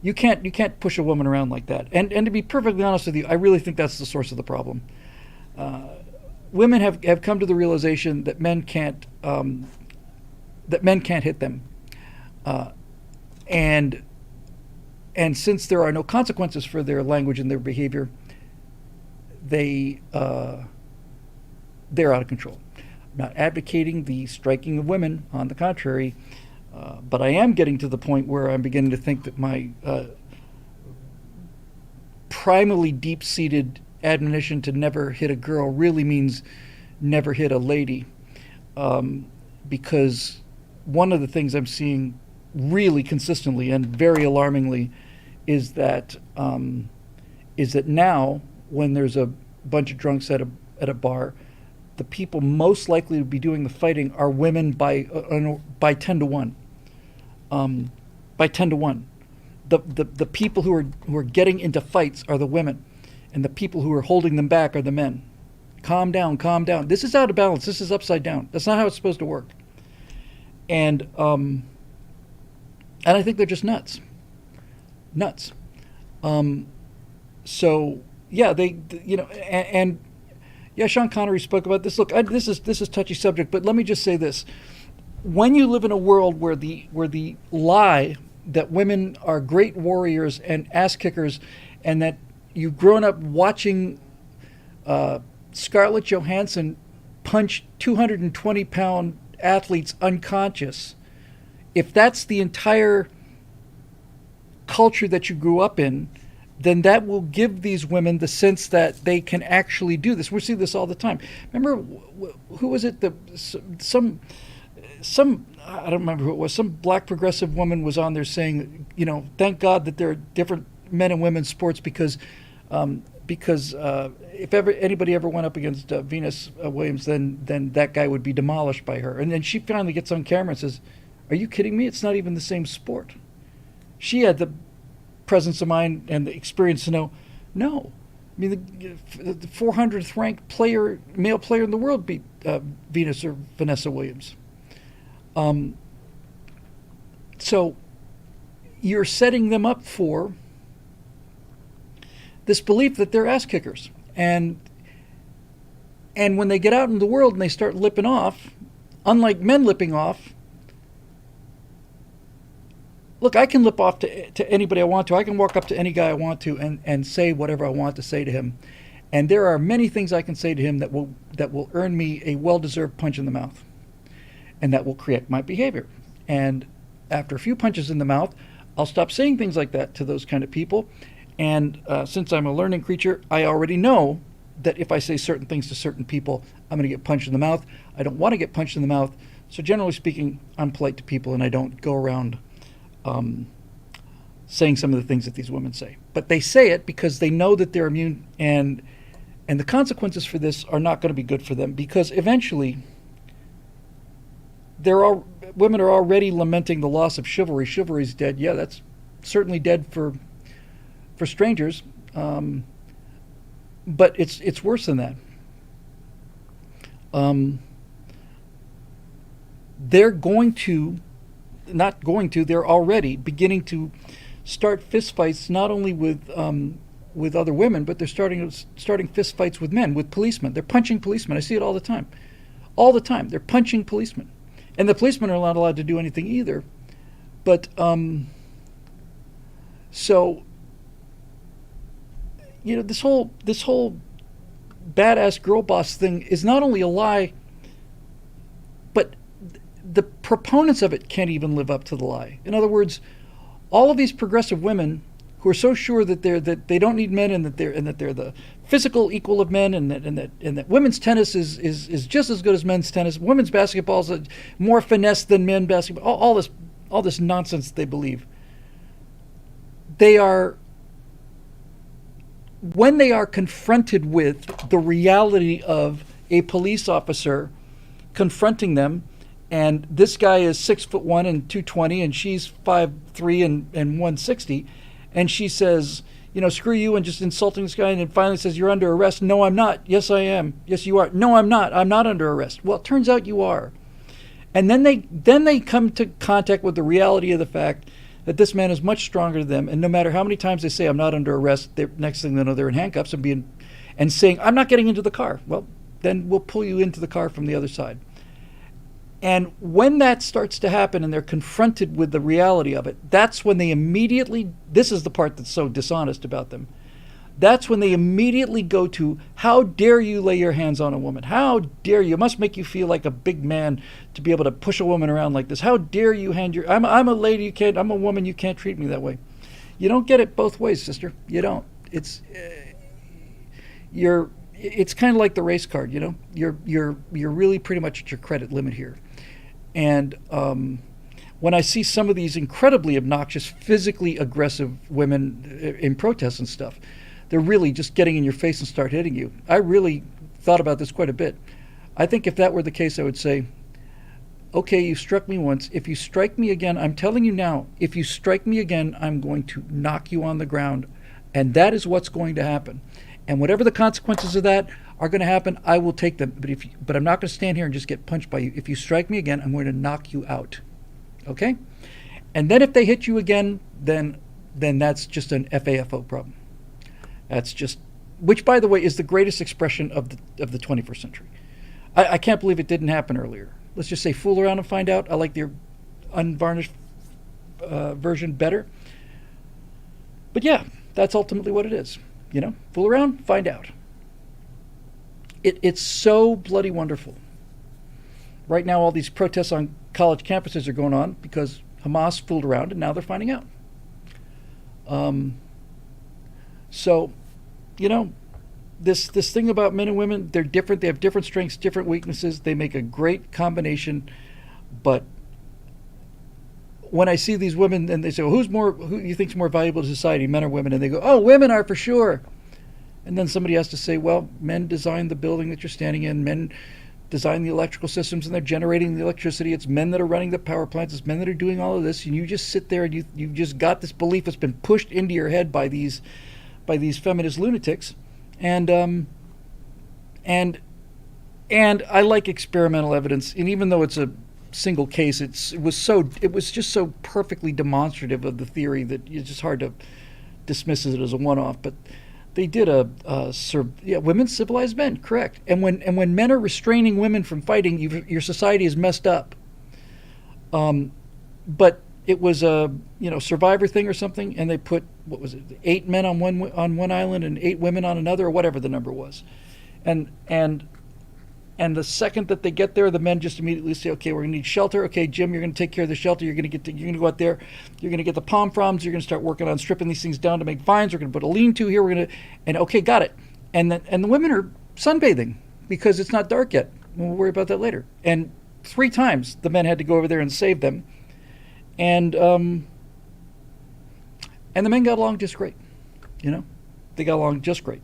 You can't push a woman around like that." And to be perfectly honest with you, I really think that's the source of the problem. Women have come to the realization that men can't hit them, and since there are no consequences for their language and their behavior, they're out of control. I'm not advocating the striking of women. On the contrary, but I am getting to the point where I'm beginning to think that my primally deep-seated admonition to never hit a girl really means never hit a lady, because one of the things I'm seeing really consistently and very alarmingly is that now, when there's a bunch of drunks at a bar, the people most likely to be doing the fighting are women by 10 to 1. By 10 to 1. The people who are getting into fights are the women, and the people who are holding them back are the men. Calm down, calm down. This is out of balance. This is upside down. That's not how it's supposed to work. And I think they're just nuts. So yeah, Sean Connery spoke about this. Look, this is touchy subject, but let me just say this: when you live in a world where the lie that women are great warriors and ass kickers, and that you've grown up watching Scarlett Johansson punch 220-pound athletes unconscious, if that's the entire culture that you grew up in, then that will give these women the sense that they can actually do this. We see this all the time. Remember, who was it? Some I don't remember who it was. Some black progressive woman was on there saying, thank God that there are different men and women's sports because if anybody ever went up against Venus Williams, then that guy would be demolished by her. And then she finally gets on camera and says, "Are you kidding me? It's not even the same sport." She had the presence of mind and the experience to know, no. I mean, the 400th ranked male player in the world beat Venus or Vanessa Williams. So you're setting them up for this belief that they're ass kickers. And when they get out in the world and they start lipping off, unlike men lipping off, look, I can lip off to anybody I want to. I can walk up to any guy I want to and say whatever I want to say to him. And there are many things I can say to him that will earn me a well-deserved punch in the mouth. And that will correct my behavior. And after a few punches in the mouth, I'll stop saying things like that to those kind of people. And since I'm a learning creature, I already know that if I say certain things to certain people, I'm going to get punched in the mouth. I don't want to get punched in the mouth. So generally speaking, I'm polite to people and I don't go around saying some of the things that these women say. But they say it because they know that they're immune, and the consequences for this are not going to be good for them, because eventually women are already lamenting the loss of chivalry. Chivalry's dead. Yeah, that's certainly dead for strangers. But it's worse than that. They're going to, not going to, they're already beginning to start fistfights not only with other women, but they're starting fistfights with men, with policemen. They're punching policemen. I see it all the time. All the time. They're punching policemen. And the policemen are not allowed to do anything either. But, so, this whole badass girl boss thing is not only a lie, but the proponents of it can't even live up to the lie. In other words, all of these progressive women who are so sure that they don't need men, and that they're the physical equal of men, and that women's tennis is just as good as men's tennis. Women's basketball is more finesse than men's basketball. All this nonsense they believe. When they are confronted with the reality of a police officer confronting them, and this guy is 6'1" and 220, and she's 5'3" and 160, and she says, screw you, and just insulting this guy, and then finally says, you're under arrest. No, I'm not. Yes, I am. Yes, you are. No, I'm not. I'm not under arrest. Well, it turns out you are. And then they come to contact with the reality of the fact that this man is much stronger than them, and no matter how many times they say, I'm not under arrest, next thing they know, they're in handcuffs and saying, I'm not getting into the car. Well, then we'll pull you into the car from the other side. And when that starts to happen and they're confronted with the reality of it, that's when they immediately, this is the part that's so dishonest about them, that's when they immediately go to, how dare you lay your hands on a woman? How dare you? It must make you feel like a big man to be able to push a woman around like this. How dare you I'm a lady, I'm a woman, you can't treat me that way. You don't get it both ways, sister. You don't. It's kind of like the race card, You're really pretty much at your credit limit here. And when I see some of these incredibly obnoxious, physically aggressive women in protests and stuff, they're really just getting in your face and start hitting you. I really thought about this quite a bit. I think if that were the case, I would say, okay, you struck me once. If you strike me again, I'm telling you now, if you strike me again, I'm going to knock you on the ground. And that is what's going to happen. And whatever the consequences of that are going to happen, I will take them. But I'm not going to stand here and just get punched by you. If you strike me again, I'm going to knock you out. Okay? And then if they hit you again, then that's just an FAFO problem. That's just, which by the way is the greatest expression of the 21st century. I can't believe it didn't happen earlier. Let's just say fool around and find out. I like the unvarnished version better. But yeah, that's ultimately what it is. Fool around, find out. It's so bloody wonderful. Right now, all these protests on college campuses are going on because Hamas fooled around, and now they're finding out. So, this thing about men and women, they're different. They have different strengths, different weaknesses. They make a great combination. But when I see these women and they say, well, who you think's more valuable to society, men or women? And they go, oh, women are for sure. And then somebody has to say, well, men designed the building that you're standing in. Men design the electrical systems, and they're generating the electricity. It's men that are running the power plants. It's men that are doing all of this. And you just sit there and you've just got this belief that's been pushed into your head by these feminist lunatics. And I like experimental evidence. And even though it's a single case, it was just so perfectly demonstrative of the theory that it's just hard to dismiss it as a one-off. But they did women civilize men, correct? And when men are restraining women from fighting, your society is messed up. But it was a survivor thing or something, and they put, what was it, 8 men on one island and 8 women on another, or whatever the number was, and the second that they get there, the men just immediately say, okay, we're going to need shelter. Okay, Jim, you're going to take care of the shelter. You're going to go out there. You're going to get the palm fronds. You're going to start working on stripping these things down to make vines. We're going to put a lean-to here. Okay, got it. And the women are sunbathing because it's not dark yet. We'll worry about that later. And 3 times the men had to go over there and save them. And the men got along just great. They got along just great.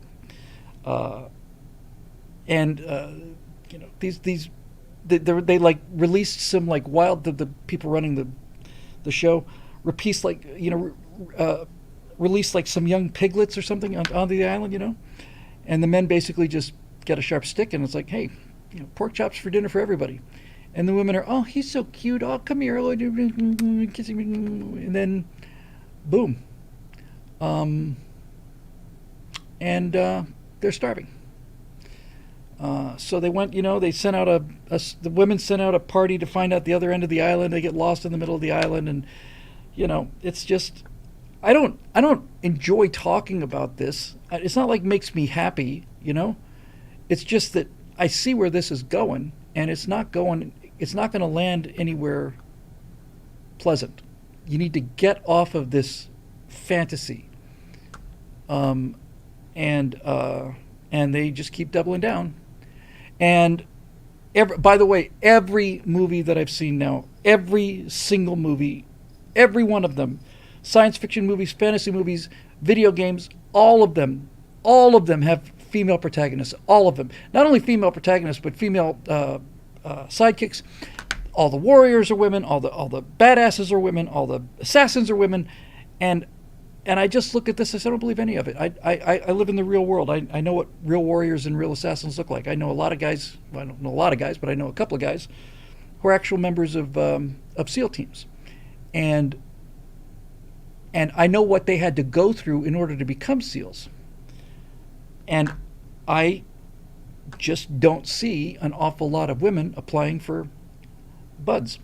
These they like released some like wild the people running the show released like released like some young piglets or something onto the island, and the men basically just get a sharp stick and it's like, hey, pork chops for dinner for everybody, and the women are, oh, he's so cute, oh, come here, oh, kissing me, and then boom, and they're starving. So they went, they sent out the women sent out a party to find out the other end of the island. They get lost in the middle of the island, and it's just, I don't enjoy talking about this. It's not like it makes me happy, It's just that I see where this is going, and it's not going to land anywhere pleasant. You need to get off of this fantasy, and they just keep doubling down. And by the way, every movie that I've seen now, every single movie, every one of them, science fiction movies, fantasy movies, video games, all of them have female protagonists. All of them. Not only female protagonists, but female sidekicks. All the warriors are women. All the badasses are women. All the assassins are women. And I just look at this, I don't believe any of it. I live in the real world. I know what real warriors and real assassins look like. I know a lot of guys, well, I don't know a lot of guys, but I know a couple of guys who are actual members of SEAL teams. And I know what they had to go through in order to become SEALs. And I just don't see an awful lot of women applying for BUD/S.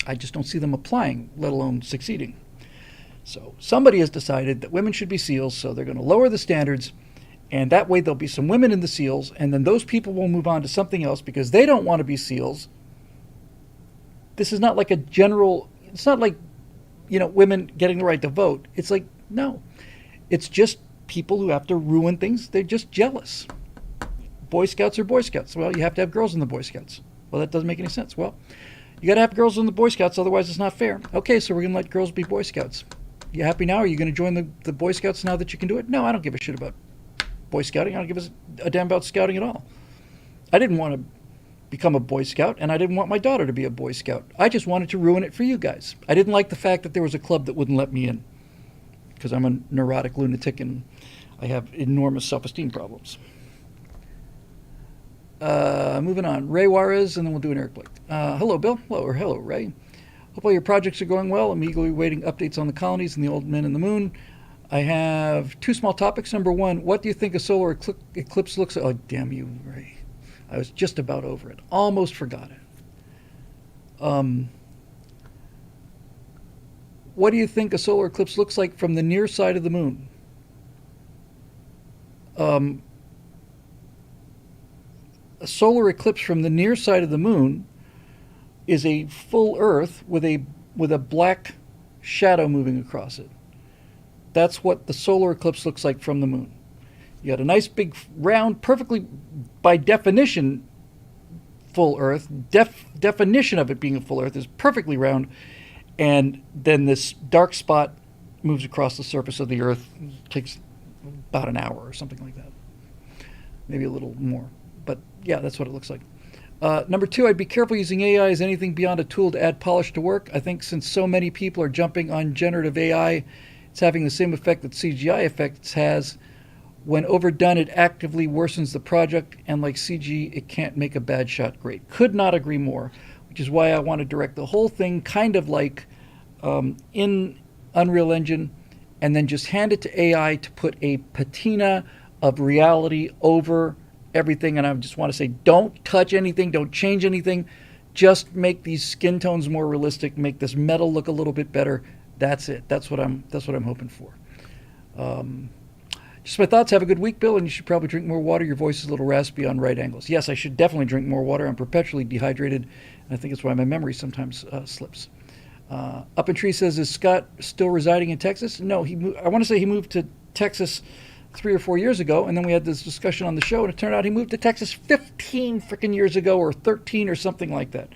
I just don't see them applying, let alone succeeding. So somebody has decided that women should be SEALs, so they're going to lower the standards, and that way there'll be some women in the SEALs, and then those people will move on to something else because they don't want to be SEALs. This is not like it's not like, women getting the right to vote. It's like, no. It's just people who have to ruin things. They're just jealous. Boy Scouts are Boy Scouts. Well, you have to have girls in the Boy Scouts. Well, that doesn't make any sense. Well, you got to have girls in the Boy Scouts, otherwise it's not fair. Okay, so we're going to let girls be Boy Scouts. You happy now? Are you going to join the Boy Scouts now that you can do it? No, I don't give a shit about Boy Scouting. I don't give a damn about scouting at all. I didn't want to become a Boy Scout, and I didn't want my daughter to be a Boy Scout. I just wanted to ruin it for you guys. I didn't like the fact that there was a club that wouldn't let me in because I'm a neurotic lunatic and I have enormous self-esteem problems. Moving on. Ray Juarez, and then we'll do an Eric Blake. Hello, Bill. Hello, Ray. Hope all your projects are going well. I'm eagerly waiting updates on the colonies and the old men in the moon. I have two small topics. Number one, what do you think a solar eclipse looks like? Oh, damn you, Ray. I was just about over it. Almost forgot it. What do you think a solar eclipse looks like from the near side of the moon? A solar eclipse from the near side of the moon is a full Earth with a black shadow moving across it. That's what the solar eclipse looks like from the moon. You got a nice big round, perfectly by definition full Earth. Definition of it being a full Earth is perfectly round, and then this dark spot moves across the surface of the Earth. It takes about an hour or something like that, maybe a little more. But yeah, that's what it looks like. Number two, I'd be careful using AI as anything beyond a tool to add polish to work. I think since so many people are jumping on generative AI, it's having the same effect that CGI effects has. When overdone, it actively worsens the project, and like CG, it can't make a bad shot great. Could not agree more, which is why I want to direct the whole thing kind of like in Unreal Engine, and then just hand it to AI to put a patina of reality over everything. And I just want to say, don't touch anything, don't change anything, just make these skin tones more realistic, make this metal look a little bit better. That's it. That's what I'm hoping for. Just my thoughts. Have a good week, Bill, and you should probably drink more water. Your voice is a little raspy on right angles. Yes, I should definitely drink more water. I'm perpetually dehydrated, and I think it's why my memory sometimes slips. Up in Tree says, is Scott still residing in Texas? No, I want to say he moved to Texas 3 or 4 years ago, and then we had this discussion on the show, and it turned out he moved to Texas 15 freaking years ago, or 13 or something like that.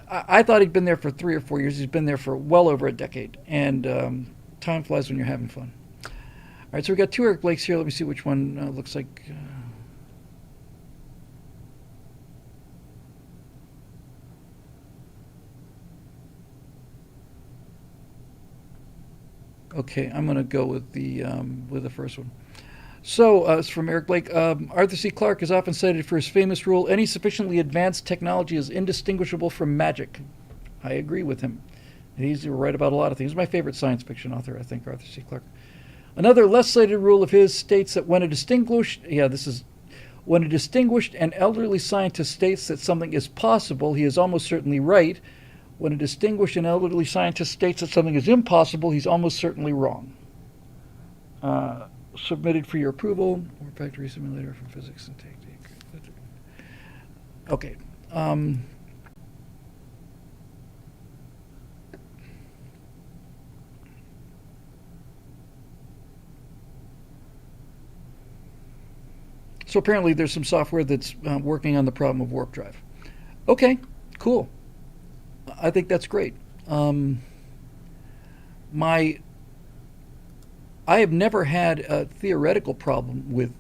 I thought he'd been there for 3 or 4 years. He's been there for well over a decade, and time flies when you're having fun. All right, so we got 2 Eric Blakes here. Let me see which one looks like. Okay, I'm going to go with the first one. So it's from Eric Blake. Arthur C. Clarke is often cited for his famous rule: any sufficiently advanced technology is indistinguishable from magic. I agree with him. He's right about a lot of things. He's my favorite science fiction author, I think, Arthur C. Clarke. Another less cited rule of his states that when a distinguished and elderly scientist states that something is possible, he is almost certainly right. When a distinguished and elderly scientist states that something is impossible, he's almost certainly wrong. Submitted for your approval. Warp Factory Simulator for Physics and Technique. Okay. So apparently there's some software that's working on the problem of warp drive. Okay, cool. I think that's great. My I have never had a theoretical problem with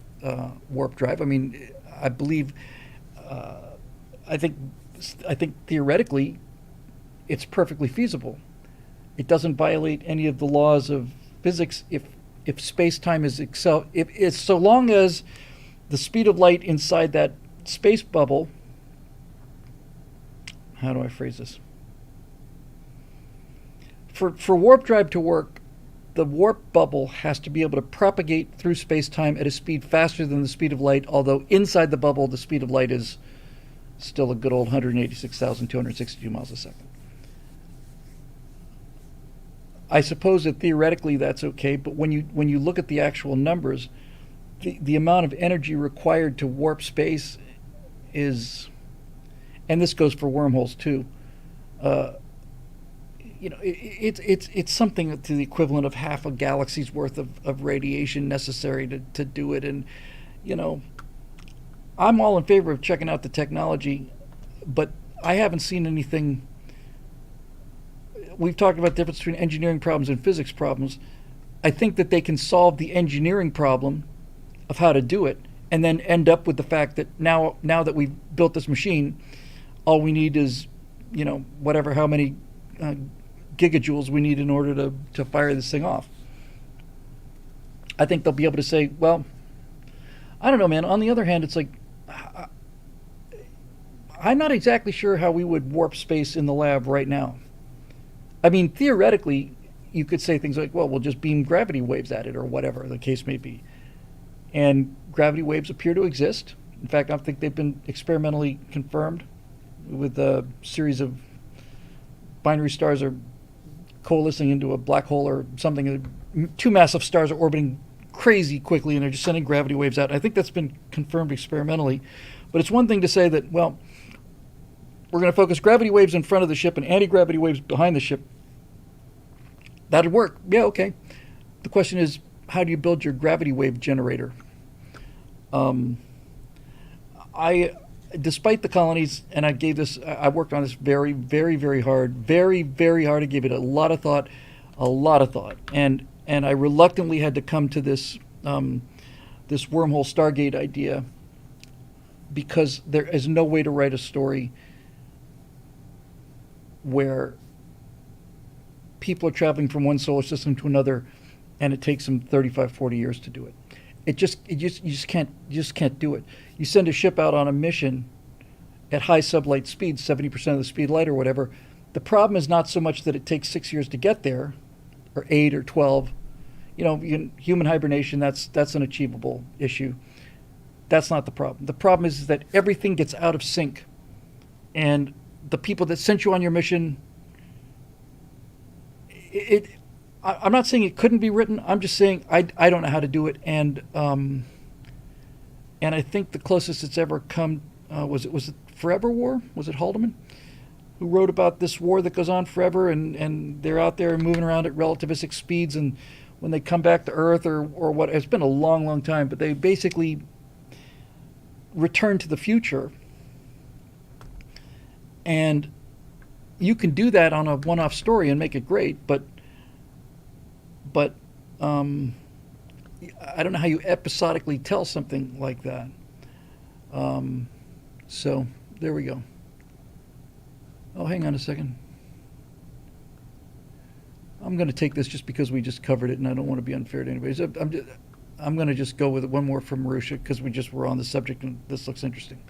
warp drive. I mean, I believe, uh, I think, I think theoretically, it's perfectly feasible. It doesn't violate any of the laws of physics if space time is if it's so long as the speed of light inside that space bubble. How do I phrase this? For warp drive to work, the warp bubble has to be able to propagate through space-time at a speed faster than the speed of light, although inside the bubble the speed of light is still a good old 186,262 miles a second. I suppose that theoretically that's okay, but when you look at the actual numbers, the amount of energy required to warp space is, and this goes for wormholes too, it's something to the equivalent of half a galaxy's worth of radiation necessary to do it. And, you know, I'm all in favor of checking out the technology, but I haven't seen anything. We've talked about the difference between engineering problems and physics problems. I think that they can solve the engineering problem of how to do it and then end up with the fact that now that we've built this machine, all we need is, whatever, how many gigajoules we need in order to fire this thing off. I think they'll be able to say, well, I don't know, man. On the other hand, it's like, I'm not exactly sure how we would warp space in the lab right now. I mean, theoretically, you could say things like, well, we'll just beam gravity waves at it or whatever the case may be. And gravity waves appear to exist. In fact, I think they've been experimentally confirmed with a series of binary stars are coalescing into a black hole or something. Two massive stars are orbiting crazy quickly and they're just sending gravity waves out. I think that's been confirmed experimentally. But it's one thing to say that, well, we're going to focus gravity waves in front of the ship and anti-gravity waves behind the ship. That'd work. Yeah, okay. The question is, how do you build your gravity wave generator? Despite the colonies, and I worked on this very, very, very hard, very, very hard. I gave it a lot of thought, and I reluctantly had to come to this this wormhole Stargate idea because there is no way to write a story where people are traveling from one solar system to another, and it takes them 35, 40 years to do it. You just can't do it. You send a ship out on a mission at high sublight speed, 70% of the speed light or whatever. The problem is not so much that it takes 6 years to get there, or 8 or 12. Human hibernation, that's an achievable issue. That's not the problem. The problem is that everything gets out of sync, and the people that sent you on your mission, I'm not saying it couldn't be written. I'm just saying I don't know how to do it, and I think the closest it's ever come was it Forever War? Was it Haldeman who wrote about this war that goes on forever, and they're out there moving around at relativistic speeds, and when they come back to Earth or what? It's been a long, long time, but they basically return to the future, and you can do that on a one-off story and make it great, but I don't know how you episodically tell something like that. So there we go. Oh, hang on a second. I'm going to take this just because we just covered it, and I don't want to be unfair to anybody. So I'm going to just go with one more from Marusha because we just were on the subject, and this looks interesting.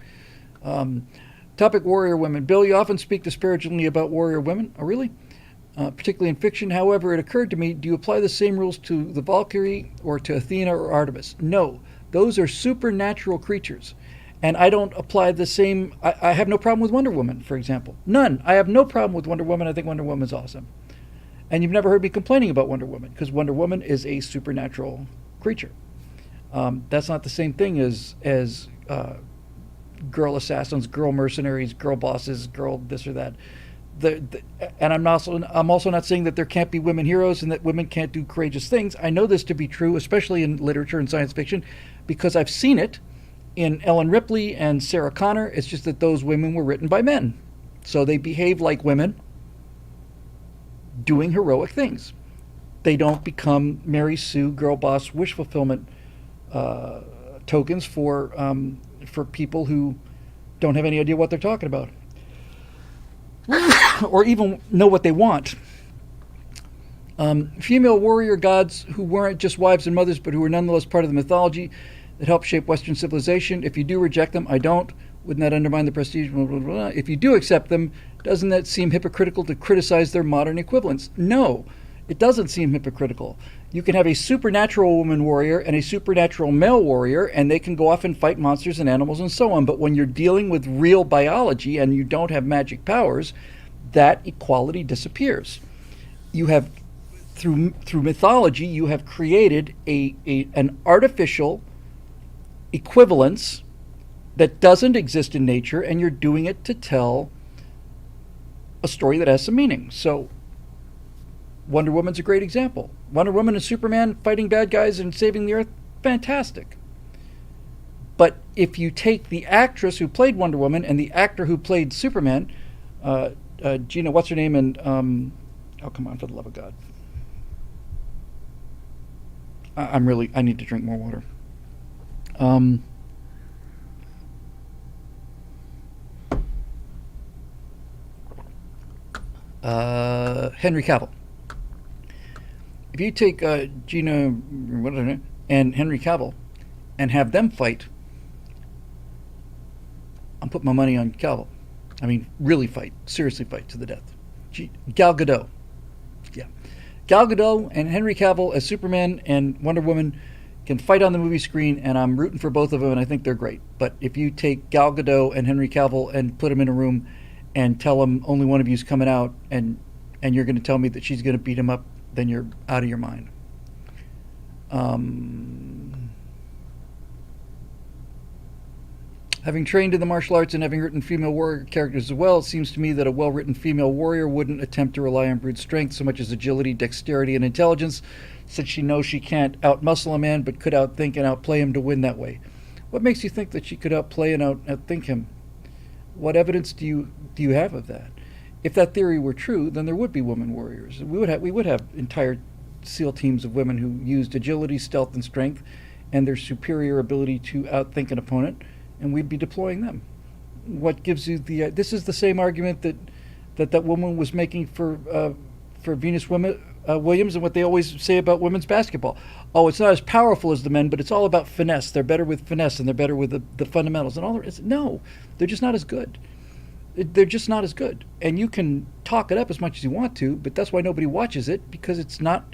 Topic: warrior women. Bill, you often speak disparagingly about warrior women. Oh, really? Particularly in fiction. However, it occurred to me, do you apply the same rules to the Valkyrie or to Athena or Artemis? No. Those are supernatural creatures. And I don't apply the same. I have no problem with Wonder Woman, for example. None. I have no problem with Wonder Woman. I think Wonder Woman's awesome. And you've never heard me complaining about Wonder Woman because Wonder Woman is a supernatural creature. That's not the same thing as girl assassins, girl mercenaries, girl bosses, girl this or that. And I'm also not saying that there can't be women heroes and that women can't do courageous things. I know this to be true, especially in literature and science fiction, because I've seen it in Ellen Ripley and Sarah Connor. It's just that those women were written by men, so they behave like women, doing heroic things. They don't become Mary Sue, girl boss, wish fulfillment tokens for people who don't have any idea what they're talking about or even know what they want. Female warrior gods who weren't just wives and mothers but who were nonetheless part of the mythology that helped shape Western civilization. If you do reject them, I don't. Wouldn't that undermine the prestige? Blah, blah, blah. If you do accept them, doesn't that seem hypocritical to criticize their modern equivalents? No, it doesn't seem hypocritical. You can have a supernatural woman warrior and a supernatural male warrior, and they can go off and fight monsters and animals and so on. But when you're dealing with real biology and you don't have magic powers, that equality disappears. You have, through mythology, you have created an artificial equivalence that doesn't exist in nature, and you're doing it to tell a story that has some meaning. So Wonder Woman's a great example. Wonder Woman and Superman fighting bad guys and saving the Earth, fantastic. But if you take the actress who played Wonder Woman and the actor who played Superman, Gina, what's her name? And oh, come on, for the love of God. I need to drink more water. Henry Cavill. If you take Gina whatever, and Henry Cavill and have them fight, I'm putting my money on Cavill. I mean, really fight, seriously fight to the death. Gal Gadot. Yeah. Gal Gadot and Henry Cavill as Superman and Wonder Woman can fight on the movie screen, and I'm rooting for both of them, and I think they're great. But if you take Gal Gadot and Henry Cavill and put them in a room and tell them only one of you's coming out, and you're going to tell me that she's going to beat him up, then you're out of your mind. Having trained in the martial arts and having written female warrior characters as well, it seems to me that a well-written female warrior wouldn't attempt to rely on brute strength so much as agility, dexterity, and intelligence, since she knows she can't outmuscle a man but could outthink and outplay him to win that way. What makes you think that she could outplay and outthink him? What evidence do you have of that? If that theory were true, then there would be women warriors. We would have entire SEAL teams of women who used agility, stealth, and strength, and their superior ability to outthink an opponent, and we'd be deploying them. What gives you the? This is the same argument that woman was making for Venus Williams, and what they always say about women's basketball. Oh, it's not as powerful as the men, but it's all about finesse. They're better with finesse, and they're better with the fundamentals and all. No, they're just not as good. They're just not as good. And you can talk it up as much as you want to, but that's why nobody watches it, because it's not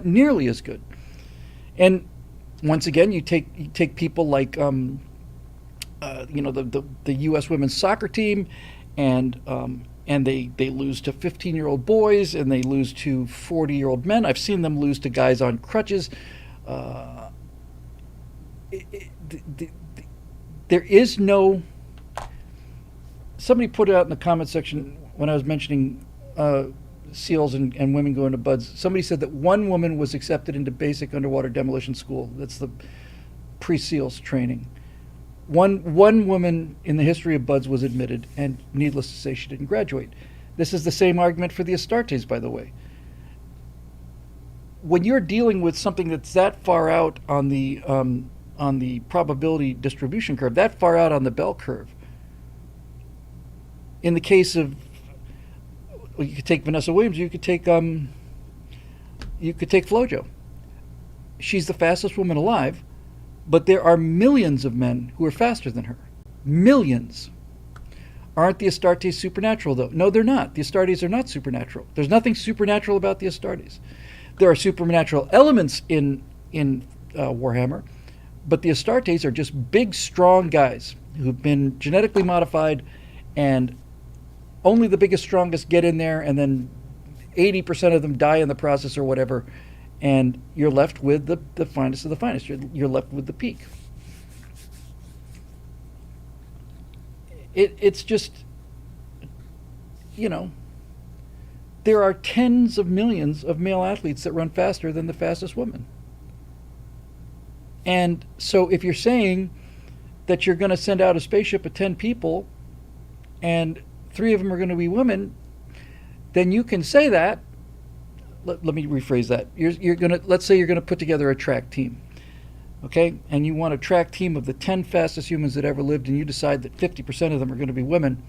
nearly as good. And once again, you take people like the U.S. women's soccer team, and they lose to 15-year-old boys, and they lose to 40-year-old men. I've seen them lose to guys on crutches. There is no. Somebody put it out in the comment section when I was mentioning SEALs and women going to BUD/S. Somebody said that one woman was accepted into basic underwater demolition school. That's the pre-SEALs training. One woman in the history of BUD/S was admitted, and needless to say, she didn't graduate. This is the same argument for the Astartes, by the way. When you're dealing with something that's that far out on the probability distribution curve, that far out on the bell curve, in the case of, well, you could take Vanessa Williams, you could take You could take FloJo. She's the fastest woman alive, but there are millions of men who are faster than her. Millions. Aren't the Astartes supernatural, though? No, they're not. The Astartes are not supernatural. There's nothing supernatural about the Astartes. There are supernatural elements in Warhammer, but the Astartes are just big, strong guys who've been genetically modified, and only the biggest, strongest get in there, and then 80% of them die in the process or whatever, and you're left with the finest of the finest. You're left with the peak. It's just, there are tens of millions of male athletes that run faster than the fastest woman. And so if you're saying that you're going to send out a spaceship of 10 people and 3 of them are going to be women, then you can say that. Let me rephrase that. Let's say you're going to put together a track team. Okay? And you want a track team of the 10 fastest humans that ever lived, and you decide that 50% of them are going to be women,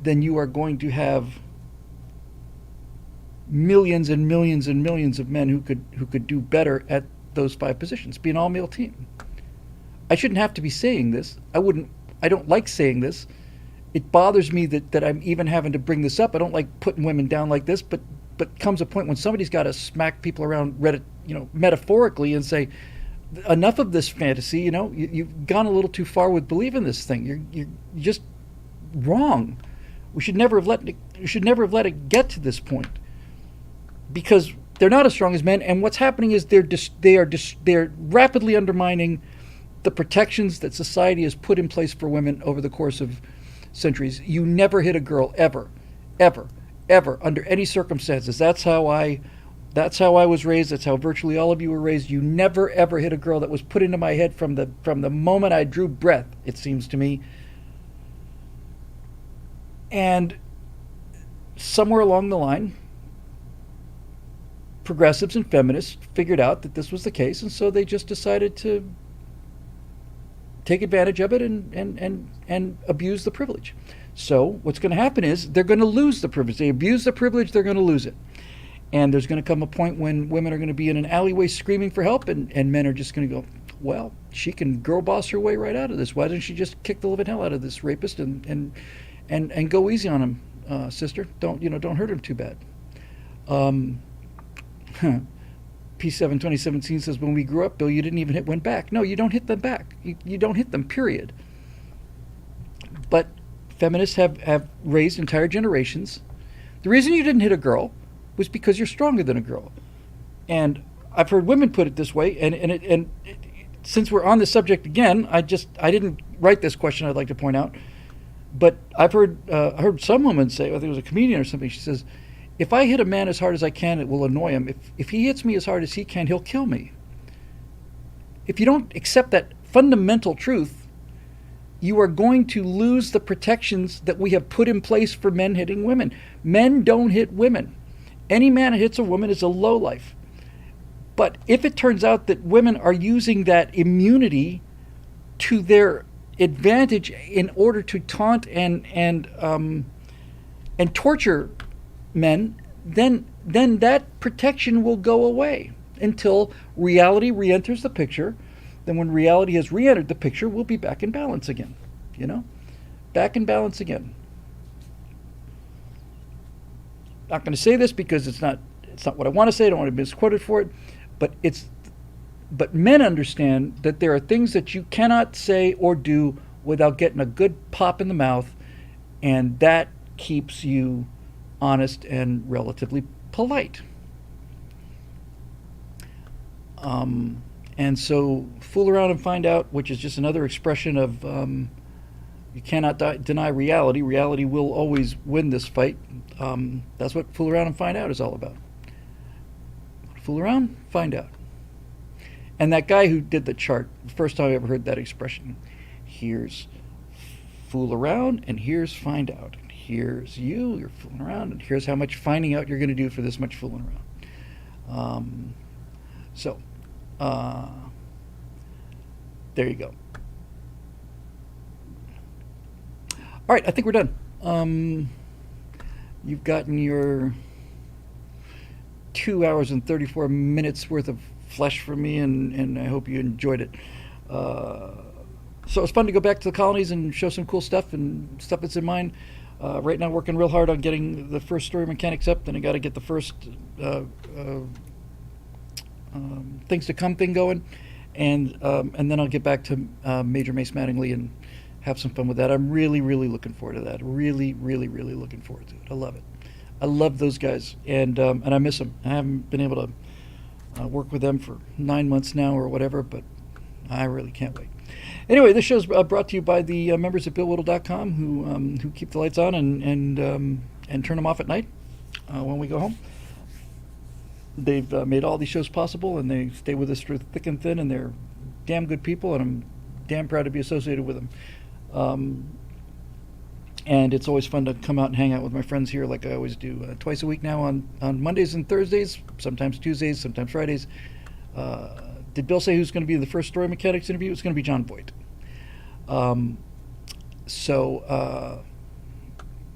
then you are going to have millions and millions and millions of men who could do better at those 5 positions. Be an all-male team. I shouldn't have to be saying this. I don't like saying this. It bothers me that I'm even having to bring this up. I don't like putting women down like this, but comes a point when somebody's got to smack people around metaphorically and say, enough of this fantasy. You've gone a little too far with believing this thing. You're just wrong. We should never have let it get to this point, because they're not as strong as men. And what's happening is they're rapidly undermining the protections that society has put in place for women over the course of centuries. You never hit a girl ever, ever, ever, under any circumstances. That's how I was raised. That's how virtually all of you were raised. You never ever hit a girl. That was put into my head from the moment I drew breath, it seems to me. And somewhere along the line, progressives and feminists figured out that this was the case, and so they just decided to take advantage of it and abuse the privilege. So what's going to happen is they're going to lose the privilege. They abuse the privilege, they're going to lose it. And there's going to come a point when women are going to be in an alleyway screaming for help, and men are just going to go, well, she can girl boss her way right out of this. Why doesn't she just kick the living hell out of this rapist and go easy on him, sister? Don't hurt him too bad. P7 2017 says, when we grew up, Bill, you didn't even hit one back. No, you don't hit them back. You don't hit them, period. But feminists have raised entire generations. The reason you didn't hit a girl was because you're stronger than a girl. And I've heard women put it this way, and since we're on the subject again, I didn't write this question, I'd like to point out, but I heard some woman say, I think it was a comedian or something, she says, if I hit a man as hard as I can, it will annoy him. If he hits me as hard as he can, he'll kill me. If you don't accept that fundamental truth, you are going to lose the protections that we have put in place for men hitting women. Men don't hit women. Any man that hits a woman is a lowlife. But if it turns out that women are using that immunity to their advantage in order to taunt and torture men, then that protection will go away until reality re-enters the picture. Then when reality has re-entered the picture, we'll be back in balance again. Back in balance again. Not going to say this because it's not what I want to say. I don't want to be misquoted for it, but men understand that there are things that you cannot say or do without getting a good pop in the mouth, and that keeps you honest and relatively polite. And so fool around and find out, which is just another expression of you cannot deny reality. Reality will always win this fight. That's what fool around and find out is all about. Fool around, find out. And that guy who did the chart, the first time I ever heard that expression, here's fool around and here's find out. Here's you're fooling around, and here's how much finding out you're going to do for this much fooling around. There you go. All right, I think we're done. You've gotten your 2 hours and 34 minutes worth of flesh for me, and I hope you enjoyed it. So it's fun to go back to the colonies and show some cool stuff and stuff that's in mind. Right now, working real hard on getting the first Story Mechanics up. Then I got to get the first things to come thing going, and then I'll get back to Major Mace Mattingly and have some fun with that. I'm really, really looking forward to that. Really, really, really looking forward to it. I love it. I love those guys, and I miss them. I haven't been able to work with them for 9 months now or whatever, but I really can't wait. Anyway, this show's brought to you by the members at BillWhittle.com who keep the lights on and turn them off at night when we go home. They've made all these shows possible, and they stay with us through thick and thin, and they're damn good people, and I'm damn proud to be associated with them. And it's always fun to come out and hang out with my friends here like I always do. Twice a week now on Mondays and Thursdays, sometimes Tuesdays, sometimes Fridays. Did Bill say who's going to be the first Story Mechanics interview? It's going to be John Voight.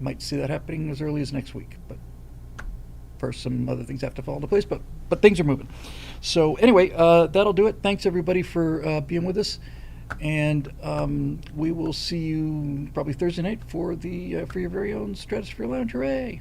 Might see that happening as early as next week. But first, some other things have to fall into place. But things are moving. So anyway, that'll do it. Thanks, everybody, for being with us. And we will see you probably Thursday night for your very own Stratosphere Lounge. Hooray!